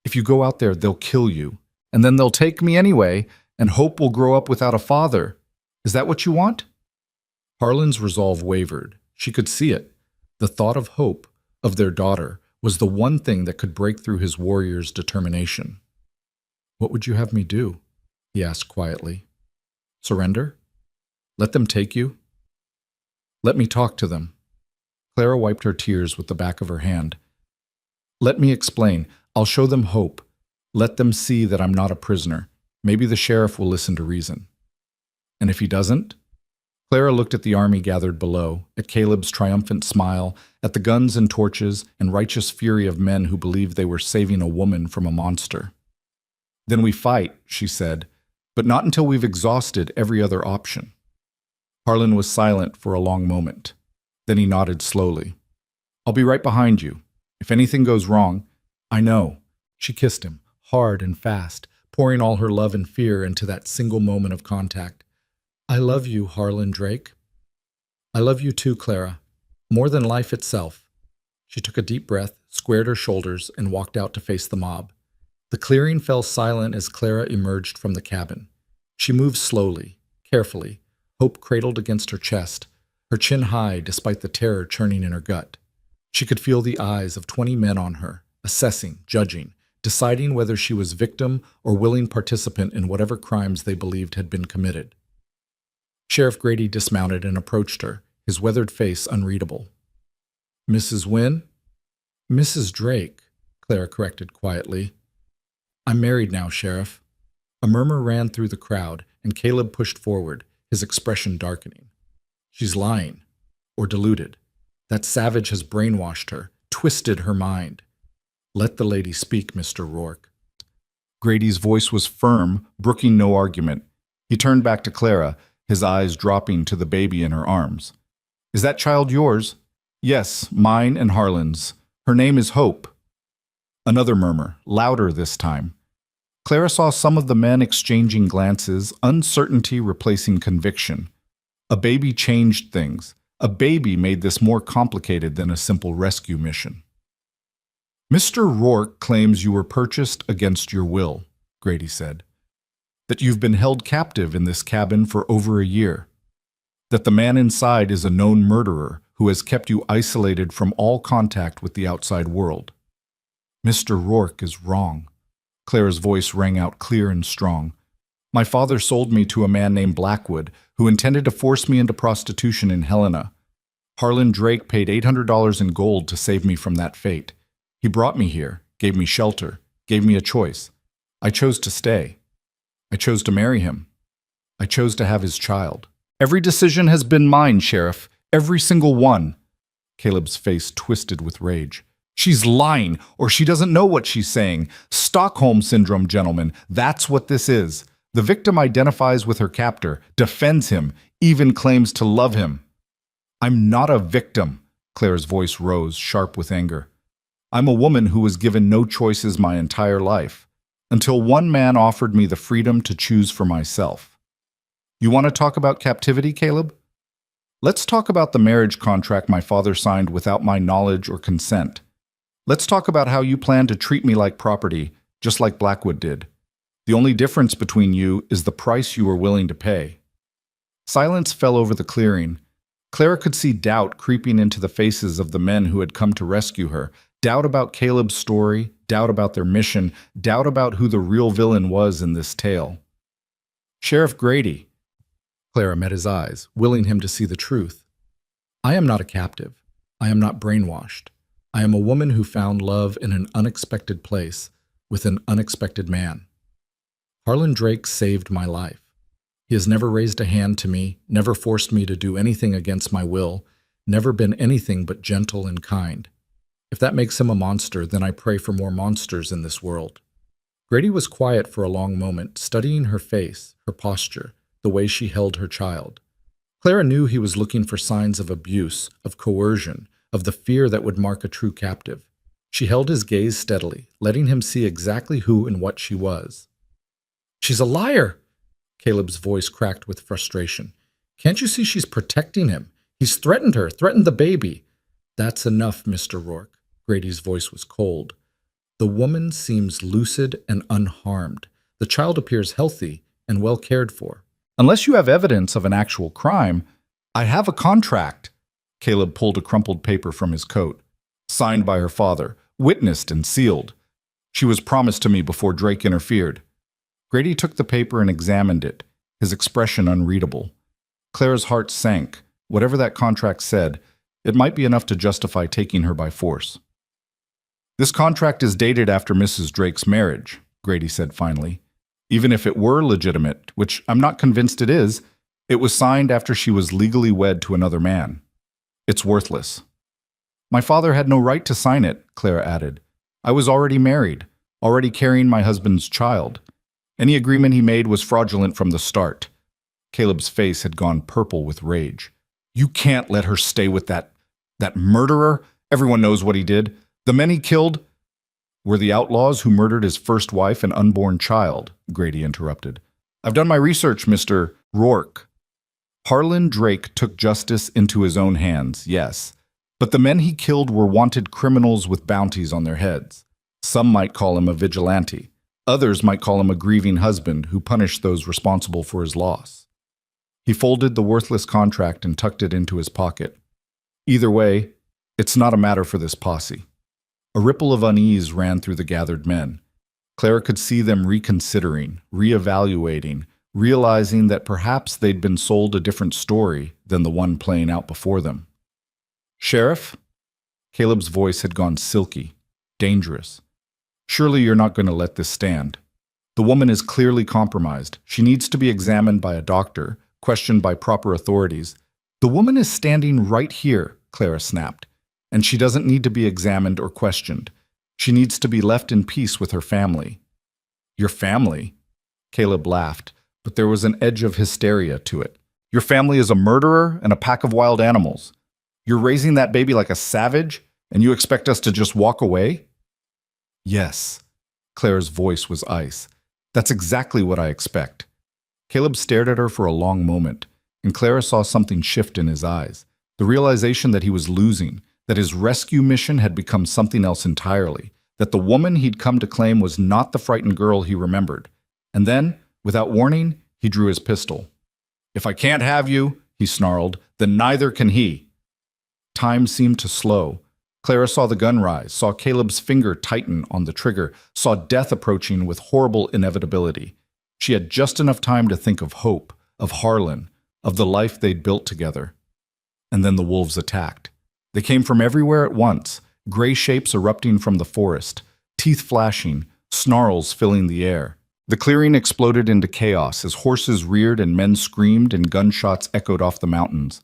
"If you go out there, they'll kill you. And then they'll take me anyway, and Hope will grow up without a father. Is that what you want?" Harlan's resolve wavered. She could see it. The thought of Hope, of their daughter, was the one thing that could break through his warrior's determination. "What would you have me do?" he asked quietly. "Surrender? Let them take you?" "Let me talk to them." Clara wiped her tears with the back of her hand. "Let me explain. I'll show them hope. Let them see that I'm not a prisoner. Maybe the sheriff will listen to reason." "And if he doesn't?" Clara looked at the army gathered below, at Caleb's triumphant smile, at the guns and torches and righteous fury of men who believed they were saving a woman from a monster. "Then we fight," she said, "but not until we've exhausted every other option." Harlan was silent for a long moment. Then he nodded slowly. "I'll be right behind you. If anything goes wrong, I know." She kissed him, hard and fast, pouring all her love and fear into that single moment of contact. "I love you, Harlan Drake." "I love you too, Clara. More than life itself." She took a deep breath, squared her shoulders, and walked out to face the mob. The clearing fell silent as Clara emerged from the cabin. She moved slowly, carefully, hope cradled against her chest, her chin high despite the terror churning in her gut. She could feel the eyes of 20 men on her, assessing, judging, deciding whether she was victim or willing participant in whatever crimes they believed had been committed. Sheriff Grady dismounted and approached her, his weathered face unreadable. "Mrs. Wynne?" "Mrs. Drake," Clara corrected quietly. "I'm married now, Sheriff." A murmur ran through the crowd, and Caleb pushed forward, his expression darkening. "She's lying. Or deluded. That savage has brainwashed her, twisted her mind." "Let the lady speak, Mr. Rourke." Grady's voice was firm, brooking no argument. He turned back to Clara, his eyes dropping to the baby in her arms. "Is that child yours?" "Yes, mine and Harlan's. Her name is Hope." Another murmur, louder this time. Clara saw some of the men exchanging glances, uncertainty replacing conviction. A baby changed things. A baby made this more complicated than a simple rescue mission. "Mr. Rourke claims you were purchased against your will," Grady said. "That you've been held captive in this cabin for over a year. That the man inside is a known murderer who has kept you isolated from all contact with the outside world." "Mr. Rourke is wrong." Clara's voice rang out clear and strong. "My father sold me to a man named Blackwood, who intended to force me into prostitution in Helena. Harlan Drake paid $800 in gold to save me from that fate. He brought me here, gave me shelter, gave me a choice. I chose to stay. I chose to marry him. I chose to have his child. Every decision has been mine, Sheriff. Every single one." Caleb's face twisted with rage. "She's lying, or she doesn't know what she's saying. Stockholm Syndrome, gentlemen. That's what this is. The victim identifies with her captor, defends him, even claims to love him." "I'm not a victim." Claire's voice rose, sharp with anger. "I'm a woman who was given no choices my entire life, until one man offered me the freedom to choose for myself. You want to talk about captivity, Caleb? Let's talk about the marriage contract my father signed without my knowledge or consent. Let's talk about how you plan to treat me like property, just like Blackwood did. The only difference between you is the price you are willing to pay." Silence fell over the clearing. Clara could see doubt creeping into the faces of the men who had come to rescue her. Doubt about Caleb's story, doubt about their mission, doubt about who the real villain was in this tale. "Sheriff Grady." Clara met his eyes, willing him to see the truth. "I am not a captive. I am not brainwashed. I am a woman who found love in an unexpected place with an unexpected man. Harlan Drake saved my life. He has never raised a hand to me, never forced me to do anything against my will, never been anything but gentle and kind. If that makes him a monster, then I pray for more monsters in this world." Grady was quiet for a long moment, studying her face, her posture, the way she held her child. Clara knew he was looking for signs of abuse, of coercion, of the fear that would mark a true captive. She held his gaze steadily, letting him see exactly who and what she was. "She's a liar!" Caleb's voice cracked with frustration. "Can't you see she's protecting him? He's threatened her, threatened the baby." "That's enough, Mr. Rourke." Grady's voice was cold. "The woman seems lucid and unharmed. The child appears healthy and well cared for." "Unless you have evidence of an actual crime, I have a contract." Caleb pulled a crumpled paper from his coat. "Signed by her father, witnessed and sealed. She was promised to me before Drake interfered." Grady took the paper and examined it, his expression unreadable. Clara's heart sank. Whatever that contract said, it might be enough to justify taking her by force. "This contract is dated after Mrs. Drake's marriage," Grady said finally. "Even if it were legitimate, which I'm not convinced it is, it was signed after she was legally wed to another man. It's worthless." "My father had no right to sign it," Clara added. "I was already married, already carrying my husband's child. Any agreement he made was fraudulent from the start." Caleb's face had gone purple with rage. "You can't let her stay with that murderer. Everyone knows what he did. The men he killed were the outlaws who murdered his first wife and unborn child," Grady interrupted. "I've done my research, Mr. Rourke. Harlan Drake took justice into his own hands, yes. But the men he killed were wanted criminals with bounties on their heads. Some might call him a vigilante. Others might call him a grieving husband who punished those responsible for his loss." He folded the worthless contract and tucked it into his pocket. "Either way, it's not a matter for this posse." A ripple of unease ran through the gathered men. Clara could see them reconsidering, reevaluating, realizing that perhaps they'd been sold a different story than the one playing out before them. "Sheriff?" Caleb's voice had gone silky, dangerous. "Surely you're not going to let this stand. The woman is clearly compromised. She needs to be examined by a doctor, questioned by proper authorities. The woman is standing right here," Clara snapped, "and she doesn't need to be examined or questioned. She needs to be left in peace with her family." "Your family?" Caleb laughed, but there was an edge of hysteria to it. "Your family is a murderer and a pack of wild animals. You're raising that baby like a savage, and you expect us to just walk away?" "Yes." Clara's voice was ice. "That's exactly what I expect." Caleb stared at her for a long moment, and Clara saw something shift in his eyes. The realization that he was losing, that his rescue mission had become something else entirely, that the woman he'd come to claim was not the frightened girl he remembered. And then, without warning, he drew his pistol. "If I can't have you," he snarled, "then neither can he." Time seemed to slow. Clara saw the gun rise, saw Caleb's finger tighten on the trigger, saw death approaching with horrible inevitability. She had just enough time to think of hope, of Harlan, of the life they'd built together. And then the wolves attacked. They came from everywhere at once, gray shapes erupting from the forest, teeth flashing, snarls filling the air. The clearing exploded into chaos as horses reared and men screamed and gunshots echoed off the mountains.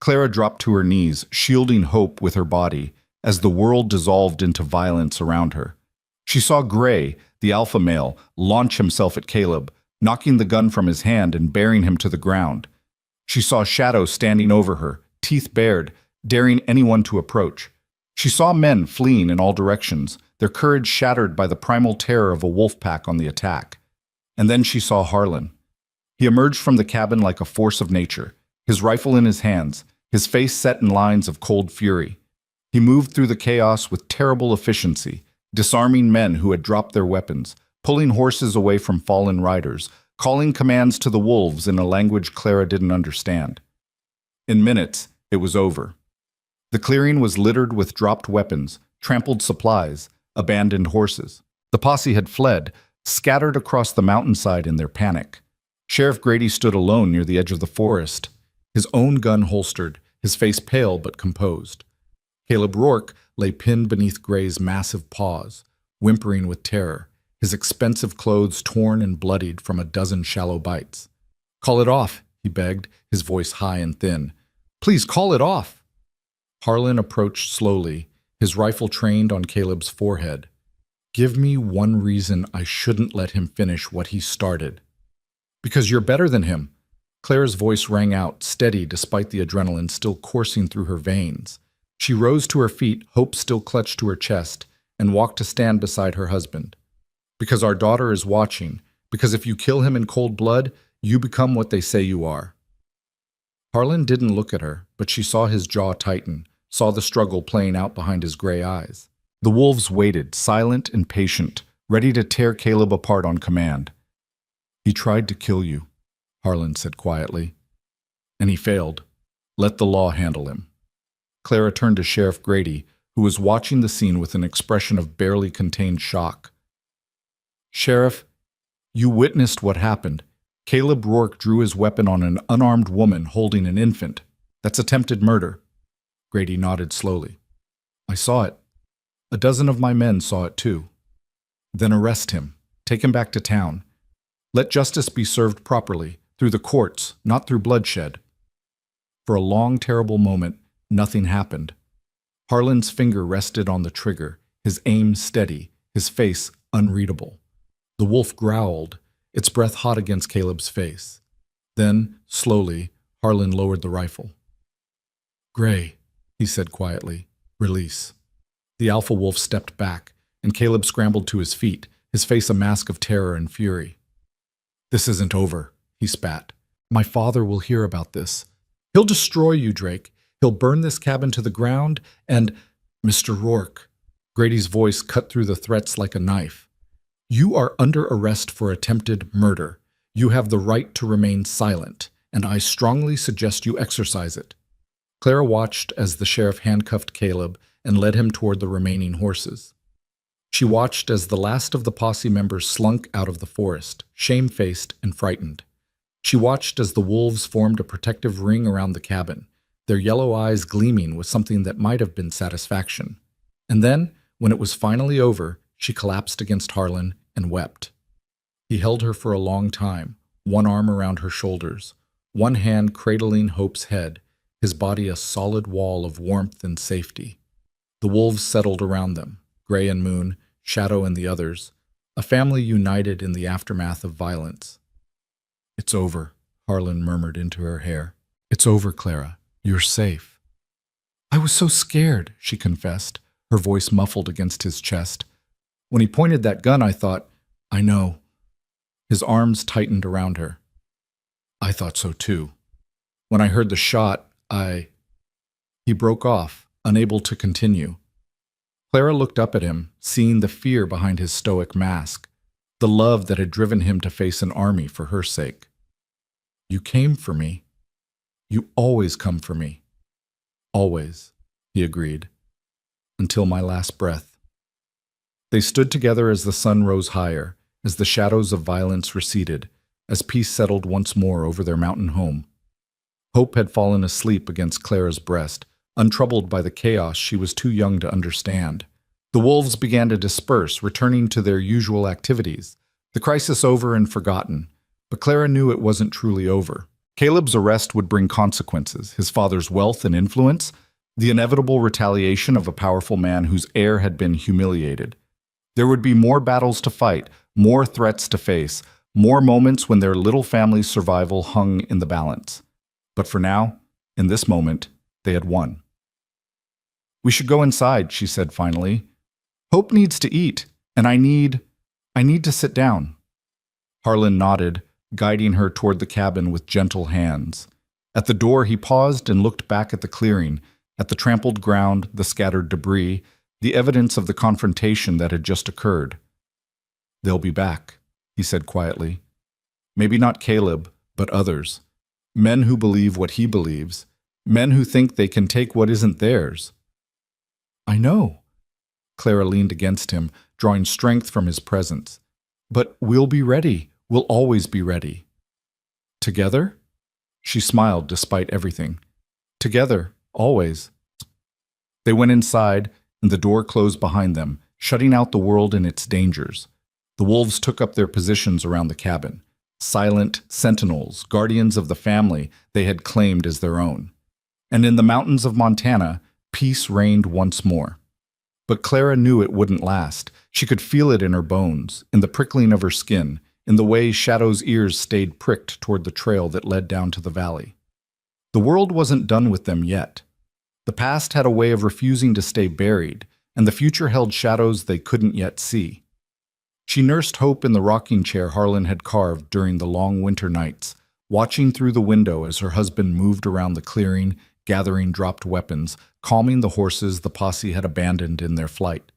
Clara dropped to her knees, shielding hope with her body, as the world dissolved into violence around her. She saw Gray, the alpha male, launch himself at Caleb, knocking the gun from his hand and bearing him to the ground. She saw Shadow standing over her, teeth bared, daring anyone to approach. She saw men fleeing in all directions, their courage shattered by the primal terror of a wolf pack on the attack. And then she saw Harlan. He emerged from the cabin like a force of nature, his rifle in his hands, his face set in lines of cold fury. He moved through the chaos with terrible efficiency, disarming men who had dropped their weapons, pulling horses away from fallen riders, calling commands to the wolves in a language Clara didn't understand. In minutes, it was over. The clearing was littered with dropped weapons, trampled supplies, abandoned horses. The posse had fled, scattered across the mountainside in their panic. Sheriff Grady stood alone near the edge of the forest, his own gun holstered, his face pale but composed. Caleb Rourke lay pinned beneath Gray's massive paws, whimpering with terror, his expensive clothes torn and bloodied from a dozen shallow bites. "Call it off," he begged, his voice high and thin. "Please call it off." Harlan approached slowly, his rifle trained on Caleb's forehead. "Give me one reason I shouldn't let him finish what he started." "Because you're better than him." Claire's voice rang out, steady despite the adrenaline still coursing through her veins. She rose to her feet, hope still clutched to her chest, and walked to stand beside her husband. "Because our daughter is watching. Because if you kill him in cold blood, you become what they say you are." Harlan didn't look at her, but she saw his jaw tighten, saw the struggle playing out behind his gray eyes. The wolves waited, silent and patient, ready to tear Caleb apart on command. "He tried to kill you," Harlan said quietly. "And he failed. Let the law handle him." Clara turned to Sheriff Grady, who was watching the scene with an expression of barely contained shock. "Sheriff, you witnessed what happened. Caleb Rourke drew his weapon on an unarmed woman holding an infant. That's attempted murder." Grady nodded slowly. "I saw it. A dozen of my men saw it too." "Then arrest him. Take him back to town. Let justice be served properly, through the courts, not through bloodshed." For a long, terrible moment, nothing happened. Harlan's finger rested on the trigger, his aim steady, his face unreadable. The wolf growled, its breath hot against Caleb's face. Then, slowly, Harlan lowered the rifle. "Gray," he said quietly, "release." The alpha wolf stepped back, and Caleb scrambled to his feet, his face a mask of terror and fury. "This isn't over," he spat. "My father will hear about this. He'll destroy you, Drake. He'll burn this cabin to the ground, and—" "Mr. Rourke," Grady's voice cut through the threats like a knife. "You are under arrest for attempted murder. You have the right to remain silent, and I strongly suggest you exercise it." Clara watched as the sheriff handcuffed Caleb and led him toward the remaining horses. She watched as the last of the posse members slunk out of the forest, shamefaced and frightened. She watched as the wolves formed a protective ring around the cabin, their yellow eyes gleaming with something that might have been satisfaction. And then, when it was finally over, she collapsed against Harlan and wept. He held her for a long time, one arm around her shoulders, one hand cradling Hope's head, his body a solid wall of warmth and safety. The wolves settled around them, Gray and Moon, Shadow and the others, a family united in the aftermath of violence. "It's over," Harlan murmured into her hair. "It's over, Clara. You're safe." "I was so scared," she confessed, her voice muffled against his chest. "When he pointed that gun, I thought, I know." His arms tightened around her. "I thought so too. When I heard the shot, He broke off, unable to continue. Clara looked up at him, seeing the fear behind his stoic mask, the love that had driven him to face an army for her sake. "You came for me. You always come for me." "Always," he agreed. "Until my last breath." They stood together as the sun rose higher, as the shadows of violence receded, as peace settled once more over their mountain home. Hope had fallen asleep against Clara's breast, untroubled by the chaos she was too young to understand. The wolves began to disperse, returning to their usual activities, the crisis over and forgotten. But Clara knew it wasn't truly over. Caleb's arrest would bring consequences, his father's wealth and influence, the inevitable retaliation of a powerful man whose heir had been humiliated. There would be more battles to fight, more threats to face, more moments when their little family's survival hung in the balance. But for now, in this moment, they had won. "We should go inside," she said finally. "Hope needs to eat, and I need to sit down." Harlan nodded, guiding her toward the cabin with gentle hands. At the door, he paused and looked back at the clearing, at the trampled ground, the scattered debris, the evidence of the confrontation that had just occurred. They'll be back, he said quietly. Maybe not Caleb, but others. Men who believe what he believes. Men who think they can take what isn't theirs. I know. Clara leaned against him, drawing strength from his presence. But we'll be ready. We'll always be ready. Together? She smiled despite everything. Together, always. They went inside, and the door closed behind them, shutting out the world and its dangers. The wolves took up their positions around the cabin. Silent sentinels, guardians of the family they had claimed as their own. And in the mountains of Montana, peace reigned once more. But Clara knew it wouldn't last. She could feel it in her bones, in the prickling of her skin, in the way Shadow's ears stayed pricked toward the trail that led down to the valley. The world wasn't done with them yet. The past had a way of refusing to stay buried, and the future held shadows they couldn't yet see. She nursed hope in the rocking chair Harlan had carved during the long winter nights, watching through the window as her husband moved around the clearing, gathering dropped weapons, calming the horses the posse had abandoned in their flight.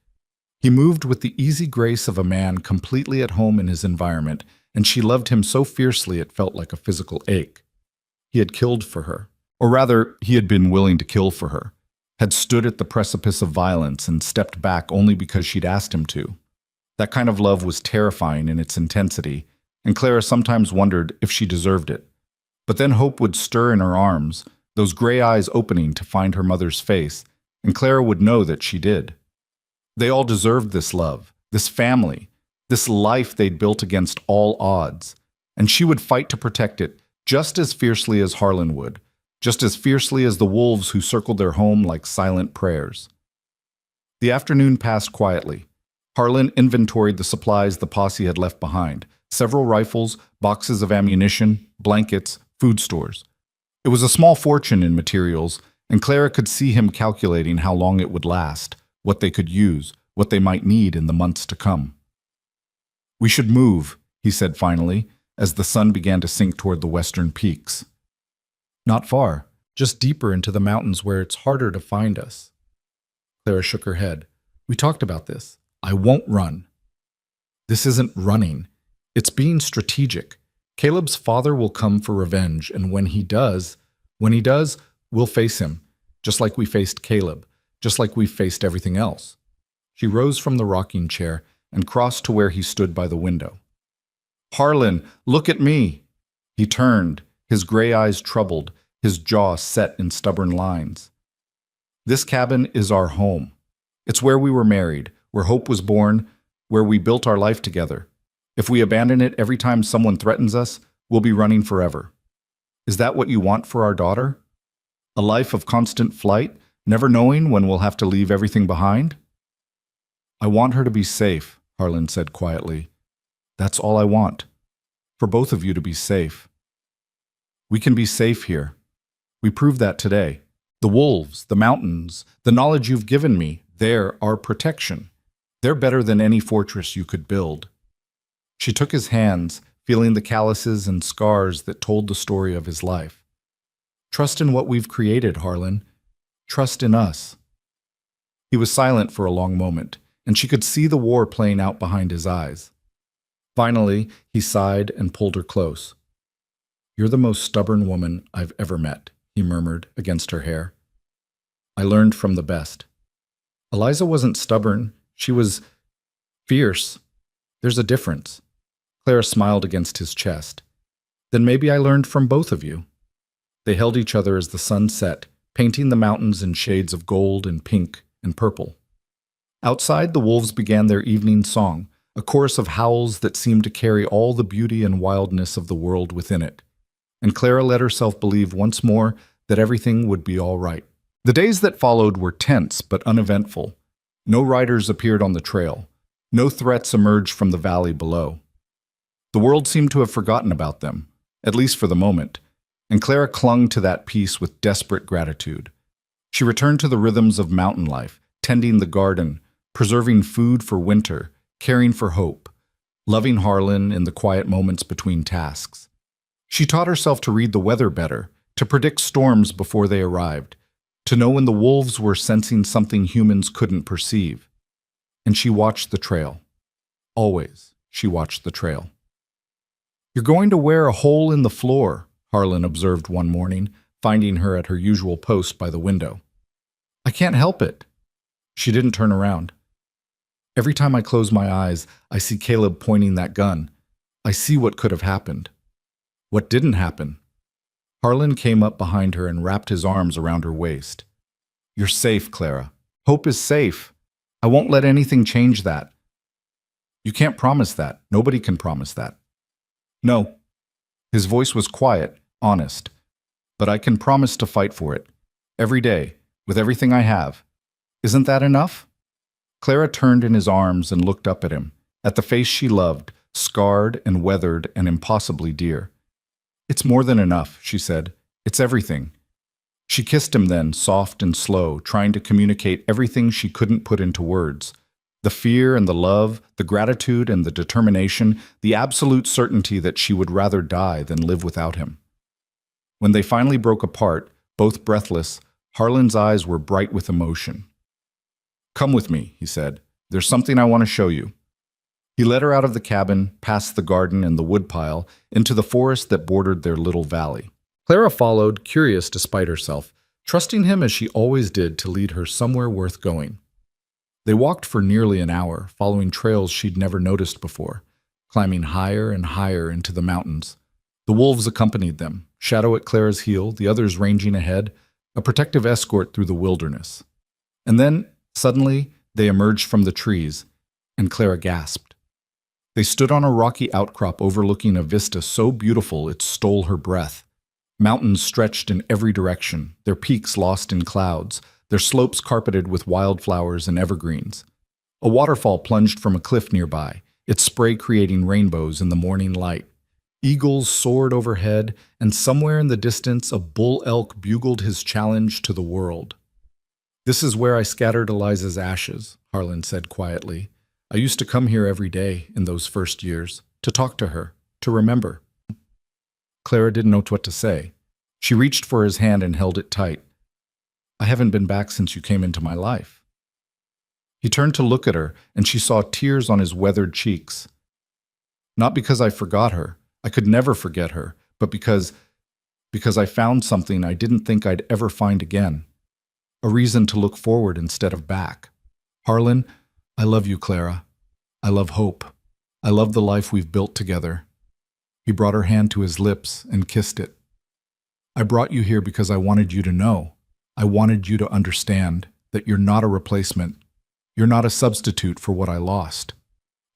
He moved with the easy grace of a man completely at home in his environment, and she loved him so fiercely it felt like a physical ache. He had killed for her, or rather, he had been willing to kill for her, had stood at the precipice of violence and stepped back only because she'd asked him to. That kind of love was terrifying in its intensity, and Clara sometimes wondered if she deserved it. But then hope would stir in her arms, those gray eyes opening to find her mother's face, and Clara would know that she did. They all deserved this love, this family, this life they'd built against all odds, and she would fight to protect it just as fiercely as Harlan would, just as fiercely as the wolves who circled their home like silent prayers. The afternoon passed quietly. Harlan inventoried the supplies the posse had left behind, several rifles, boxes of ammunition, blankets, food stores. It was a small fortune in materials, and Clara could see him calculating how long it would last, what they could use, what they might need in the months to come. "We should move," he said finally, as the sun began to sink toward the western peaks. "Not far, just deeper into the mountains where it's harder to find us." Clara shook her head. "We talked about this. I won't run." "This isn't running. It's being strategic. Caleb's father will come for revenge, and when he does, we'll face him, just like we faced Caleb, just like we've faced everything else." She rose from the rocking chair and crossed to where he stood by the window. "Harlan, look at me!" He turned, his gray eyes troubled, his jaw set in stubborn lines. "This cabin is our home. It's where we were married, where hope was born, where we built our life together. If we abandon it every time someone threatens us, we'll be running forever. Is that what you want for our daughter? A life of constant flight, never knowing when we'll have to leave everything behind?" "I want her to be safe," Harlan said quietly. "That's all I want. For both of you to be safe. We can be safe here. We proved that today. The wolves, the mountains, the knowledge you've given me, they're our protection. They're better than any fortress you could build." She took his hands, feeling the calluses and scars that told the story of his life. "Trust in what we've created, Harlan. Trust in us." He was silent for a long moment, and she could see the war playing out behind his eyes. Finally, he sighed and pulled her close. "You're the most stubborn woman I've ever met," he murmured against her hair. "I learned from the best." Eliza wasn't stubborn. She was fierce. There's a difference. Clara smiled against his chest. "Then maybe I learned from both of you." They held each other as the sun set, painting the mountains in shades of gold and pink and purple. Outside, the wolves began their evening song, a chorus of howls that seemed to carry all the beauty and wildness of the world within it. And Clara let herself believe once more that everything would be all right. The days that followed were tense but uneventful. No riders appeared on the trail. No threats emerged from the valley below. The world seemed to have forgotten about them, at least for the moment, and Clara clung to that peace with desperate gratitude. She returned to the rhythms of mountain life, tending the garden, preserving food for winter, caring for hope, loving Harlan in the quiet moments between tasks. She taught herself to read the weather better, to predict storms before they arrived, to know when the wolves were sensing something humans couldn't perceive. And she watched the trail. Always. she watched the trail. "You're going to wear a hole in the floor," Harlan observed one morning, finding her at her usual post by the window. "I can't help it." She didn't turn around. "Every time I close my eyes, I see Caleb pointing that gun. I see what could have happened." "What didn't happen?" Harlan came up behind her and wrapped his arms around her waist. "You're safe, Clara. Hope is safe. I won't let anything change that." "You can't promise that. Nobody can promise that." "No." His voice was quiet, honest. "But I can promise to fight for it. Every day, with everything I have. Isn't that enough?" Clara turned in his arms and looked up at him, at the face she loved, scarred and weathered and impossibly dear. "It's more than enough," she said. "It's everything." She kissed him then, soft and slow, trying to communicate everything she couldn't put into words. The fear and the love, the gratitude and the determination, the absolute certainty that she would rather die than live without him. When they finally broke apart, both breathless, Harlan's eyes were bright with emotion. "Come with me," he said. "There's something I want to show you." He led her out of the cabin, past the garden and the woodpile, into the forest that bordered their little valley. Clara followed, curious despite herself, trusting him as she always did to lead her somewhere worth going. They walked for nearly an hour, following trails she'd never noticed before, climbing higher and higher into the mountains. The wolves accompanied them, Shadow at Clara's heel, the others ranging ahead, a protective escort through the wilderness. And then, suddenly, they emerged from the trees, and Clara gasped. They stood on a rocky outcrop overlooking a vista so beautiful it stole her breath. Mountains stretched in every direction, their peaks lost in clouds, their slopes carpeted with wildflowers and evergreens. A waterfall plunged from a cliff nearby, its spray creating rainbows in the morning light. Eagles soared overhead, and somewhere in the distance a bull elk bugled his challenge to the world. "This is where I scattered Eliza's ashes," Harlan said quietly. "I used to come here every day in those first years, to talk to her, to remember." Clara didn't know what to say. She reached for his hand and held it tight. "I haven't been back since you came into my life." He turned to look at her, and she saw tears on his weathered cheeks. "Not because I forgot her. I could never forget her, but because I found something I didn't think I'd ever find again. A reason to look forward instead of back. Harlan, I love you, Clara. I love Hope. I love the life we've built together." He brought her hand to his lips and kissed it. "I brought you here because I wanted you to know. I wanted you to understand that you're not a replacement. You're not a substitute for what I lost.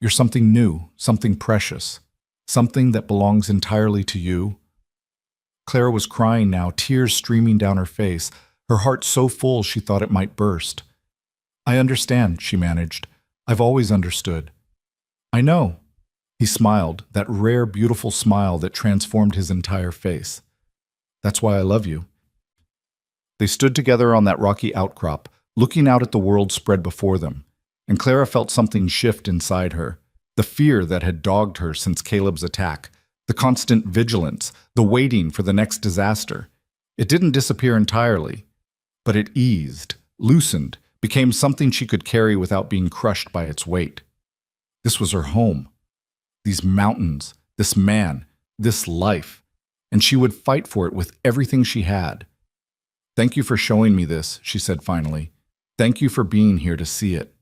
You're something new, something precious, something that belongs entirely to you." Clara was crying now, tears streaming down her face, her heart so full she thought it might burst. "I understand," she managed. "I've always understood." "I know." He smiled, that rare, beautiful smile that transformed his entire face. "That's why I love you." They stood together on that rocky outcrop, looking out at the world spread before them, and Clara felt something shift inside her, the fear that had dogged her since Caleb's attack, the constant vigilance, the waiting for the next disaster. It didn't disappear entirely, but it eased, loosened, became something she could carry without being crushed by its weight. This was her home. These mountains, this man, this life, and she would fight for it with everything she had. "Thank you for showing me this," she said finally. "Thank you for being here to see it."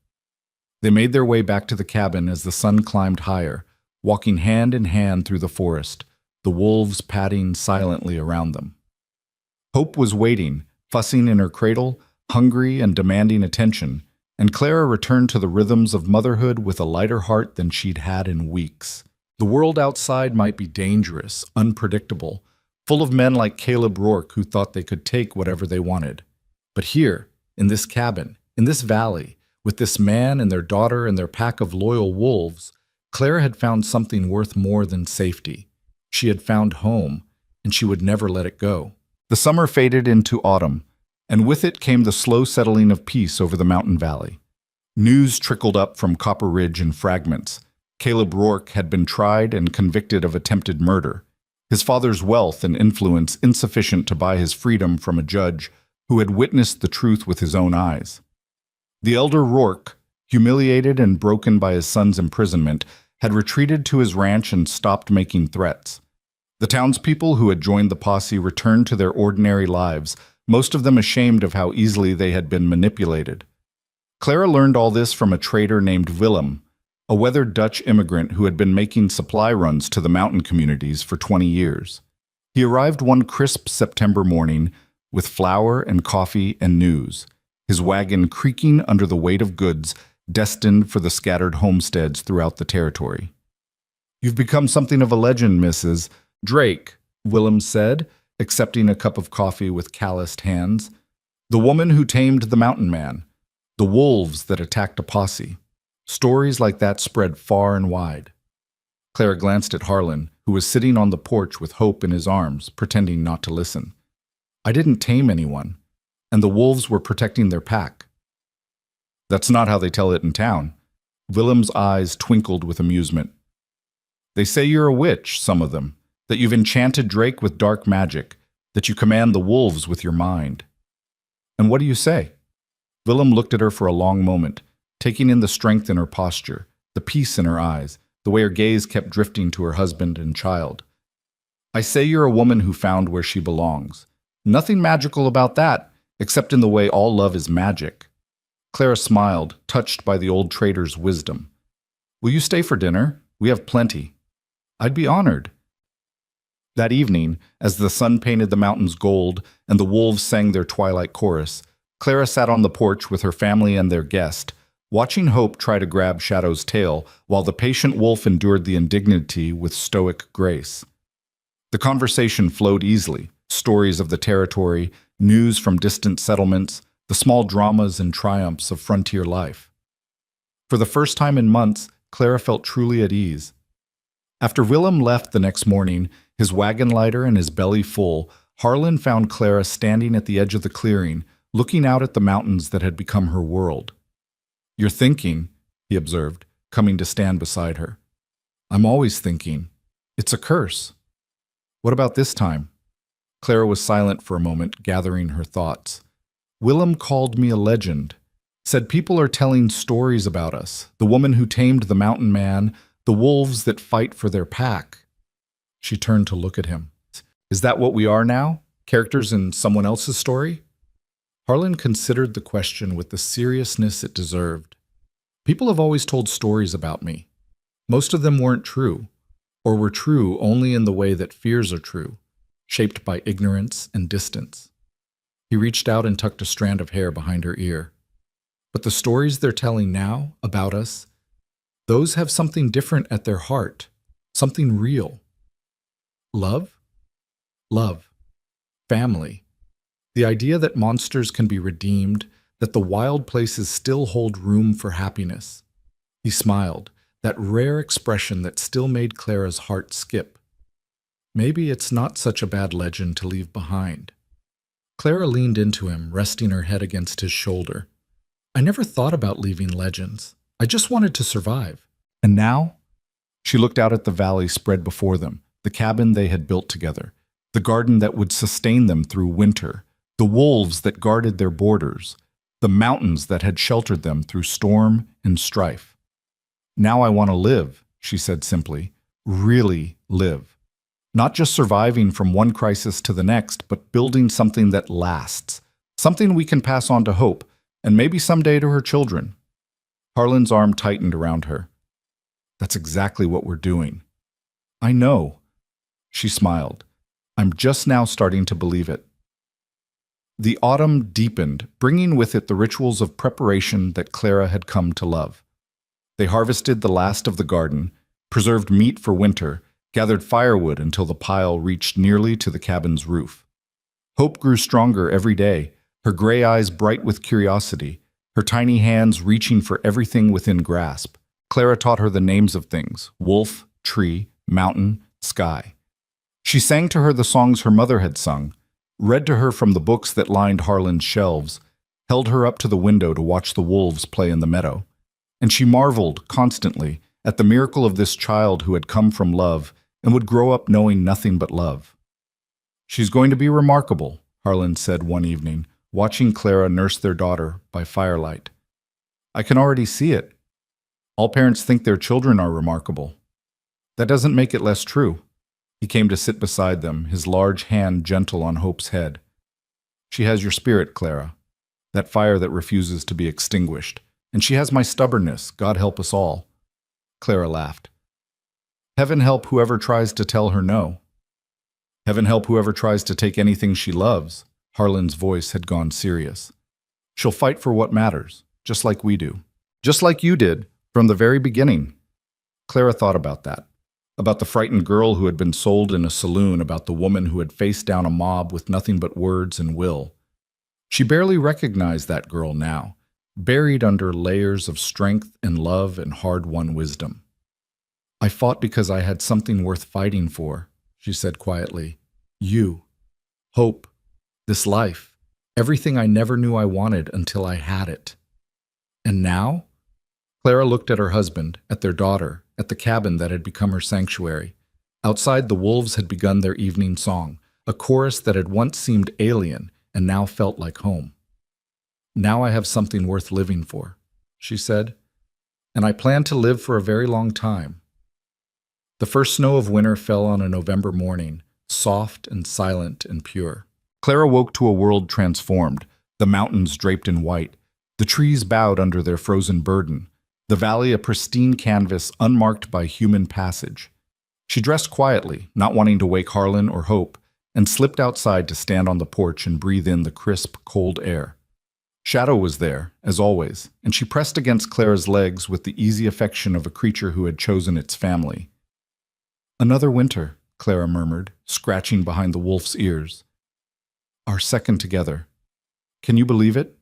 They made their way back to the cabin as the sun climbed higher, walking hand in hand through the forest, the wolves padding silently around them. Hope was waiting, fussing in her cradle, hungry and demanding attention, and Clara returned to the rhythms of motherhood with a lighter heart than she'd had in weeks. The world outside might be dangerous, unpredictable, full of men like Caleb Rourke who thought they could take whatever they wanted. But here, in this cabin, in this valley, with this man and their daughter and their pack of loyal wolves, Clara had found something worth more than safety. She had found home, and she would never let it go. The summer faded into autumn, and with it came the slow settling of peace over the mountain valley. News trickled up from Copper Ridge in fragments. Caleb Rourke had been tried and convicted of attempted murder, his father's wealth and influence insufficient to buy his freedom from a judge who had witnessed the truth with his own eyes. The elder Rourke, humiliated and broken by his son's imprisonment, had retreated to his ranch and stopped making threats. The townspeople who had joined the posse returned to their ordinary lives, most of them ashamed of how easily they had been manipulated. Clara learned all this from a trader named Willem, a weathered Dutch immigrant who had been making supply runs to the mountain communities for 20 years. He arrived one crisp September morning with flour and coffee and news, his wagon creaking under the weight of goods destined for the scattered homesteads throughout the territory. "You've become something of a legend, Mrs. Drake," Willem said, accepting a cup of coffee with calloused hands. "The woman who tamed the mountain man, the wolves that attacked a posse. Stories like that spread far and wide." Clara glanced at Harlan, who was sitting on the porch with Hope in his arms, pretending not to listen. "I didn't tame anyone, and the wolves were protecting their pack." "That's not how they tell it in town." Willem's eyes twinkled with amusement. "They say you're a witch, some of them, that you've enchanted Drake with dark magic, that you command the wolves with your mind." "And what do you say?" Willem looked at her for a long moment, taking in the strength in her posture, the peace in her eyes, the way her gaze kept drifting to her husband and child. "I say you're a woman who found where she belongs. Nothing magical about that, except in the way all love is magic." Clara smiled, touched by the old trader's wisdom. "Will you stay for dinner? We have plenty." "I'd be honored." That evening, as the sun painted the mountains gold and the wolves sang their twilight chorus, Clara sat on the porch with her family and their guest, watching Hope try to grab Shadow's tail while the patient wolf endured the indignity with stoic grace. The conversation flowed easily, stories of the territory, news from distant settlements, the small dramas and triumphs of frontier life. For the first time in months, Clara felt truly at ease. After Willem left the next morning, his wagon lighter and his belly full, Harlan found Clara standing at the edge of the clearing, looking out at the mountains that had become her world. "You're thinking," he observed, coming to stand beside her. "I'm always thinking. It's a curse." "What about this time?" Clara was silent for a moment, gathering her thoughts. "Willem called me a legend, said people are telling stories about us, the woman who tamed the mountain man, the wolves that fight for their pack." She turned to look at him. "Is that what we are now? Characters in someone else's story?" Harlan considered the question with the seriousness it deserved. "People have always told stories about me. Most of them weren't true, or were true only in the way that fears are true, shaped by ignorance and distance." He reached out and tucked a strand of hair behind her ear. "But the stories they're telling now about us, those have something different at their heart, something real. Love? Love. Family. The idea that monsters can be redeemed, that the wild places still hold room for happiness." He smiled, that rare expression that still made Clara's heart skip. "Maybe it's not such a bad legend to leave behind." Clara leaned into him, resting her head against his shoulder. "I never thought about leaving legends. I just wanted to survive. And now?" She looked out at the valley spread before them, the cabin they had built together, the garden that would sustain them through winter, the wolves that guarded their borders, the mountains that had sheltered them through storm and strife. "Now I want to live," she said simply, "really live. Not just surviving from one crisis to the next, but building something that lasts, something we can pass on to Hope, and maybe someday to her children." Harlan's arm tightened around her. "That's exactly what we're doing." "I know." She smiled. "I'm just now starting to believe it." The autumn deepened, bringing with it the rituals of preparation that Clara had come to love. They harvested the last of the garden, preserved meat for winter, gathered firewood until the pile reached nearly to the cabin's roof. Hope grew stronger every day, her gray eyes bright with curiosity, her tiny hands reaching for everything within grasp. Clara taught her the names of things: wolf, tree, mountain, sky. She sang to her the songs her mother had sung, read to her from the books that lined Harlan's shelves, held her up to the window to watch the wolves play in the meadow. And she marveled constantly at the miracle of this child who had come from love and would grow up knowing nothing but love. "She's going to be remarkable," Harlan said one evening, watching Clara nurse their daughter by firelight. "I can already see it." All parents think their children are remarkable. That doesn't make it less true. He came to sit beside them, his large hand gentle on Hope's head. She has your spirit, Clara, that fire that refuses to be extinguished. And she has my stubbornness, God help us all. Clara laughed. Heaven help whoever tries to tell her no. Heaven help whoever tries to take anything she loves. Harlan's voice had gone serious. She'll fight for what matters, just like we do. Just like you did, from the very beginning. Clara thought about that. About the frightened girl who had been sold in a saloon, about the woman who had faced down a mob with nothing but words and will. She barely recognized that girl now, buried under layers of strength and love and hard-won wisdom. I fought because I had something worth fighting for, she said quietly. You. Hope. This life. Everything I never knew I wanted until I had it. And now? Clara looked at her husband, at their daughter, at the cabin that had become her sanctuary. Outside, the wolves had begun their evening song, a chorus that had once seemed alien and now felt like home. Now I have something worth living for, she said, and I plan to live for a very long time. The first snow of winter fell on a November morning, soft and silent and pure. Clara woke to a world transformed, the mountains draped in white, the trees bowed under their frozen burden, the valley a pristine canvas unmarked by human passage. She dressed quietly, not wanting to wake Harlan or Hope, and slipped outside to stand on the porch and breathe in the crisp, cold air. Shadow was there, as always, and she pressed against Clara's legs with the easy affection of a creature who had chosen its family. Another winter, Clara murmured, scratching behind the wolf's ears. Our second together. Can you believe it?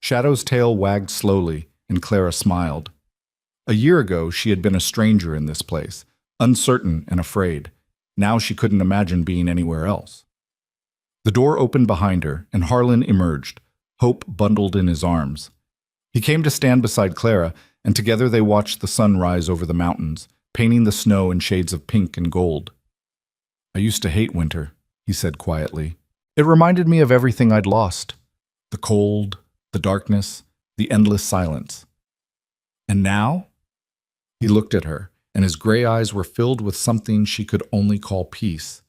Shadow's tail wagged slowly, and Clara smiled. A year ago, she had been a stranger in this place, uncertain and afraid. Now she couldn't imagine being anywhere else. The door opened behind her, and Harlan emerged, Hope bundled in his arms. He came to stand beside Clara, and together they watched the sun rise over the mountains, painting the snow in shades of pink and gold. I used to hate winter, he said quietly. It reminded me of everything I'd lost. The cold, the darkness, the endless silence. And now? He looked at her, and his gray eyes were filled with something she could only call peace.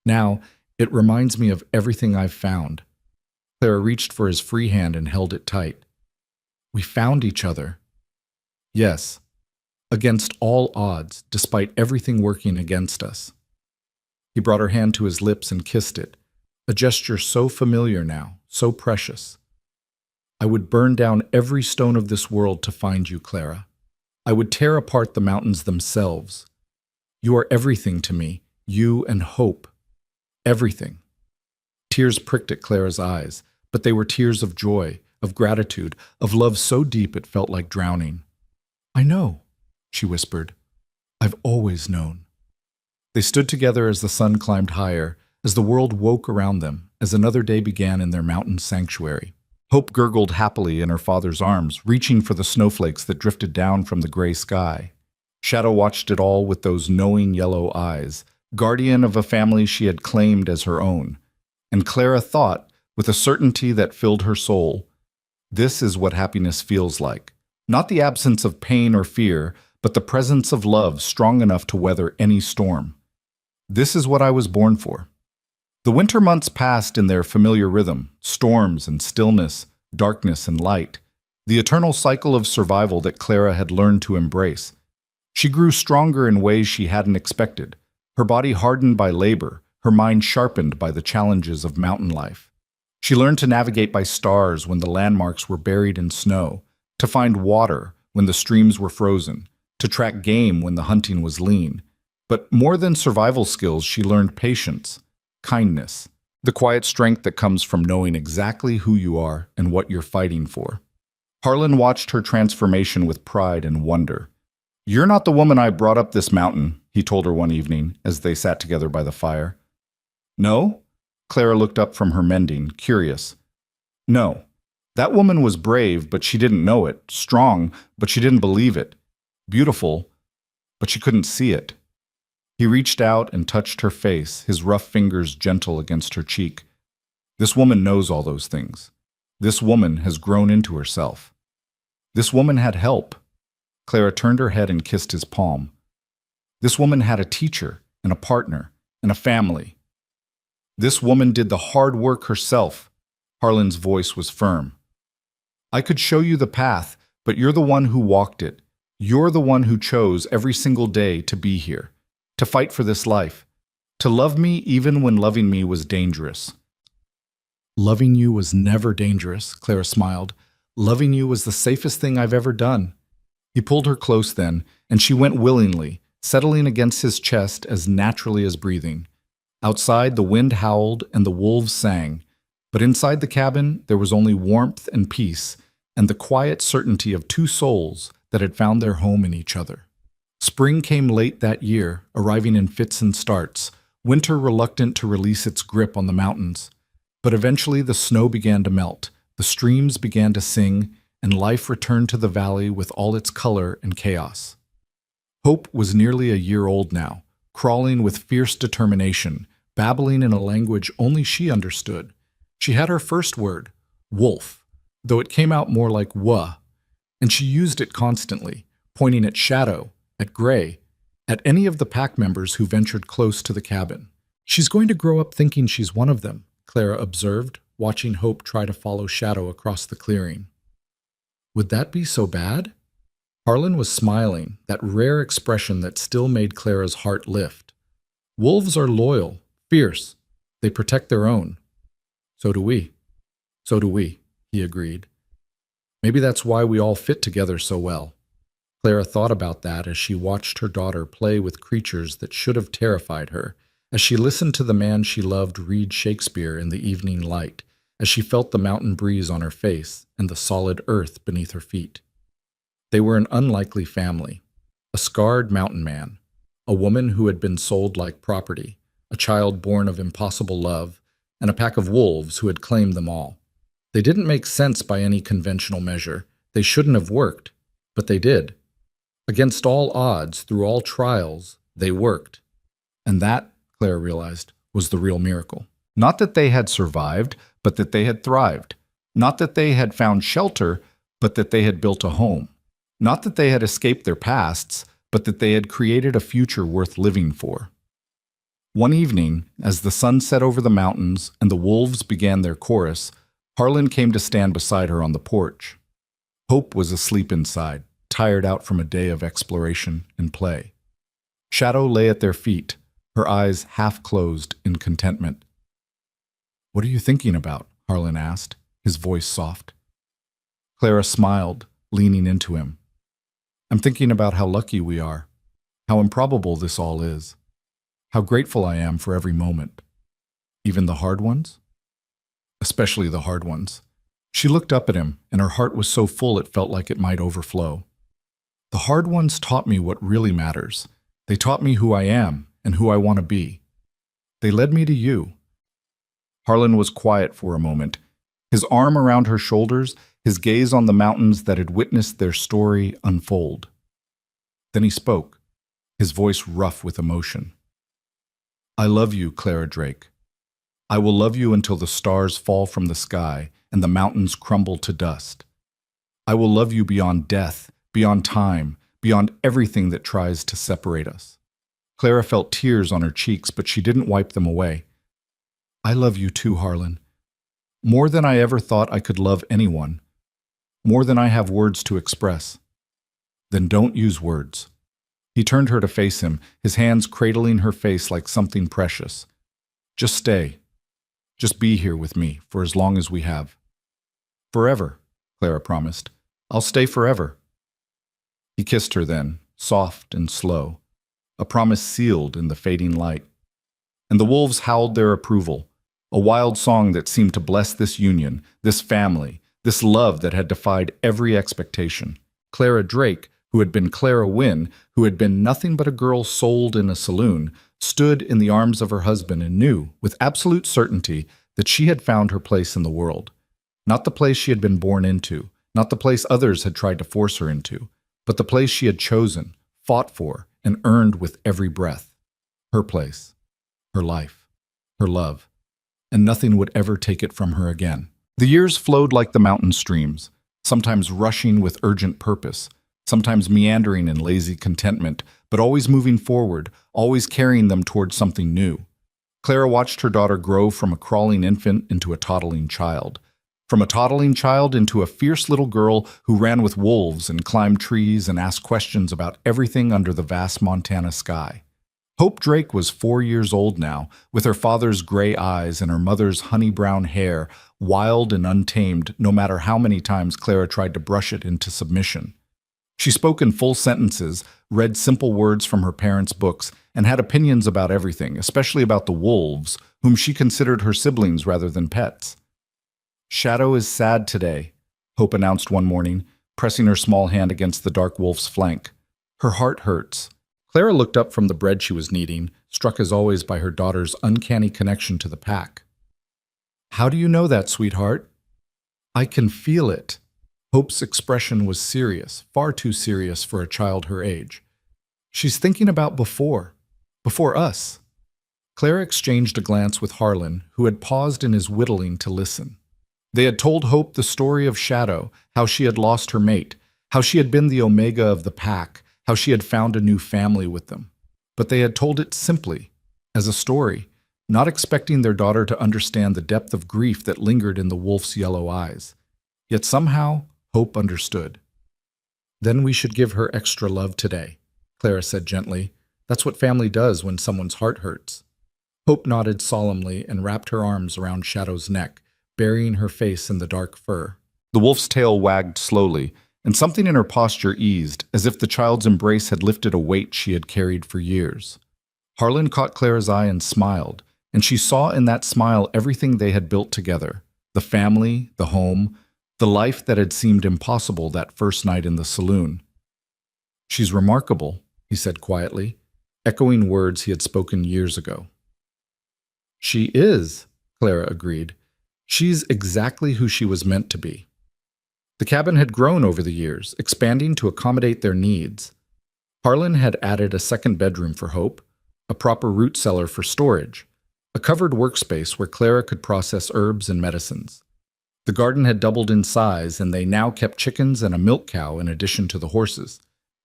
Now, it reminds me of everything I've found. Clara reached for his free hand and held it tight. We found each other. Yes, against all odds, despite everything working against us. He brought her hand to his lips and kissed it, a gesture so familiar now, so precious. I would burn down every stone of this world to find you, Clara. I would tear apart the mountains themselves. You are everything to me, you and Hope. Everything. Tears pricked at Clara's eyes, but they were tears of joy, of gratitude, of love so deep it felt like drowning. I know, she whispered. I've always known. They stood together as the sun climbed higher, as the world woke around them, as another day began in their mountain sanctuary. Hope gurgled happily in her father's arms, reaching for the snowflakes that drifted down from the gray sky. Shadow watched it all with those knowing yellow eyes, guardian of a family she had claimed as her own. And Clara thought, with a certainty that filled her soul, this is what happiness feels like. Not the absence of pain or fear, but the presence of love strong enough to weather any storm. This is what I was born for. The winter months passed in their familiar rhythm, storms and stillness, darkness and light, the eternal cycle of survival that Clara had learned to embrace. She grew stronger in ways she hadn't expected, her body hardened by labor, her mind sharpened by the challenges of mountain life. She learned to navigate by stars when the landmarks were buried in snow, to find water when the streams were frozen, to track game when the hunting was lean. But more than survival skills, she learned patience, kindness, the quiet strength that comes from knowing exactly who you are and what you're fighting for. Harlan watched her transformation with pride and wonder. You're not the woman I brought up this mountain, he told her one evening as they sat together by the fire. No? Clara looked up from her mending, curious. No. That woman was brave, but she didn't know it, strong, but she didn't believe it, beautiful, but she couldn't see it. He reached out and touched her face, his rough fingers gentle against her cheek. This woman knows all those things. This woman has grown into herself. This woman had help. Clara turned her head and kissed his palm. This woman had a teacher and a partner and a family. This woman did the hard work herself. Harlan's voice was firm. I could show you the path, but you're the one who walked it. You're the one who chose every single day to be here, to fight for this life, to love me even when loving me was dangerous. Loving you was never dangerous, Clara smiled. Loving you was the safest thing I've ever done. He pulled her close then, and she went willingly, settling against his chest as naturally as breathing. Outside, the wind howled and the wolves sang, but inside the cabin there was only warmth and peace, and the quiet certainty of two souls that had found their home in each other. Spring came late that year, arriving in fits and starts, winter reluctant to release its grip on the mountains. But eventually the snow began to melt, the streams began to sing, and life returned to the valley with all its color and chaos. Hope was nearly a year old now, crawling with fierce determination, babbling in a language only she understood. She had her first word, wolf, though it came out more like wuh, and she used it constantly, pointing at Shadow, at Gray, at any of the pack members who ventured close to the cabin. She's going to grow up thinking she's one of them, Clara observed, watching Hope try to follow Shadow across the clearing. Would that be so bad? Harlan was smiling, that rare expression that still made Clara's heart lift. Wolves are loyal, fierce. They protect their own. So do we. So do we, he agreed. Maybe that's why we all fit together so well. Clara thought about that as she watched her daughter play with creatures that should have terrified her, as she listened to the man she loved read Shakespeare in the evening light, as she felt the mountain breeze on her face and the solid earth beneath her feet. They were an unlikely family, a scarred mountain man, a woman who had been sold like property, a child born of impossible love, and a pack of wolves who had claimed them all. They didn't make sense by any conventional measure. They shouldn't have worked, but they did. Against all odds, through all trials, they worked. And that, Clara realized, was the real miracle. Not that they had survived, but that they had thrived. Not that they had found shelter, but that they had built a home. Not that they had escaped their pasts, but that they had created a future worth living for. One evening, as the sun set over the mountains and the wolves began their chorus, Harlan came to stand beside her on the porch. Hope was asleep inside, tired out from a day of exploration and play. Shadow lay at their feet, her eyes half closed in contentment. "What are you thinking about?" Harlan asked, his voice soft. Clara smiled, leaning into him. "I'm thinking about how lucky we are, how improbable this all is, how grateful I am for every moment. Even the hard ones? Especially the hard ones." She looked up at him, and her heart was so full it felt like it might overflow. "The hard ones taught me what really matters. They taught me who I am and who I want to be. They led me to you." Harlan was quiet for a moment, his arm around her shoulders, his gaze on the mountains that had witnessed their story unfold. Then he spoke, his voice rough with emotion. "I love you, Clara Drake. I will love you until the stars fall from the sky and the mountains crumble to dust. I will love you beyond death, beyond time, beyond everything that tries to separate us." Clara felt tears on her cheeks, but she didn't wipe them away. "I love you too, Harlan. More than I ever thought I could love anyone. More than I have words to express." "Then don't use words." He turned her to face him, his hands cradling her face like something precious. "Just stay. Just be here with me for as long as we have." "Forever," Clara promised. "I'll stay forever." He kissed her then, soft and slow, a promise sealed in the fading light. And the wolves howled their approval, a wild song that seemed to bless this union, this family, this love that had defied every expectation. Clara Drake, who had been Clara Wynne, who had been nothing but a girl sold in a saloon, stood in the arms of her husband and knew, with absolute certainty, that she had found her place in the world. Not the place she had been born into, not the place others had tried to force her into, but the place she had chosen, fought for, and earned with every breath. Her place, her life, her love, and nothing would ever take it from her again. The years flowed like the mountain streams, sometimes rushing with urgent purpose, sometimes meandering in lazy contentment, but always moving forward, always carrying them towards something new. Clara watched her daughter grow from a crawling infant into a toddling child, from a toddling child into a fierce little girl who ran with wolves and climbed trees and asked questions about everything under the vast Montana sky. Hope Drake was 4 years old now, with her father's gray eyes and her mother's honey-brown hair, wild and untamed no matter how many times Clara tried to brush it into submission. She spoke in full sentences, read simple words from her parents' books, and had opinions about everything, especially about the wolves, whom she considered her siblings rather than pets. "Shadow is sad today," Hope announced one morning, pressing her small hand against the dark wolf's flank. "Her heart hurts." Clara looked up from the bread she was kneading, struck as always by her daughter's uncanny connection to the pack. "How do you know that, sweetheart?" "I can feel it." Hope's expression was serious, far too serious for a child her age. "She's thinking about before us." Clara exchanged a glance with Harlan, who had paused in his whittling to listen. They had told Hope the story of Shadow, how she had lost her mate, how she had been the omega of the pack, how she had found a new family with them. But they had told it simply, as a story, not expecting their daughter to understand the depth of grief that lingered in the wolf's yellow eyes. Yet somehow, Hope understood. "Then we should give her extra love today," Clara said gently. "That's what family does when someone's heart hurts." Hope nodded solemnly and wrapped her arms around Shadow's neck, burying her face in the dark fur. The wolf's tail wagged slowly, and something in her posture eased, as if the child's embrace had lifted a weight she had carried for years. Harlan caught Clara's eye and smiled, and she saw in that smile everything they had built together: the family, the home, the life that had seemed impossible that first night in the saloon. "She's remarkable," he said quietly, echoing words he had spoken years ago. "She is," Clara agreed. "She's exactly who she was meant to be." The cabin had grown over the years, expanding to accommodate their needs. Harlan had added a second bedroom for Hope, a proper root cellar for storage, a covered workspace where Clara could process herbs and medicines. The garden had doubled in size, and they now kept chickens and a milk cow in addition to the horses.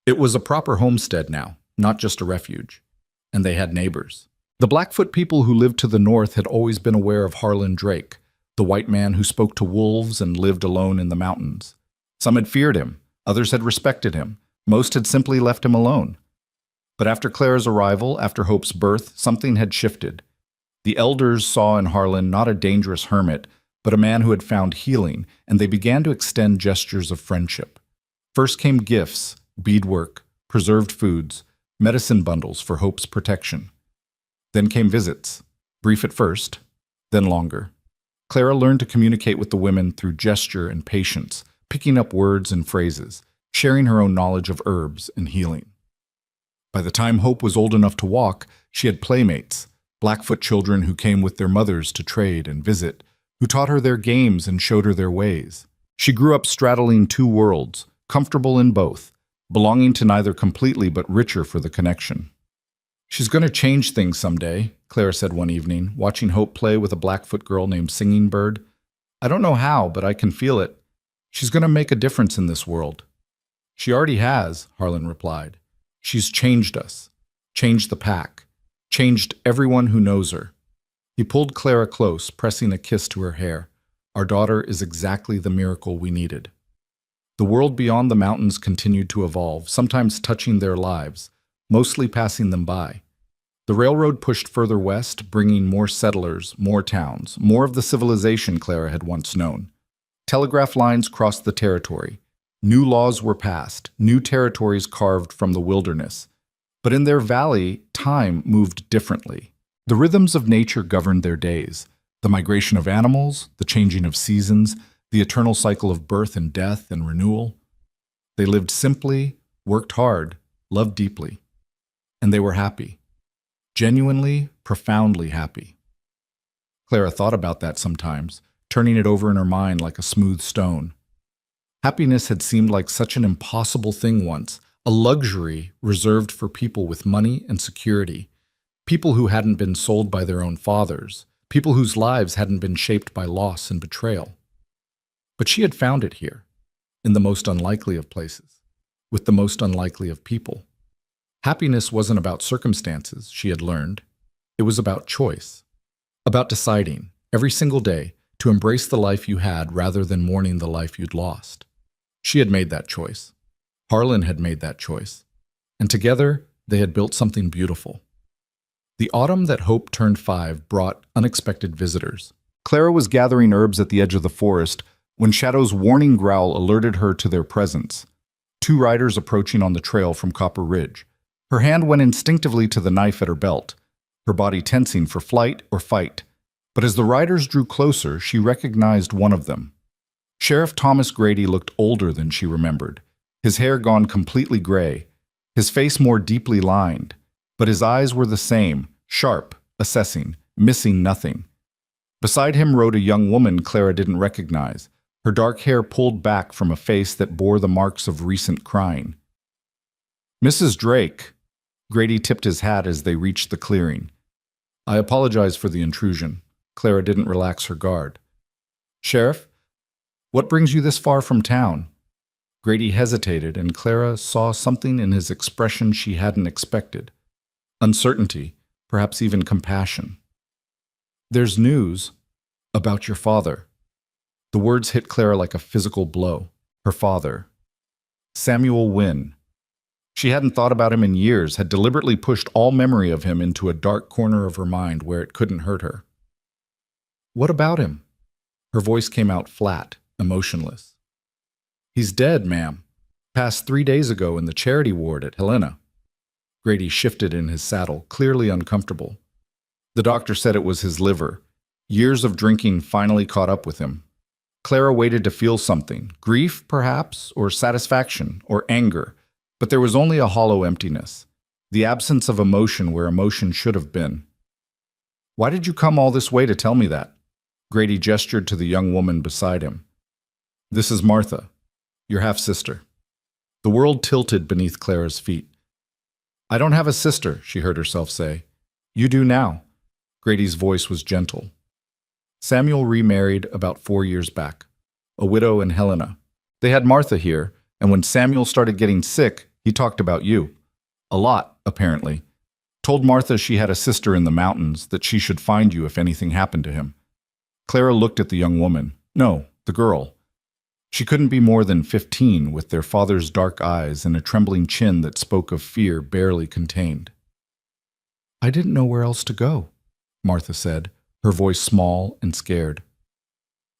It was a proper homestead now, not just a refuge. And they had neighbors. The Blackfoot people who lived to the north had always been aware of Harlan Drake, the white man who spoke to wolves and lived alone in the mountains. Some had feared him, others had respected him, most had simply left him alone. But after Clara's arrival, after Hope's birth, something had shifted. The elders saw in Harlan not a dangerous hermit, but a man who had found healing, and they began to extend gestures of friendship. First came gifts, beadwork, preserved foods, medicine bundles for Hope's protection. Then came visits, brief at first, then longer. Clara learned to communicate with the women through gesture and patience, picking up words and phrases, sharing her own knowledge of herbs and healing. By the time Hope was old enough to walk, she had playmates, Blackfoot children who came with their mothers to trade and visit, who taught her their games and showed her their ways. She grew up straddling two worlds, comfortable in both, belonging to neither completely but richer for the connection. "She's going to change things someday," Clara said one evening, watching Hope play with a Blackfoot girl named Singing Bird. "I don't know how, but I can feel it. She's going to make a difference in this world." "She already has," Harlan replied. "She's changed us, changed the pack, changed everyone who knows her." He pulled Clara close, pressing a kiss to her hair. "Our daughter is exactly the miracle we needed." The world beyond the mountains continued to evolve, sometimes touching their lives, mostly passing them by. The railroad pushed further west, bringing more settlers, more towns, more of the civilization Clara had once known. Telegraph lines crossed the territory. New laws were passed, new territories carved from the wilderness. But in their valley, time moved differently. The rhythms of nature governed their days. The migration of animals, the changing of seasons, the eternal cycle of birth and death and renewal. They lived simply, worked hard, loved deeply. And they were happy. Genuinely, profoundly happy. Clara thought about that sometimes, turning it over in her mind like a smooth stone. Happiness had seemed like such an impossible thing once, a luxury reserved for people with money and security, people who hadn't been sold by their own fathers, people whose lives hadn't been shaped by loss and betrayal. But she had found it here, in the most unlikely of places, with the most unlikely of people. Happiness wasn't about circumstances, she had learned. It was about choice, about deciding, every single day, to embrace the life you had rather than mourning the life you'd lost. She had made that choice. Harlan had made that choice. And together, they had built something beautiful. The autumn that Hope turned 5 brought unexpected visitors. Clara was gathering herbs at the edge of the forest when Shadow's warning growl alerted her to their presence. 2 riders approaching on the trail from Copper Ridge. Her hand went instinctively to the knife at her belt, her body tensing for flight or fight. But as the riders drew closer, she recognized one of them. Sheriff Thomas Grady looked older than she remembered, his hair gone completely gray, his face more deeply lined, but his eyes were the same, sharp, assessing, missing nothing. Beside him rode a young woman Clara didn't recognize, her dark hair pulled back from a face that bore the marks of recent crying. "Mrs. Drake," Grady tipped his hat as they reached the clearing. "I apologize for the intrusion." Clara didn't relax her guard. "Sheriff, what brings you this far from town?" Grady hesitated, and Clara saw something in his expression she hadn't expected. Uncertainty, perhaps even compassion. "There's news about your father." The words hit Clara like a physical blow. Her father. Samuel Wynne. She hadn't thought about him in years, had deliberately pushed all memory of him into a dark corner of her mind where it couldn't hurt her. "What about him?" Her voice came out flat, emotionless. "He's dead, ma'am. Passed 3 days ago in the charity ward at Helena." Grady shifted in his saddle, clearly uncomfortable. The doctor said it was his liver. Years of drinking finally caught up with him. Clara waited to feel something, grief perhaps, or satisfaction, or anger, but there was only a hollow emptiness, the absence of emotion where emotion should have been. "Why did you come all this way to tell me that?" Grady gestured to the young woman beside him. "This is Martha, your half-sister." The world tilted beneath Clara's feet. "I don't have a sister," she heard herself say. "You do now." Grady's voice was gentle. Samuel remarried about 4 years back, a widow in Helena. They had Martha here, and when Samuel started getting sick, he talked about you. A lot, apparently. Told Martha she had a sister in the mountains, that she should find you if anything happened to him. Clara looked at the young woman. No, the girl. She couldn't be more than 15, with their father's dark eyes and a trembling chin that spoke of fear barely contained. "I didn't know where else to go," Martha said, her voice small and scared.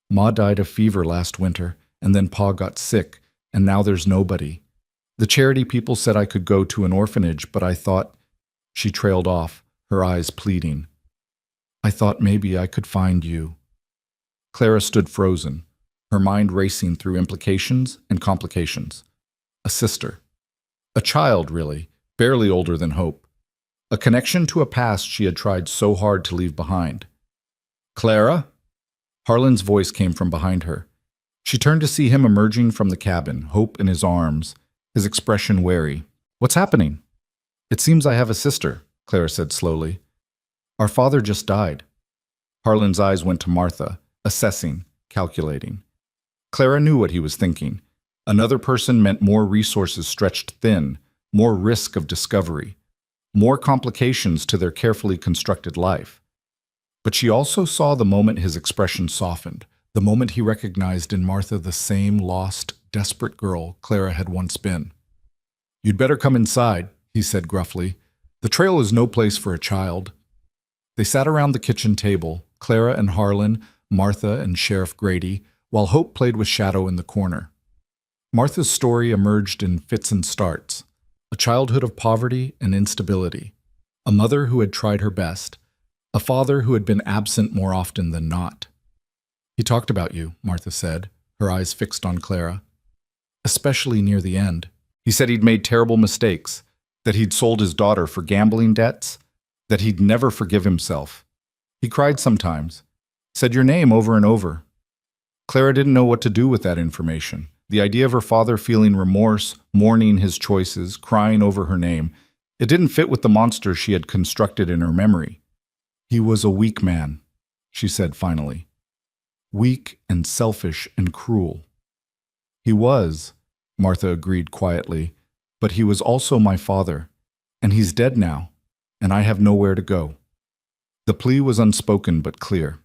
"Ma died of fever last winter, and then Pa got sick, and now there's nobody. The charity people said I could go to an orphanage, but I thought—" She trailed off, her eyes pleading. "I thought maybe I could find you." Clara stood frozen, her mind racing through implications and complications. A sister. A child, really, barely older than Hope. A connection to a past she had tried so hard to leave behind. "Clara?" Harlan's voice came from behind her. She turned to see him emerging from the cabin, Hope in his arms, his expression wary. "What's happening?" "It seems I have a sister," Clara said slowly. "Our father just died." Harlan's eyes went to Martha, assessing, calculating. Clara knew what he was thinking. Another person meant more resources stretched thin, more risk of discovery, more complications to their carefully constructed life. But she also saw the moment his expression softened, the moment he recognized in Martha the same lost, desperate girl Clara had once been. "You'd better come inside," he said gruffly. "The trail is no place for a child." They sat around the kitchen table, Clara and Harlan, Martha and Sheriff Grady, while Hope played with Shadow in the corner. Martha's story emerged in fits and starts, a childhood of poverty and instability, a mother who had tried her best, a father who had been absent more often than not. "He talked about you," Martha said, her eyes fixed on Clara. "Especially near the end. He said he'd made terrible mistakes, that he'd sold his daughter for gambling debts, that he'd never forgive himself. He cried sometimes, said your name over and over." Clara didn't know what to do with that information. The idea of her father feeling remorse, mourning his choices, crying over her name, it didn't fit with the monster she had constructed in her memory. "He was a weak man," she said finally. "Weak and selfish and cruel." "He was," Martha agreed quietly, But he was also my father, and he's dead now, and I have nowhere to go. The plea was unspoken but clear.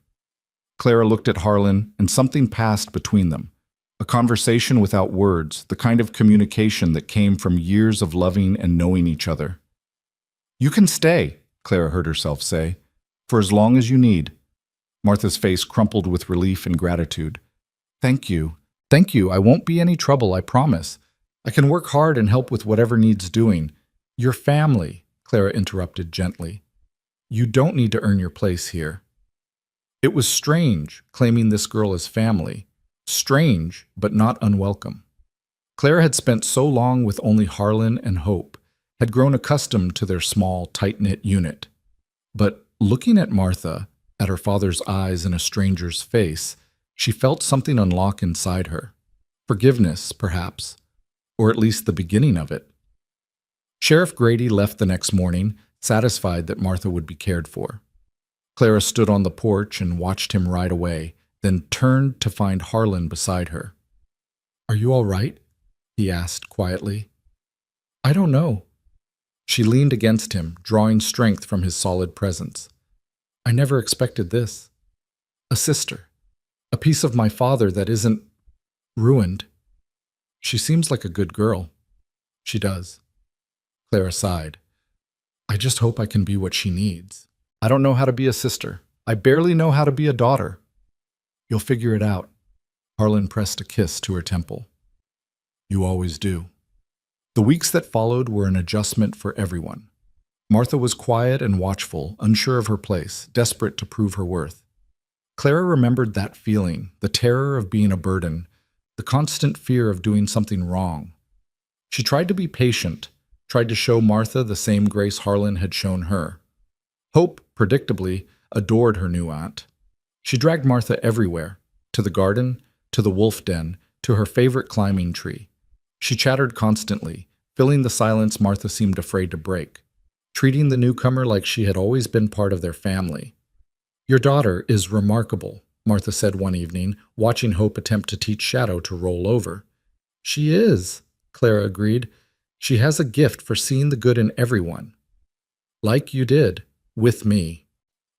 Clara looked at Harlan, and something passed between them. A conversation without words, the kind of communication that came from years of loving and knowing each other. "You can stay," Clara heard herself say, "for as long as you need." Martha's face crumpled with relief and gratitude. "Thank you. Thank you. I won't be any trouble, I promise. I can work hard and help with whatever needs doing." "Your family," Clara interrupted gently. "You don't need to earn your place here." It was strange, claiming this girl as family. Strange, but not unwelcome. Clara had spent so long with only Harlan and Hope, had grown accustomed to their small, tight-knit unit. But looking at Martha, at her father's eyes in a stranger's face, she felt something unlock inside her. Forgiveness, perhaps, or at least the beginning of it. Sheriff Grady left the next morning, satisfied that Martha would be cared for. Clara stood on the porch and watched him ride away, then turned to find Harlan beside her. "Are you all right?" he asked quietly. "I don't know." She leaned against him, drawing strength from his solid presence. "I never expected this. A sister. A piece of my father that isn't ruined. She seems like a good girl." "She does." Clara sighed. "I just hope I can be what she needs. I don't know how to be a sister. I barely know how to be a daughter." "You'll figure it out." Harlan pressed a kiss to her temple. "You always do." The weeks that followed were an adjustment for everyone. Martha was quiet and watchful, unsure of her place, desperate to prove her worth. Clara remembered that feeling, the terror of being a burden, the constant fear of doing something wrong. She tried to be patient, tried to show Martha the same grace Harlan had shown her. Hope, predictably, adored her new aunt. She dragged Martha everywhere, to the garden, to the wolf den, to her favorite climbing tree. She chattered constantly, filling the silence Martha seemed afraid to break, treating the newcomer like she had always been part of their family. "Your daughter is remarkable," Martha said one evening, watching Hope attempt to teach Shadow to roll over. "She is," Clara agreed. "She has a gift for seeing the good in everyone. Like you did, with me."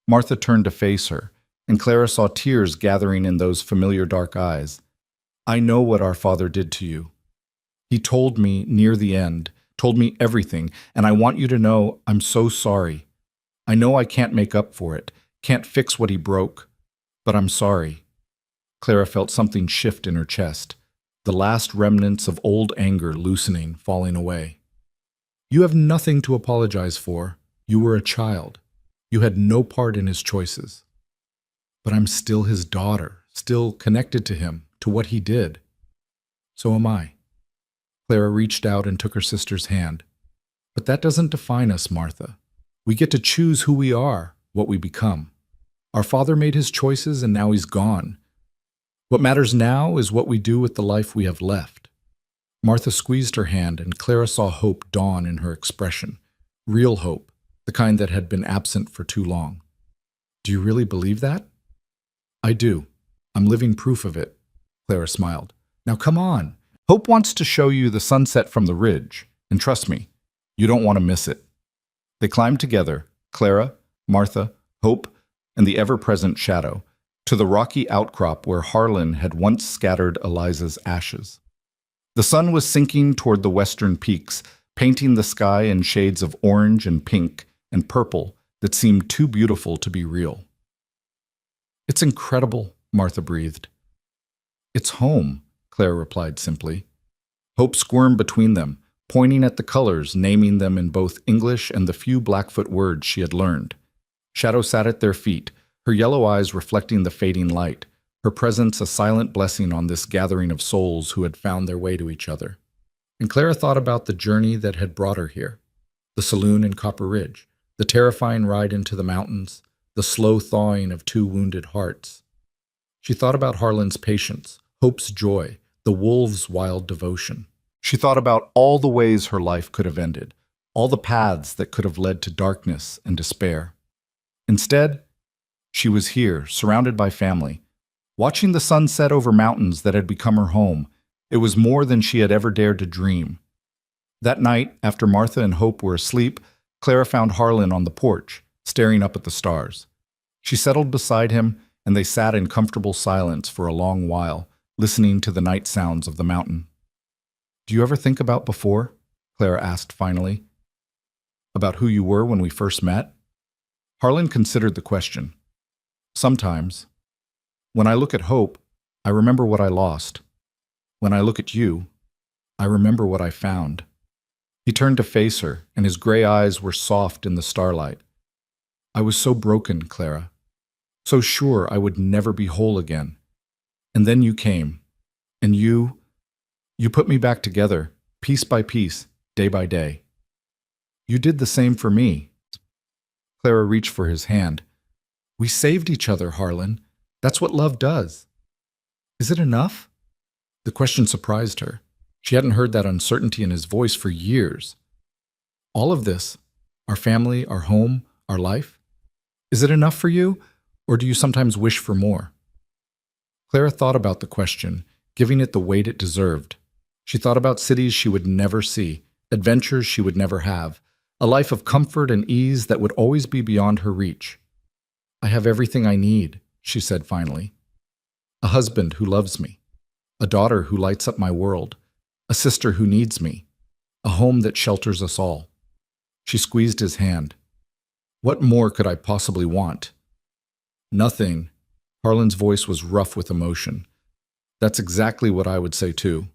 Martha turned to face her, and Clara saw tears gathering in those familiar dark eyes. "I know what our father did to you. He told me near the end, told me everything, and I want you to know I'm so sorry. I know I can't make up for it, can't fix what he broke, but I'm sorry." Clara felt something shift in her chest, the last remnants of old anger loosening, falling away. "You have nothing to apologize for. You were a child. You had no part in his choices. But I'm still his daughter, still connected to him, to what he did. So am I." Clara reached out and took her sister's hand. "But that doesn't define us, Martha. We get to choose who we are, what we become. Our father made his choices and now he's gone. What matters now is what we do with the life we have left." Martha squeezed her hand, and Clara saw hope dawn in her expression. Real hope, the kind that had been absent for too long. "Do you really believe that?" "I do. I'm living proof of it," Clara smiled. "Now come on. Hope wants to show you the sunset from the ridge, and trust me, you don't want to miss it." They climbed together, Clara, Martha, Hope, and the ever-present Shadow, to the rocky outcrop where Harlan had once scattered Eliza's ashes. The sun was sinking toward the western peaks, painting the sky in shades of orange and pink and purple that seemed too beautiful to be real. "It's incredible," Martha breathed. "It's home," Clara replied simply. Hope squirmed between them, pointing at the colors, naming them in both English and the few Blackfoot words she had learned. Shadow sat at their feet, her yellow eyes reflecting the fading light, her presence a silent blessing on this gathering of souls who had found their way to each other. And Clara thought about the journey that had brought her here, the saloon in Copper Ridge, the terrifying ride into the mountains, the slow thawing of two wounded hearts. She thought about Harlan's patience, Hope's joy, the wolves' wild devotion. She thought about all the ways her life could have ended, all the paths that could have led to darkness and despair. Instead, she was here, surrounded by family, watching the sun set over mountains that had become her home. It was more than she had ever dared to dream. That night, after Martha and Hope were asleep, Clara found Harlan on the porch, staring up at the stars. She settled beside him, and they sat in comfortable silence for a long while, listening to the night sounds of the mountain. "Do you ever think about before?" Clara asked finally. "About who you were when we first met?" Harlan considered the question. "Sometimes. When I look at Hope, I remember what I lost. When I look at you, I remember what I found." He turned to face her, and his gray eyes were soft in the starlight. "I was so broken, Clara. So sure I would never be whole again. And then you came, and you put me back together, piece by piece, day by day. You did the same for me." Clara reached for his hand. "We saved each other, Harlan. That's what love does." "Is it enough?" The question surprised her. She hadn't heard that uncertainty in his voice for years. "All of this, our family, our home, our life, is it enough for you, or do you sometimes wish for more?" Clara thought about the question, giving it the weight it deserved. She thought about cities she would never see, adventures she would never have, a life of comfort and ease that would always be beyond her reach. "I have everything I need," she said finally. "A husband who loves me, a daughter who lights up my world, a sister who needs me, a home that shelters us all." She squeezed his hand. "What more could I possibly want?" "Nothing." Harlan's voice was rough with emotion. "That's exactly what I would say too."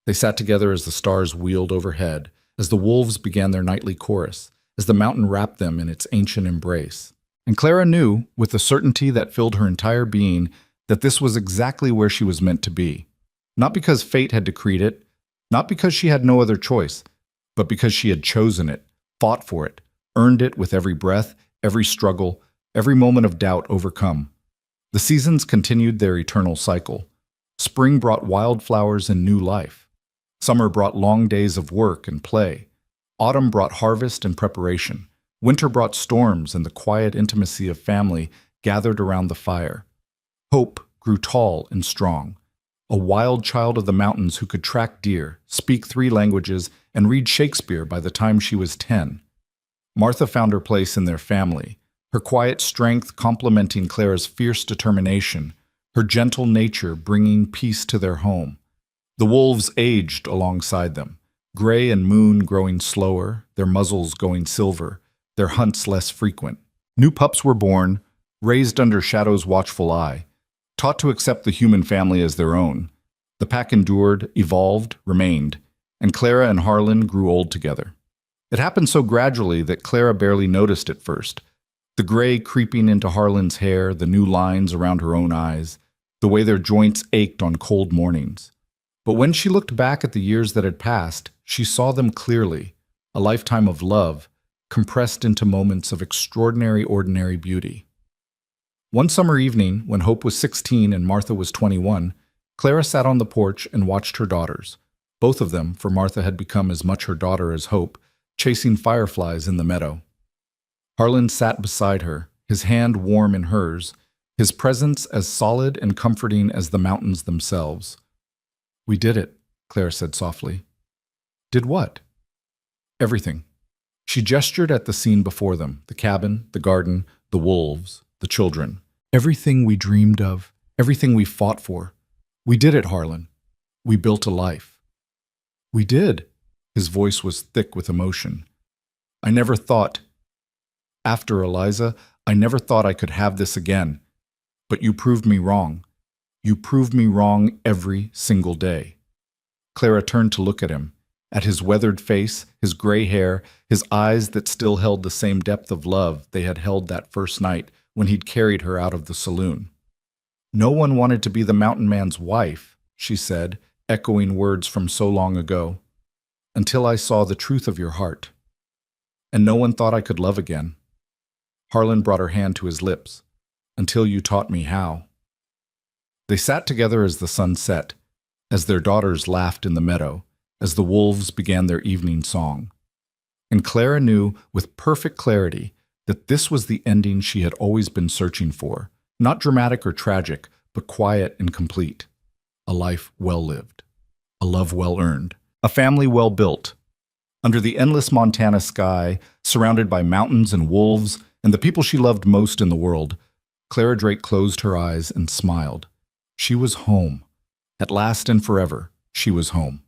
They sat together as the stars wheeled overhead, as the wolves began their nightly chorus, as the mountain wrapped them in its ancient embrace. And Clara knew, with the certainty that filled her entire being, that this was exactly where she was meant to be. Not because fate had decreed it, not because she had no other choice, but because she had chosen it, fought for it, earned it with every breath, every struggle, every moment of doubt overcome. The seasons continued their eternal cycle. Spring brought wildflowers and new life. Summer brought long days of work and play. Autumn brought harvest and preparation. Winter brought storms and the quiet intimacy of family gathered around the fire. Hope grew tall and strong, a wild child of the mountains who could track deer, speak 3 languages, and read Shakespeare by the time she was 10. Martha found her place in their family, her quiet strength complementing Clara's fierce determination, her gentle nature bringing peace to their home. The wolves aged alongside them, gray and moon growing slower, their muzzles going silver, their hunts less frequent. New pups were born, raised under Shadow's watchful eye, taught to accept the human family as their own. The pack endured, evolved, remained, and Clara and Harlan grew old together. It happened so gradually that Clara barely noticed at first. The gray creeping into Harlan's hair, the new lines around her own eyes, the way their joints ached on cold mornings. But when she looked back at the years that had passed, she saw them clearly, a lifetime of love, compressed into moments of extraordinary ordinary beauty. One summer evening, when Hope was 16 and Martha was 21, Clara sat on the porch and watched her daughters. Both of them, for Martha had become as much her daughter as Hope, chasing fireflies in the meadow. Harlan sat beside her, his hand warm in hers, his presence as solid and comforting as the mountains themselves. "We did it," Clara said softly. "Did what?" "Everything." She gestured at the scene before them, the cabin, the garden, the wolves, the children. "Everything we dreamed of, everything we fought for. We did it, Harlan. We built a life." "We did." His voice was thick with emotion. "I never thought, after Eliza, I never thought I could have this again. But you proved me wrong. You proved me wrong every single day." Clara turned to look at him, at his weathered face, his gray hair, his eyes that still held the same depth of love they had held that first night when he'd carried her out of the saloon. "No one wanted to be the mountain man's wife," she said, echoing words from so long ago, "until I saw the truth of your heart. And no one thought I could love again." Harlan brought her hand to his lips. "Until you taught me how." They sat together as the sun set, as their daughters laughed in the meadow, as the wolves began their evening song. And Clara knew with perfect clarity that this was the ending she had always been searching for, not dramatic or tragic, but quiet and complete. A life well lived, a love well earned, a family well built, Under the endless Montana sky, surrounded by mountains and wolves and the people she loved most in the world, Clara Drake closed her eyes and smiled. She was home. At last and forever, she was home.